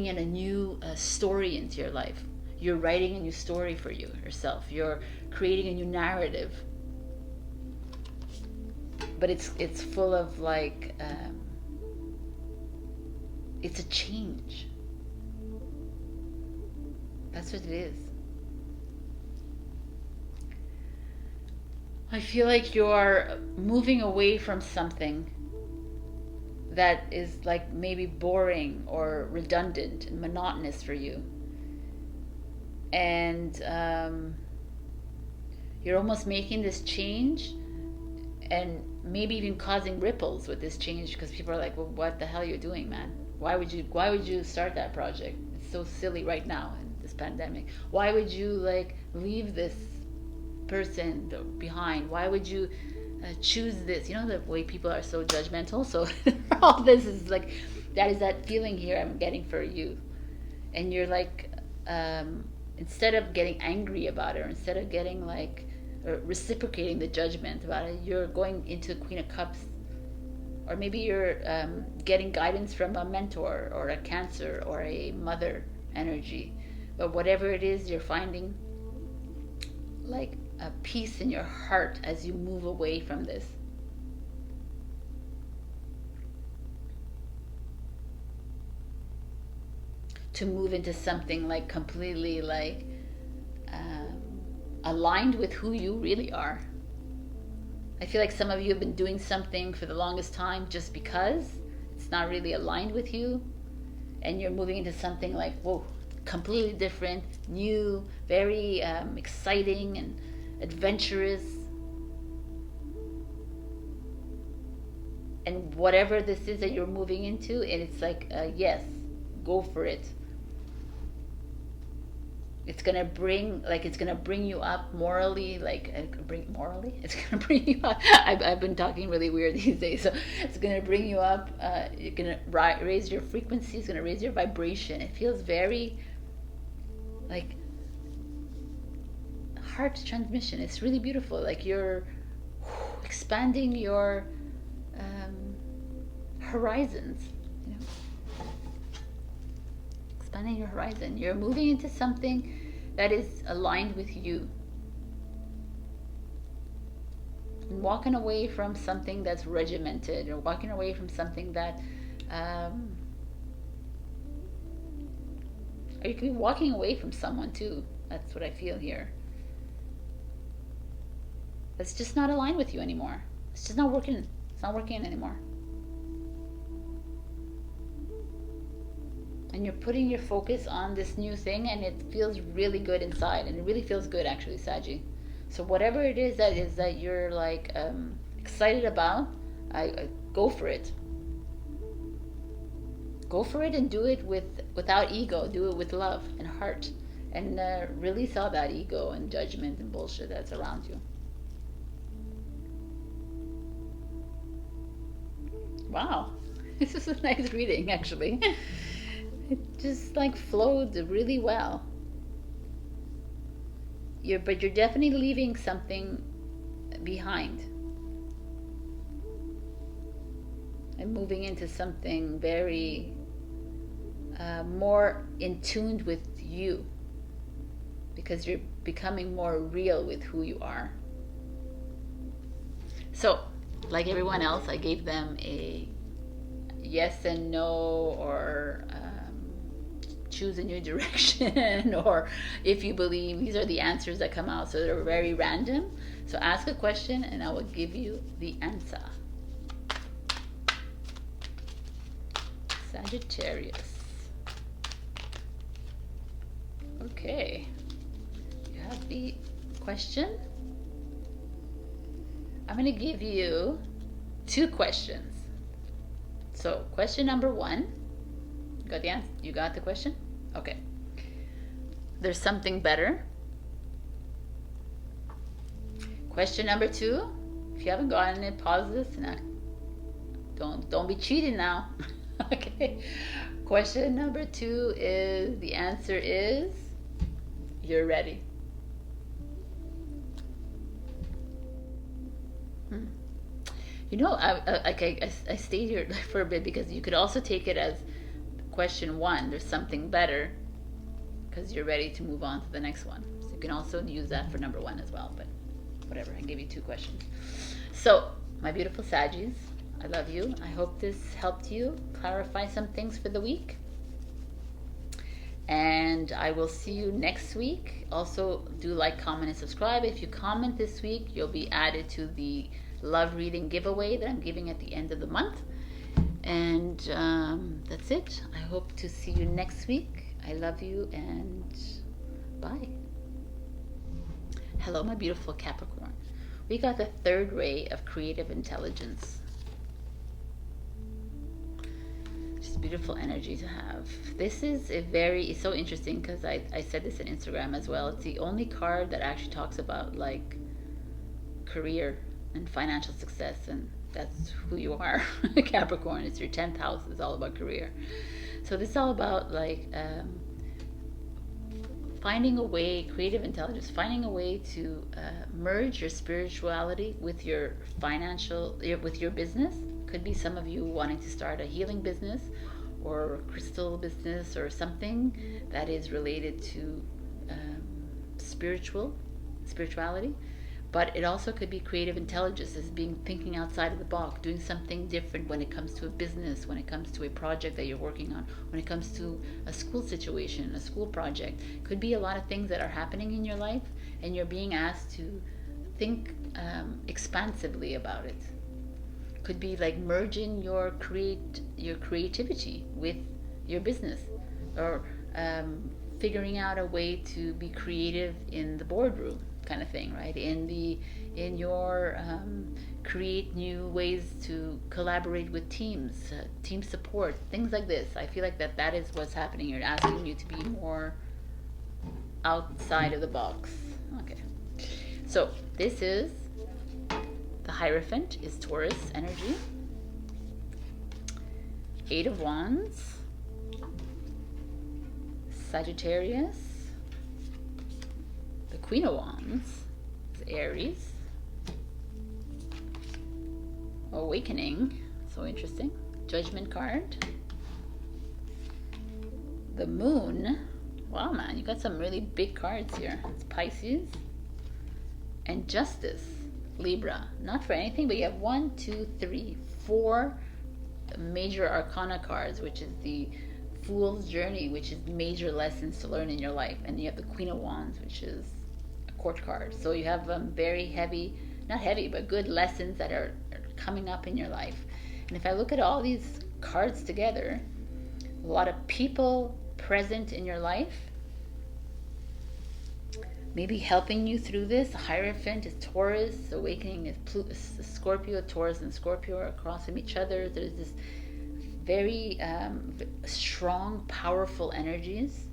in a new story into your life. You're writing a new story for yourself. You're creating a new narrative. But it's full of like. It's a change. That's what it is. I feel like you're moving away from something that is like maybe boring or redundant and monotonous for you. And you're almost making this change, and maybe even causing ripples with this change, because people are like, well, what the hell are you doing, man? Why would you start that project? It's so silly right now in this pandemic. Why would you like leave this person behind? Why would you choose this? You know, the way people are so judgmental. So all this is like, That is that feeling here I'm getting for you. And you're like, instead of getting angry about it, or instead of getting like, or reciprocating the judgment about it, you're going into Queen of Cups. Or maybe you're getting guidance from a mentor or a Cancer or a mother energy. But whatever it is, you're finding like a peace in your heart as you move away from this. To move into something like completely like aligned with who you really are. I feel like some of you have been doing something for the longest time just because it's not really aligned with you, and you're moving into something like, whoa, completely different, new, very exciting and adventurous. And whatever this is that you're moving into, and it's like, yes, go for it. It's gonna bring, like, it's gonna bring you up morally, like, it's gonna bring you up. I've been talking really weird these days, so it's gonna bring you up. You're gonna raise your frequency. It's gonna raise your vibration. It feels very like heart transmission. It's really beautiful. Like you're expanding your horizons. You know, expanding your horizon. You're moving into something that is aligned with you. And walking away from something that's regimented, or walking away from something that or you could be walking away from someone too. That's what I feel here. That's just not aligned with you anymore. It's just not working. It's not working anymore. And you're putting your focus on this new thing, and it feels really good inside, and it really feels good actually, Saggy. So whatever it is that you're like excited about, I go for it. Go for it and do it without ego. Do it with love and heart, and release all that ego and judgment and bullshit that's around you. Wow, this is a nice reading actually. It just like flowed really well. But you're definitely leaving something behind and moving into something very more in tune with you, because you're becoming more real with who you are. So, like everyone else, I gave them a yes and no, or choose a new direction, or if you believe. These are the answers that come out, so they're very random. So ask a question and I will give you the answer. Sagittarius. Okay, you have the question. I'm going to give you 2 questions. So question number 1, you got the answer? You got the question? Okay. There's something better. Question number 2, if you haven't gotten it, pause this and don't be cheating now. Okay. Question number 2 is, the answer is, you're ready. You know, I stayed here for a bit because you could also take it as question 1, there's something better, because you're ready to move on to the next one. So you can also use that for number 1 as well, but whatever, I gave you 2 questions. So, my beautiful Saggies, I love you. I hope this helped you clarify some things for the week. And I will see you next week. Also, do like, comment, and subscribe. If you comment this week, you'll be added to the love reading giveaway that I'm giving at the end of the month. And that's it. I hope to see you next week. I love you, and bye. Hello, my beautiful Capricorn. We got the 3rd ray of creative intelligence. Just beautiful energy to have. This is it's so interesting, because I said this on Instagram as well. It's the only card that actually talks about like career and financial success and That's who you are. Capricorn, it's your 10th house. It's all about career. So this is all about like finding a way, creative intelligence, finding a way to merge your spirituality with your financial, with your business. Could be some of you wanting to start a healing business or a crystal business or something that is related to spirituality. But it also could be creative intelligence, as being thinking outside of the box, doing something different when it comes to a business, when it comes to a project that you're working on, when it comes to a school situation, a school project. Could be a lot of things that are happening in your life, and you're being asked to think expansively about it. Could be like merging your creativity with your business, or figuring out a way to be creative in the boardroom, kind of thing, right? In your create new ways to collaborate with teams, team support, things like this. I feel like that is what's happening. You're asking you to be more outside of the box. Okay, so this is the Hierophant, is Taurus energy. 8 of Wands, Sagittarius. The Queen of Wands is Aries. Awakening, so interesting. Judgment card. The Moon. Wow, man, you got some really big cards here. It's Pisces. And Justice, Libra. Not for anything, but you have 1, 2, 3, 4 major arcana cards, which is the Fool's Journey, which is major lessons to learn in your life. And you have the Queen of Wands, which is a court card. So you have very heavy, not heavy, but good lessons that are coming up in your life. And if I look at all these cards together, a lot of people present in your life, maybe helping you through this. Hierophant is Taurus, Awakening is Pluto, Scorpio. Taurus and Scorpio are across from each other. There's this very strong, powerful energies.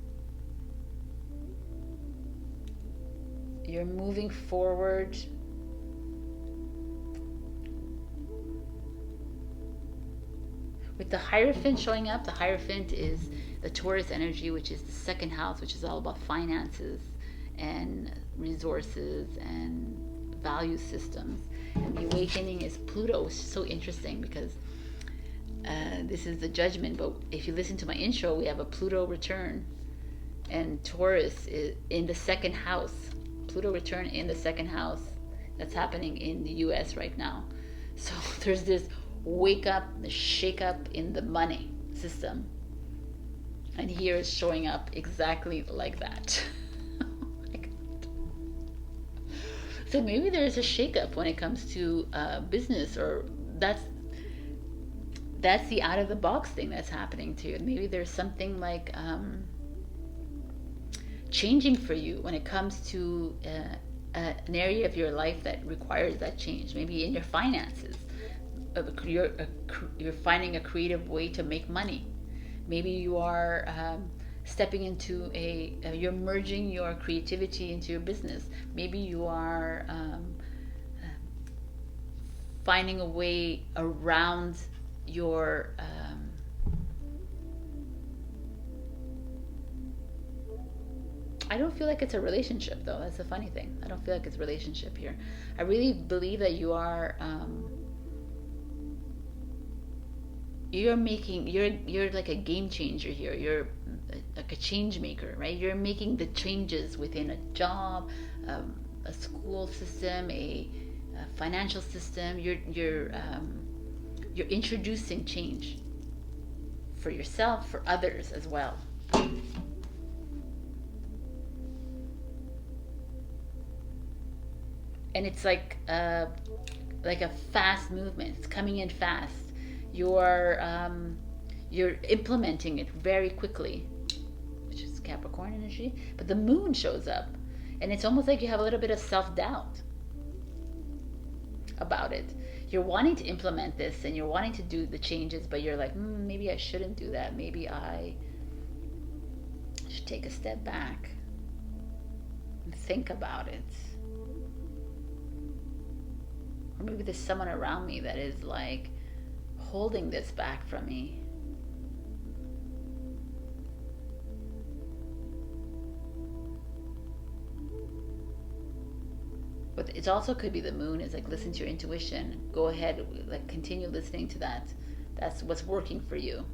You're moving forward. With the Hierophant showing up, the Hierophant is the Taurus energy, which is the second house, which is all about finances and resources and value systems. And the Awakening is Pluto, which is so interesting because this is the Judgment. But if you listen to my intro, we have a Pluto return, and Taurus is in the second house. Pluto return in the second house. That's happening in the US right now. So there's this wake up, the shake up in the money system. And here it's showing up exactly like that. So maybe there's a shakeup when it comes to business, or that's the out of the box thing that's happening to you. Maybe there's something like changing for you when it comes to an area of your life that requires that change. Maybe in your finances, you're finding a creative way to make money. Maybe you are stepping into you're merging your creativity into your business. Maybe you are finding a way around your I don't feel like it's a relationship, though. That's the funny thing. I don't feel like it's a relationship here. I really believe that you are you're like a game changer here. You're like a change maker, right? You're making the changes within a job, a school system, a financial system. You're introducing change for yourself, for others as well. And it's like a fast movement. It's coming in fast. You're implementing it very quickly, which is Capricorn energy. But the Moon shows up, and it's almost like you have a little bit of self-doubt about it. You're wanting to implement this, and you're wanting to do the changes, but you're like, maybe I shouldn't do that. Maybe I should take a step back and think about it. Or maybe there's someone around me that is like holding this back from me. But it also could be the moon is like, listen to your intuition. Go ahead, like continue listening to that. That's what's working for you.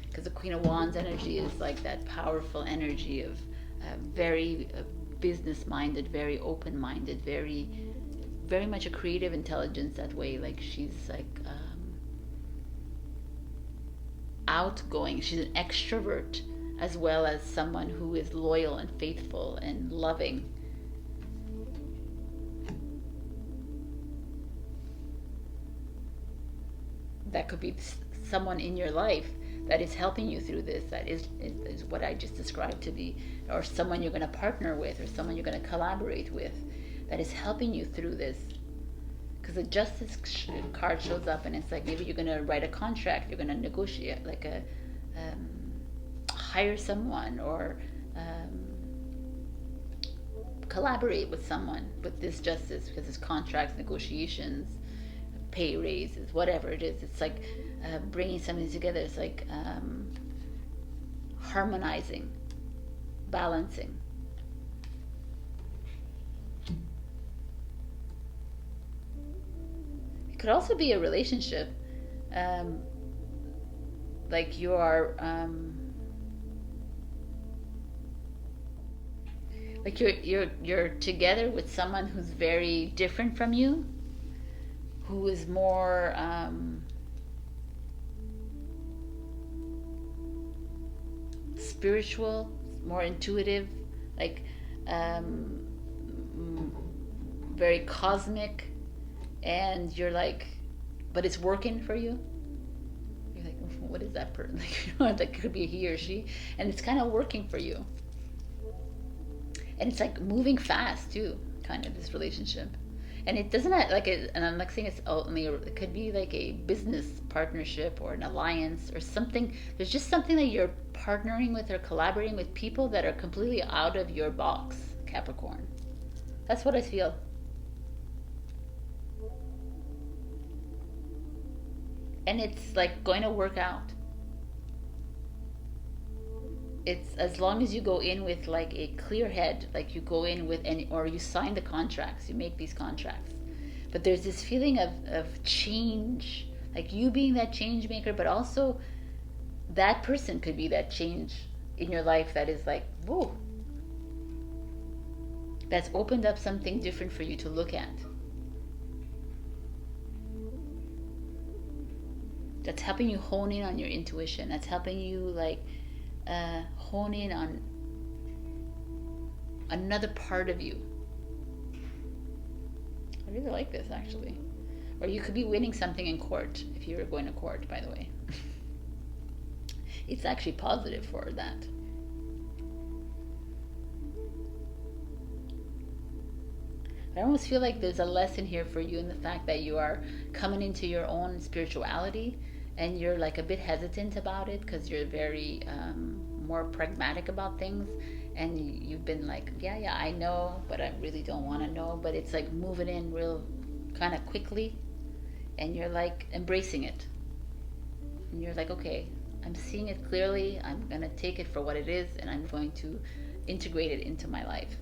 Because the Queen of Wands energy is like that powerful energy of very business-minded, very open-minded, very much a creative intelligence that way. Like she's like outgoing. She's an extrovert as well as someone who is loyal and faithful and loving. That could be someone in your life that is helping you through this. That is what I just described to be, or someone you're going to partner with, or someone you're going to collaborate with, that is helping you through this. Because the Justice card shows up, and it's like maybe you're going to write a contract, you're going to negotiate, like a hire someone, or collaborate with someone with this Justice, because it's contracts, negotiations, pay raises, whatever it is. It's like bringing something together. It's like harmonizing, balancing. It could also be a relationship, like you are like you're together with someone who's very different from you, who is more spiritual, more intuitive, like very cosmic, and you're like, but it's working for you. You're like, what is that person? Like, you know, that could be a he or she, and it's kind of working for you. And it's like moving fast too, kind of, this relationship. And it doesn't have, like, and I'm not saying it's only, it could be like a business partnership or an alliance or something. There's just something that you're partnering with or collaborating with people that are completely out of your box, Capricorn. That's what I feel. And it's like going to work out. It's as long as you go in with like a clear head, like you go in with any, or you sign the contracts, you make these contracts. But there's this feeling of change, like you being that change maker, but also that person could be that change in your life that is like, whoa, that's opened up something different for you to look at. That's helping you hone in on your intuition. That's helping you like hone in on another part of you. I really like this, actually. Or you could be winning something in court, if you're going to court, by the way. It's actually positive for that. I almost feel like there's a lesson here for you in the fact that you are coming into your own spirituality, and you're like a bit hesitant about it because you're very more pragmatic about things, and you've been like, yeah, I know, but I really don't want to know. But it's like moving in real kind of quickly, and you're like embracing it, and you're like, okay, I'm seeing it clearly, I'm gonna take it for what it is, and I'm going to integrate it into my life.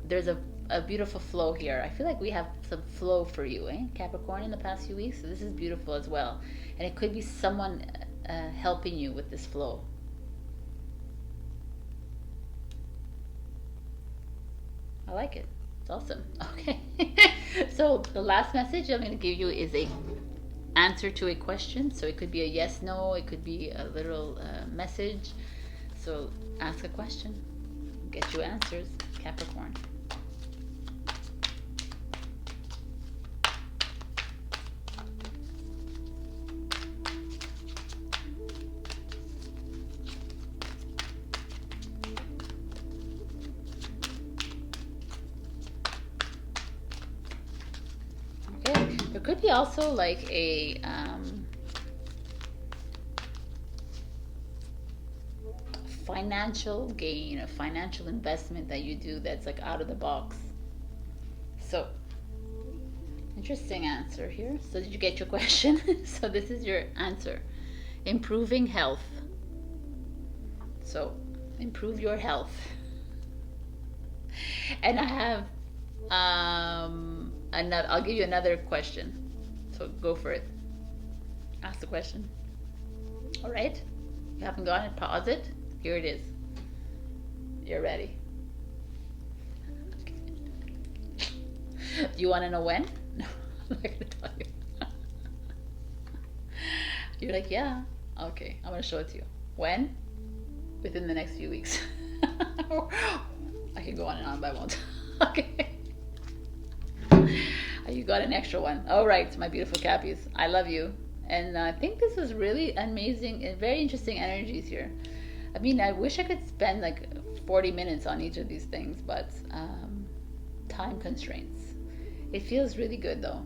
There's a beautiful flow here. I feel like we have some flow for you, Capricorn, in the past few weeks. So this is beautiful as well. And it could be someone helping you with this flow. I like it. It's awesome. Okay. So the last message I'm going to give you is a answer to a question. So it could be a yes, no. It could be a little message. So ask a question. Get you answers, Capricorn. There could be also like a financial gain, a financial investment that you do that's like out of the box. So, interesting answer here. So did you get your question? So this is your answer. Improving health. So improve your health. And I have another, I'll give you another question. So go for it. Ask the question. All right. You haven't gotten it, pause it. Here it is. You're ready. Do you want to know when? No, I'm not going to tell you. You're like, yeah. Okay, I'm going to show it to you. When? Within the next few weeks. I can go on and on, but I won't. Okay. You got an extra one. All right, my beautiful Cappies. I love you. And I think this is really amazing and very interesting energies here. I mean, I wish I could spend like 40 minutes on each of these things, but time constraints. It feels really good though.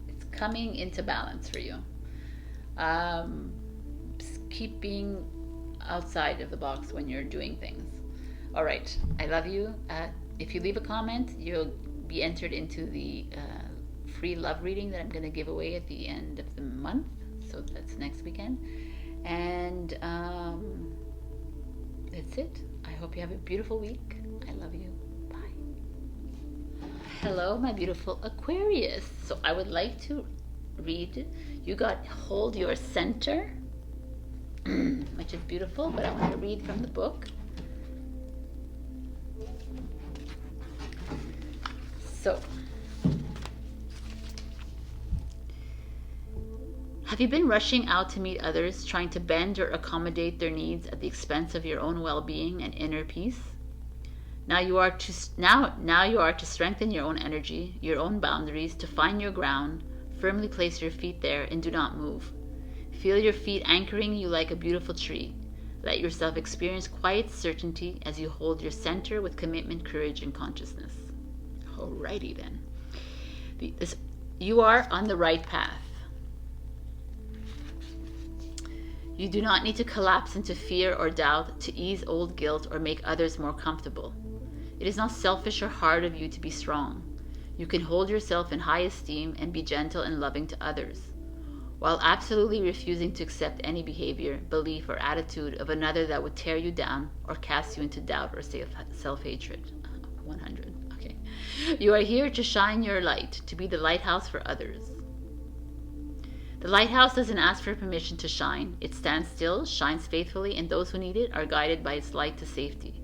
It's coming into balance for you. Keep being outside of the box when you're doing things. All right, I love you. If you leave a comment, you'll be entered into the free love reading that I'm going to give away at the end of the month. So that's next weekend. And that's it. I hope you have a beautiful week. I love you. Bye. Hello, my beautiful Aquarius. So I would like to read, you got Hold Your Center, which is beautiful, but I want to read from the book. So, have you been rushing out to meet others, trying to bend or accommodate their needs at the expense of your own well-being and inner peace? Now you are to strengthen your own energy, your own boundaries, to find your ground, firmly place your feet there, and do not move. Feel your feet anchoring you like a beautiful tree. Let yourself experience quiet certainty as you hold your center with commitment, courage, and consciousness. Alrighty then. You are on the right path. You do not need to collapse into fear or doubt to ease old guilt or make others more comfortable. It is not selfish or hard of you to be strong. You can hold yourself in high esteem and be gentle and loving to others, while absolutely refusing to accept any behavior, belief, or attitude of another that would tear you down or cast you into doubt or self-hatred. 100. Okay. You are here to shine your light, to be the lighthouse for others. The lighthouse doesn't ask for permission to shine. It stands still, shines faithfully, and those who need it are guided by its light to safety.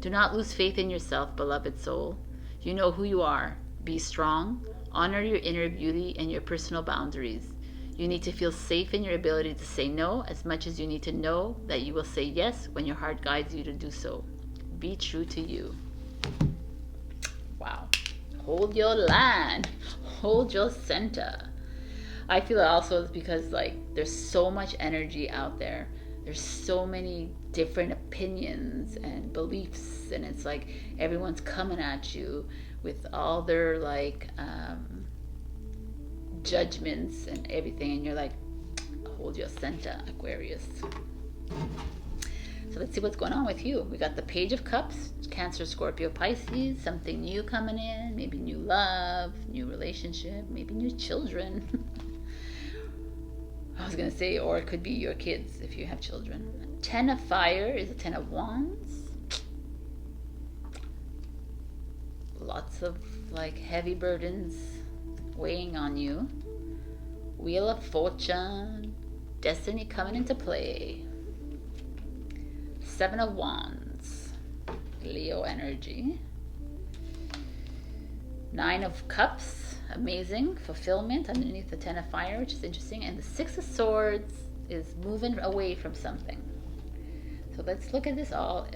Do not lose faith in yourself, beloved soul. You know who you are. Be strong. Honor your inner beauty and your personal boundaries. You need to feel safe in your ability to say no as much as you need to know that you will say yes when your heart guides you to do so. Be true to you. Wow. Hold your line. Hold your center. I feel also it's because like there's so much energy out there. There's so many different opinions and beliefs, and it's like everyone's coming at you with all their like judgments and everything, and you're like, hold your center, Aquarius. So let's see what's going on with you. We got the Page of Cups, Cancer, Scorpio, Pisces, something new coming in, maybe new love, new relationship, maybe new children. I was going to say, or it could be your kids if you have children. 10 of Fire is a 10 of Wands. Lots of like heavy burdens weighing on you. Wheel of Fortune, Destiny coming into play. 7 of Wands, Leo energy. 9 of Cups, amazing, fulfillment underneath the 10 of Fire, which is interesting. And the 6 of Swords is moving away from something. So let's look at this all.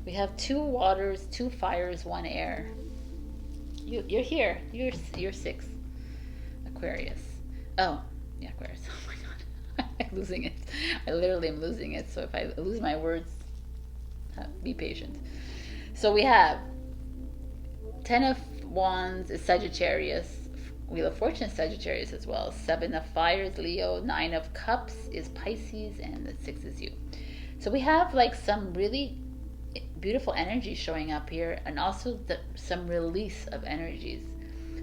We have 2 waters, 2 fires, 1 air. You're here. You're 6. Aquarius. Oh, yeah, Aquarius. Oh my God. I'm losing it. I literally am losing it. So if I lose my words, be patient. So we have 10 of Wands is Sagittarius. Wheel of Fortune is Sagittarius as well. 7 of Fire is Leo. 9 of Cups is Pisces. And the 6 is you. So we have like some really beautiful energy showing up here, and also some release of energies.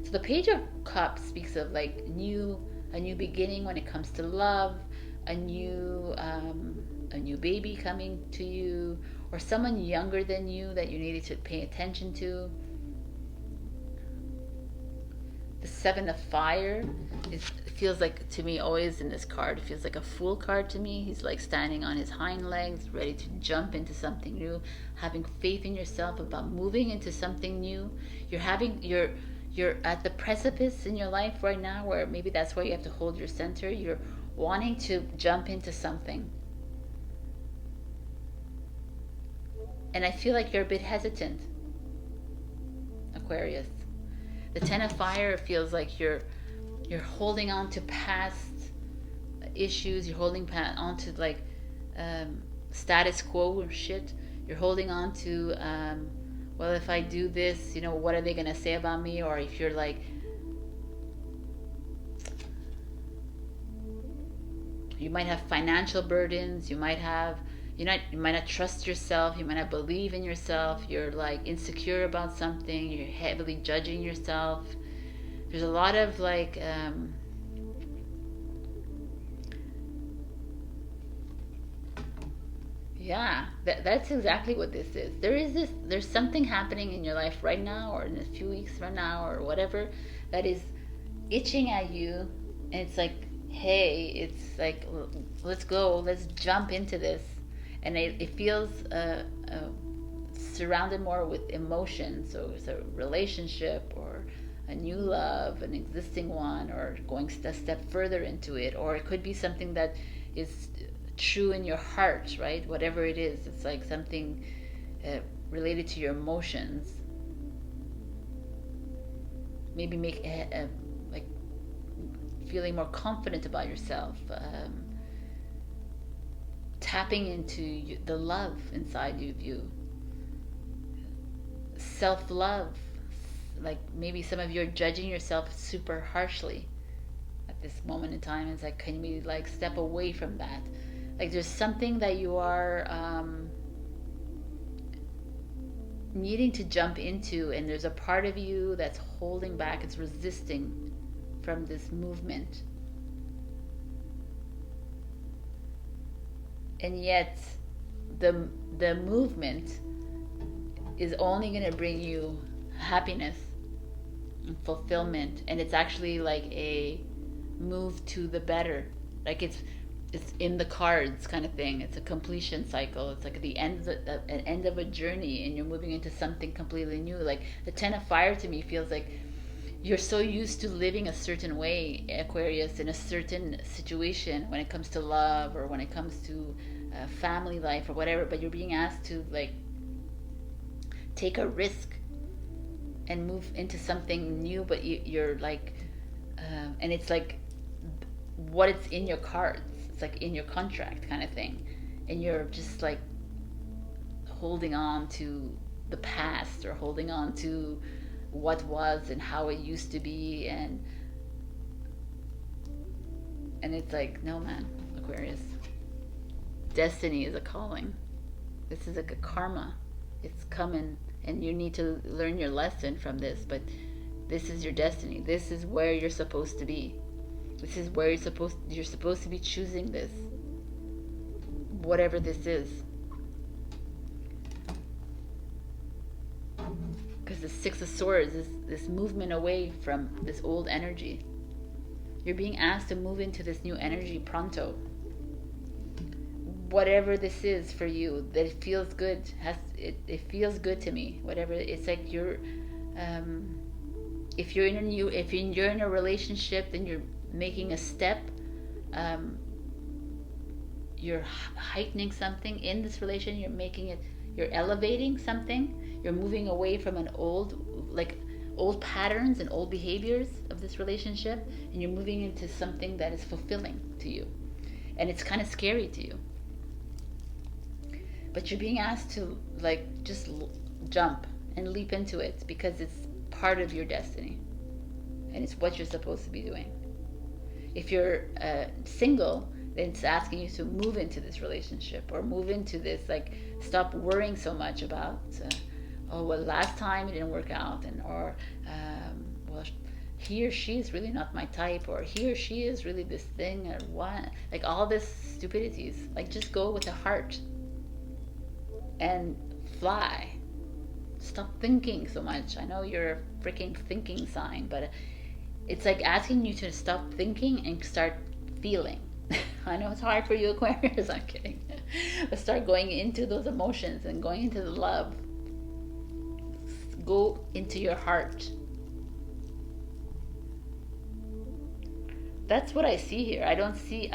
So the Page of Cups speaks of like a new beginning when it comes to love, a new baby coming to you, or someone younger than you that you needed to pay attention to. The Seven of Fire feels like, to me, always in this card, it feels like a Fool card to me. He's like standing on his hind legs, ready to jump into something new, having faith in yourself about moving into something new. You're at the precipice in your life right now where maybe that's where you have to hold your center. You're wanting to jump into something. And I feel like you're a bit hesitant, Aquarius. The Ten of Fire feels like you're holding on to past issues. You're holding on to like status quo shit. You're holding on to well, if I do this, you know, what are they gonna say about me? Or if you're like, you might have financial burdens. You might not trust yourself. You might not believe in yourself. You're like insecure about something. You're heavily judging yourself. There's a lot of like yeah, that's exactly what this is. There's something happening in your life right now, or in a few weeks from now, or whatever, that is itching at you, and it's like, hey, it's like, let's go, let's jump into this. And it feels surrounded more with emotion. So it's a relationship, or a new love, an existing one, or going a step further into it, or it could be something that is true in your heart, right? Whatever it is, it's like something related to your emotions. Maybe make like feeling more confident about yourself, tapping into the love inside of you, self-love. Like maybe some of you are judging yourself super harshly at this moment in time. It's like, can we like step away from that? Like there's something that you are needing to jump into, and there's a part of you that's holding back, it's resisting from this movement. And yet the movement is only going to bring you happiness and fulfillment, and it's actually like a move to the better. Like it's in the cards kind of thing. It's a completion cycle. It's like the end of an end of a journey, and you're moving into something completely new. Like the Ten of Fire to me feels like you're so used to living a certain way, Aquarius, in a certain situation when it comes to love, or when it comes to family life or whatever, but you're being asked to like take a risk and move into something new, but you're like and it's like what it's in your cards, it's like in your contract kind of thing, and you're just like holding on to the past, or holding on to what was and how it used to be, and it's like, no man, Aquarius, destiny is a calling. This is like a karma. It's coming, and you need to learn your lesson from this, but this is your destiny. This is where you're supposed to be. This is where you're supposed to be choosing this, whatever this is. Because the Six of Swords is this movement away from this old energy. You're being asked to move into this new energy pronto. Whatever this is for you, that it feels good, it feels good to me. Whatever, it's like you're, if you're in a relationship, then you're making a step. You're heightening something in this relation. You're making it. You're elevating something. You're moving away from an old patterns and old behaviors of this relationship, and you're moving into something that is fulfilling to you, and it's kind of scary to you. But you're being asked to like just jump and leap into it, because it's part of your destiny, and it's what you're supposed to be doing. If you're single, It's asking you to move into this relationship or move into this, like, stop worrying so much about, oh, well, last time it didn't work out, and or, well, he or she is really not my type, or he or she is really this thing, or what, like all this stupidities. Like, just go with the heart and fly. Stop thinking so much. I know you're a freaking thinking sign, but it's like asking you to stop thinking and start feeling. I know it's hard for you, Aquarius. I'm kidding. But start going into those emotions and going into the love. Go into your heart. That's what I see here. I don't see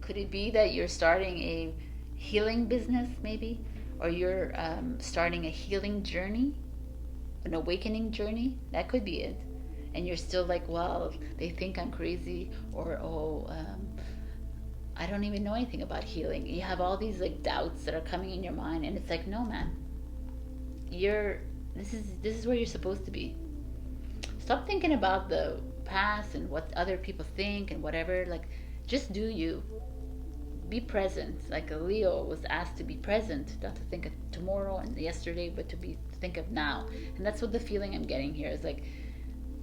could it be that you're starting a healing business, maybe? Or you're starting a healing journey, an awakening journey? That could be it. And you're still like, well, they think I'm crazy, or I don't even know anything about healing. You have all these like doubts that are coming in your mind, and it's like, no, man, this is where you're supposed to be. Stop thinking about the past and what other people think and whatever. Like, just do you. Be present. Like a Leo was asked to be present, not to think of tomorrow and yesterday, but to think of now. And that's what the feeling I'm getting here is like,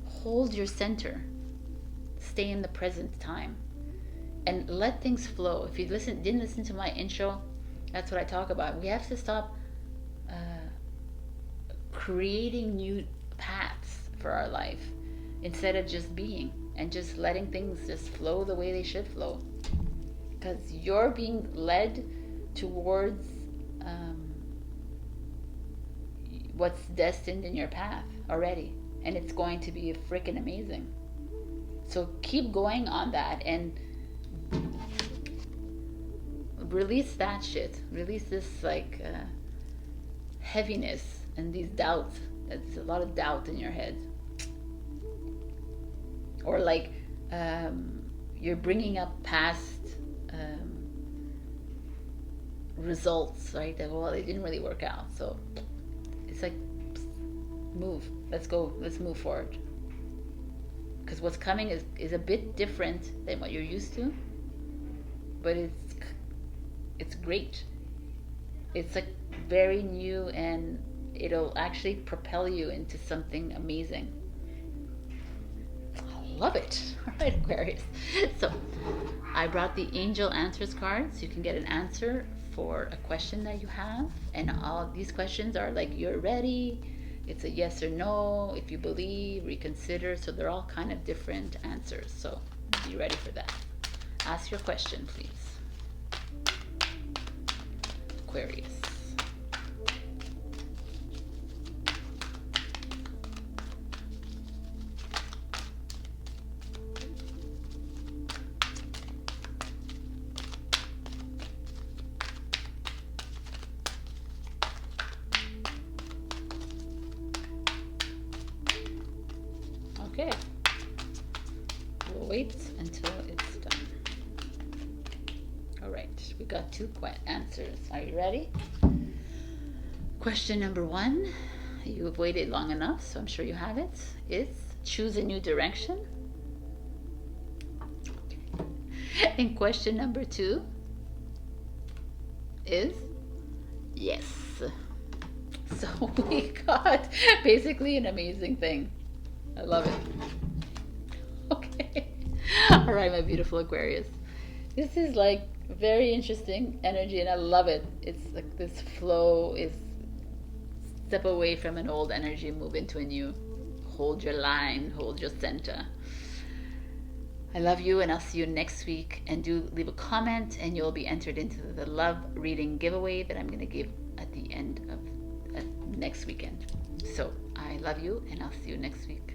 hold your center, stay in the present time, and let things flow. If you didn't listen to my intro, that's what I talk about. We have to stop creating new paths for our life instead of just being and just letting things just flow the way they should flow. Because you're being led towards what's destined in your path already. And it's going to be freaking amazing. So keep going on that and release that shit. Release this like heaviness and these doubts. It's a lot of doubt in your head. Or like you're bringing up past results, right? That, well, it didn't really work out. So it's like, move. Let's go. Let's move forward. Because what's coming is a bit different than what you're used to, but it's great. It's like very new, and it'll actually propel you into something amazing. I love it. All right, Aquarius. So I brought the Angel Answers card, so you can get an answer for a question that you have. And all these questions are like, you're ready. It's a yes or no, if you believe, reconsider. So they're all kind of different answers. So be ready for that. Ask your question, please. Aquarius. Okay, we'll wait until it's done. All right, we got two answers. Are you ready? Question number 1, you have waited long enough, so I'm sure you have it. It's choose a new direction. And question number 2 is yes. So we got basically an amazing thing. I love it. Okay. All right, my beautiful Aquarius. This is like very interesting energy, and I love it. It's like this flow is step away from an old energy, move into a new. Hold your line, hold your center. I love you, and I'll see you next week. And do leave a comment, and you'll be entered into the love reading giveaway that I'm going to give at the end of next weekend. So I love you, and I'll see you next week.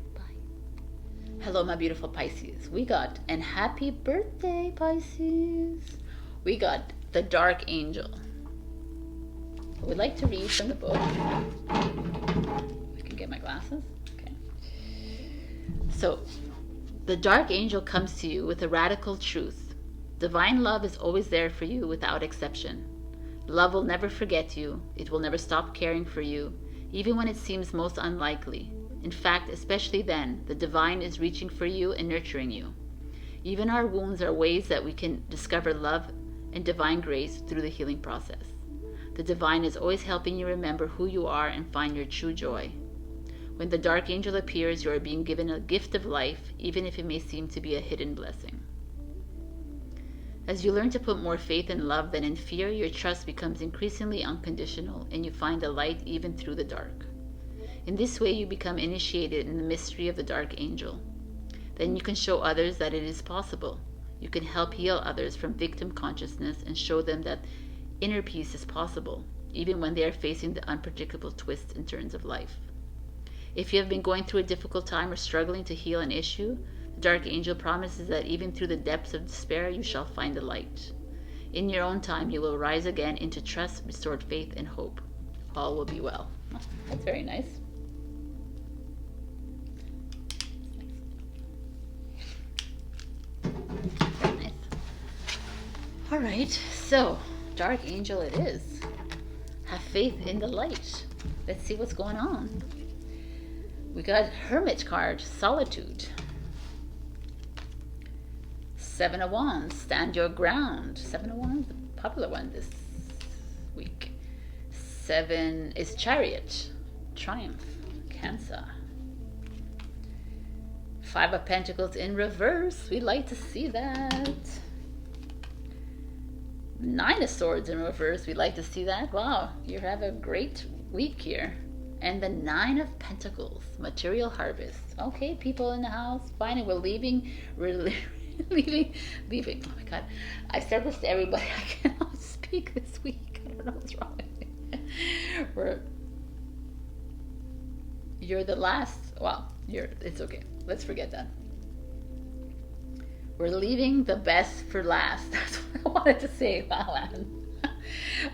Hello, my beautiful Pisces. We got, and happy birthday, Pisces. We got the Dark Angel. I would like to read from the book. I can get my glasses. Okay. So, the Dark Angel comes to you with a radical truth. Divine love is always there for you without exception. Love will never forget you. It will never stop caring for you, even when it seems most unlikely. In fact, especially then, the divine is reaching for you and nurturing you. Even our wounds are ways that we can discover love and divine grace through the healing process. The divine is always helping you remember who you are and find your true joy. When the dark angel appears, you are being given a gift of life, even if it may seem to be a hidden blessing. As you learn to put more faith in love than in fear, your trust becomes increasingly unconditional, and you find the light even through the dark. In this way, you become initiated in the mystery of the dark angel. Then you can show others that it is possible. You can help heal others from victim consciousness and show them that inner peace is possible, even when they are facing the unpredictable twists and turns of life. If you have been going through a difficult time or struggling to heal an issue, the dark angel promises that even through the depths of despair, you shall find the light. In your own time, you will rise again into trust, restored faith, and hope. All will be well. Oh, that's very nice. Very nice. All right, so dark angel it is. Have faith in the light. Let's see what's going on. We got Hermit card, Solitude. Seven of Wands, Stand Your Ground. Seven of Wands, the popular one this week. Seven is Chariot, Triumph, Cancer. Five of Pentacles in reverse. We like to see that. Nine of Swords in reverse. We like to see that. Wow, you have a great week here. And the Nine of Pentacles, Material Harvest. Okay, people in the house, fine. We're leaving. We're leaving. Oh my God, I said this to everybody. I cannot speak this week. I don't know what's wrong with me. You're the last. Well, it's okay. Let's forget that. We're leaving the best for last. That's what I wanted to say. Wow, Anne.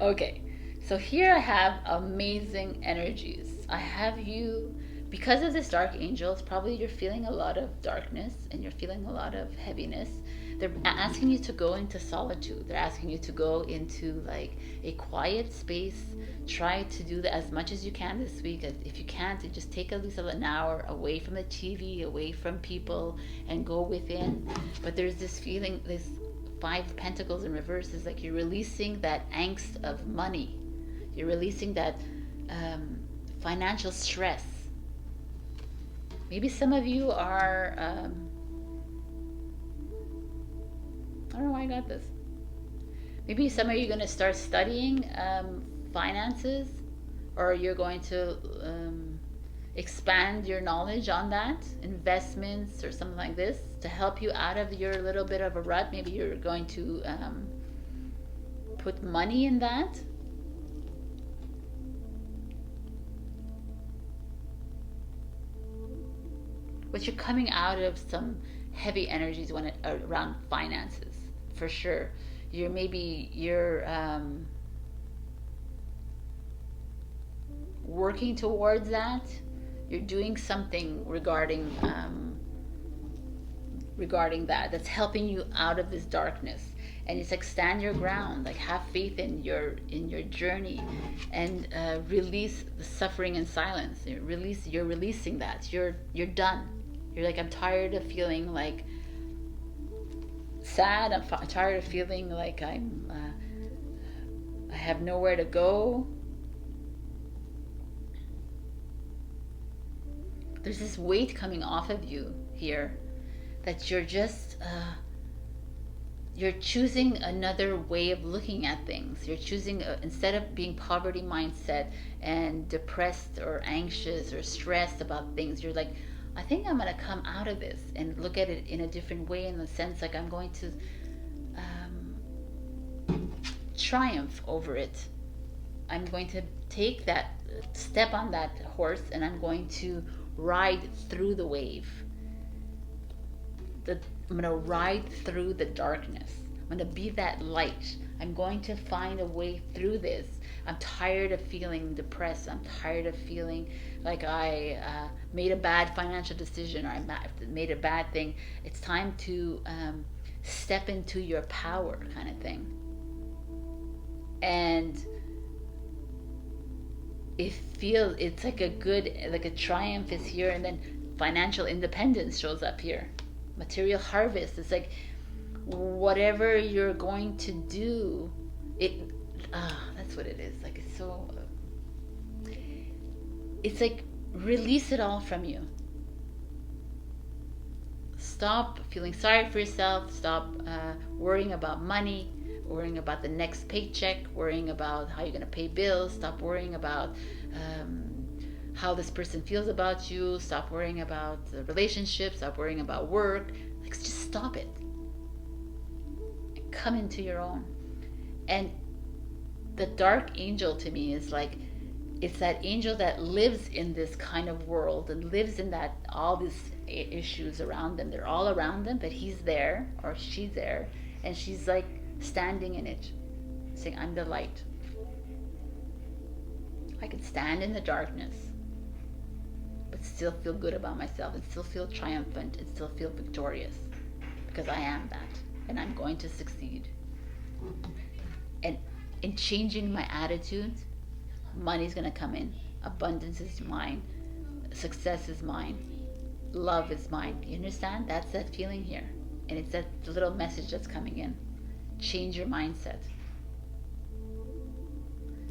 Okay, so here I have amazing energies. I have you, because of this dark angel, it's probably you're feeling a lot of darkness and you're feeling a lot of heaviness. They're asking you to go into solitude. They're asking you to go into like a quiet space. Try to do that as much as you can this week. If you can't, just take at least an hour away from the TV, away from people, and go within. But there's this feeling, this Five of Pentacles in reverse is like you're releasing that angst of money. You're releasing that financial stress. Maybe some of you are, I don't know why I got this. Maybe some of you are going to start studying finances, or you're going to expand your knowledge on that, investments or something like this, to help you out of your little bit of a rut. Maybe you're going to put money in that. But you're coming out of some heavy energies when around finances, for sure. You're working towards that. You're doing something regarding that that's helping you out of this darkness. And it's like stand your ground, like have faith in your journey, and release the suffering and silence. You're releasing that. You're done. You're like, I'm tired of feeling like sad. I'm tired of feeling like I have nowhere to go. There's this weight coming off of you here, that you're just you're choosing another way of looking at things. You're choosing, instead of being poverty mindset and depressed or anxious or stressed about things, you're like, I think I'm going to come out of this and look at it in a different way, in the sense like I'm going to triumph over it. I'm going to take that step on that horse, and I'm going to ride through the wave. I'm going to ride through the darkness. I'm going to be that light. I'm going to find a way through this. I'm tired of feeling depressed. I'm tired of feeling like I made a bad financial decision, or I made a bad thing. It's time to step into your power, kind of thing. And it's like a triumph is here, and then financial independence shows up here. material harvest. It's like whatever you're going to do, that's what it is. Like it's so, it's like release it all from you. Stop feeling sorry for yourself. Stop worrying about money, worrying about the next paycheck, worrying about how you're going to pay bills. Stop worrying about how this person feels about you. Stop worrying about the relationship. Stop worrying about work. Like, just stop it. And come into your own. And the dark angel to me is like, it's that angel that lives in this kind of world and lives in that, all these issues around them. They're all around them, but he's there or she's there, and she's like standing in it, saying, I'm the light. I can stand in the darkness, but still feel good about myself, and still feel triumphant, and still feel victorious, because I am that, and I'm going to succeed. And in changing my attitude, money's going to come in. Abundance is mine. Success is mine. Love is mine. You understand? That's that feeling here. And it's that little message that's coming in. Change your mindset.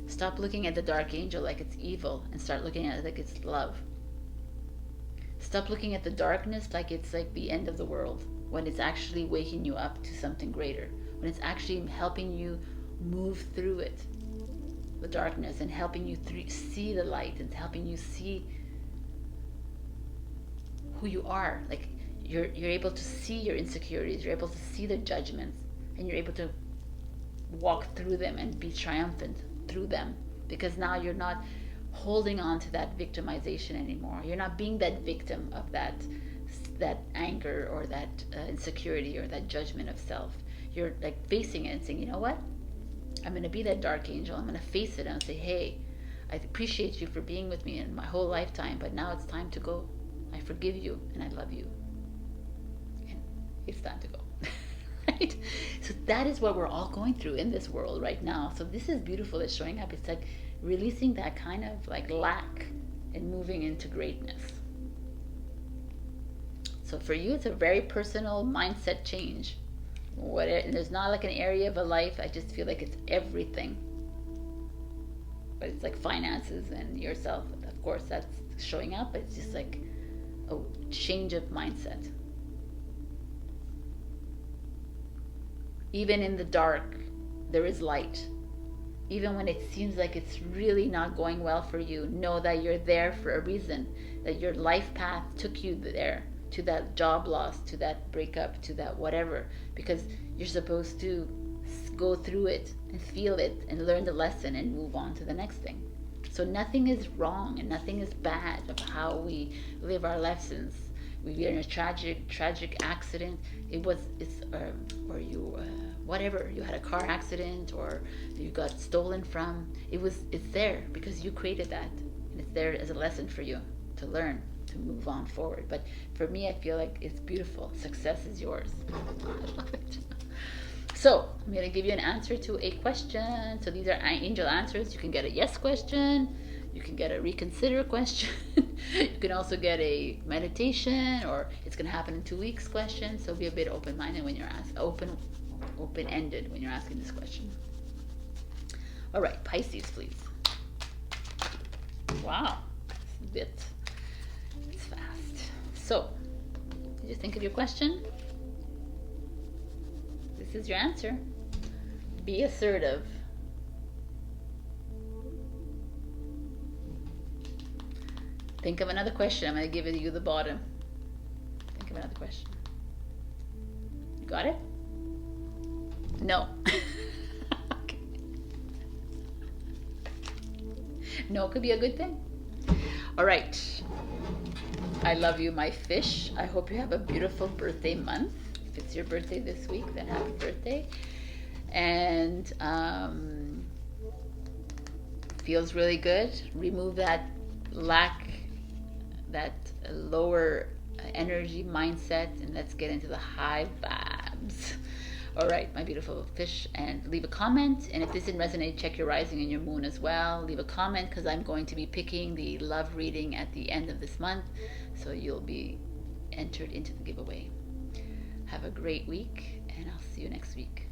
Stop looking at the dark angel like it's evil and start looking at it like it's love. Stop looking at the darkness like it's like the end of the world, when it's actually waking you up to something greater, when it's actually helping you move through it, the darkness, and helping you see the light, and helping you see who you are. Like you're able to see your insecurities, you're able to see the judgments, and you're able to walk through them and be triumphant through them, because now you're not holding on to that victimization anymore. You're not being that victim of that anger or that insecurity or that judgment of self. You're like facing it and saying, you know what? I'm going to be that dark angel. I'm going to face it and say, hey, I appreciate you for being with me in my whole lifetime, but now it's time to go. I forgive you and I love you. And it's time to go. Right? So that is what we're all going through in this world right now. So this is beautiful. It's showing up. It's like releasing that kind of like lack and moving into greatness. So for you, it's a very personal mindset change. And there's not like an area of a life. I just feel like it's everything. But it's like finances and yourself. Of course, that's showing up. It's just like a change of mindset. Even in the dark, there is light. Even when it seems like it's really not going well for you, know that you're there for a reason. That your life path took you there, to that job loss, to that breakup, to that whatever, because you're supposed to go through it and feel it and learn the lesson and move on to the next thing. So nothing is wrong and nothing is bad of how we live our lessons. We were in a tragic accident. Or you whatever, you had a car accident or you got stolen from. It's there because you created that, and it's there as a lesson for you to learn, to move on forward. But for me, I feel like it's beautiful. Success is yours. I love it. So I'm going to give you an answer to a question. So these are angel answers. You can get a yes question. You can get a reconsider question. You can also get a meditation, or it's going to happen in 2 weeks question. So be a bit open-minded when you're asking, open-ended when you're asking this question. All right, Pisces, please. Wow, it's fast. So, did you think of your question? This is your answer. Be assertive. Think of another question. I'm going to give you the bottom. Think of another question. You got it? No. Okay. No could be a good thing. All right. I love you, my fish. I hope you have a beautiful birthday month. If it's your birthday this week, then happy birthday. And feels really good. Remove that lack, that lower energy mindset, and let's get into the high vibes. All right, my beautiful fish, and leave a comment. And if this didn't resonate, check your rising and your moon as well. Leave a comment, because I'm going to be picking the love reading at the end of this month, so you'll be entered into the giveaway. a great week, and I'll see you next week.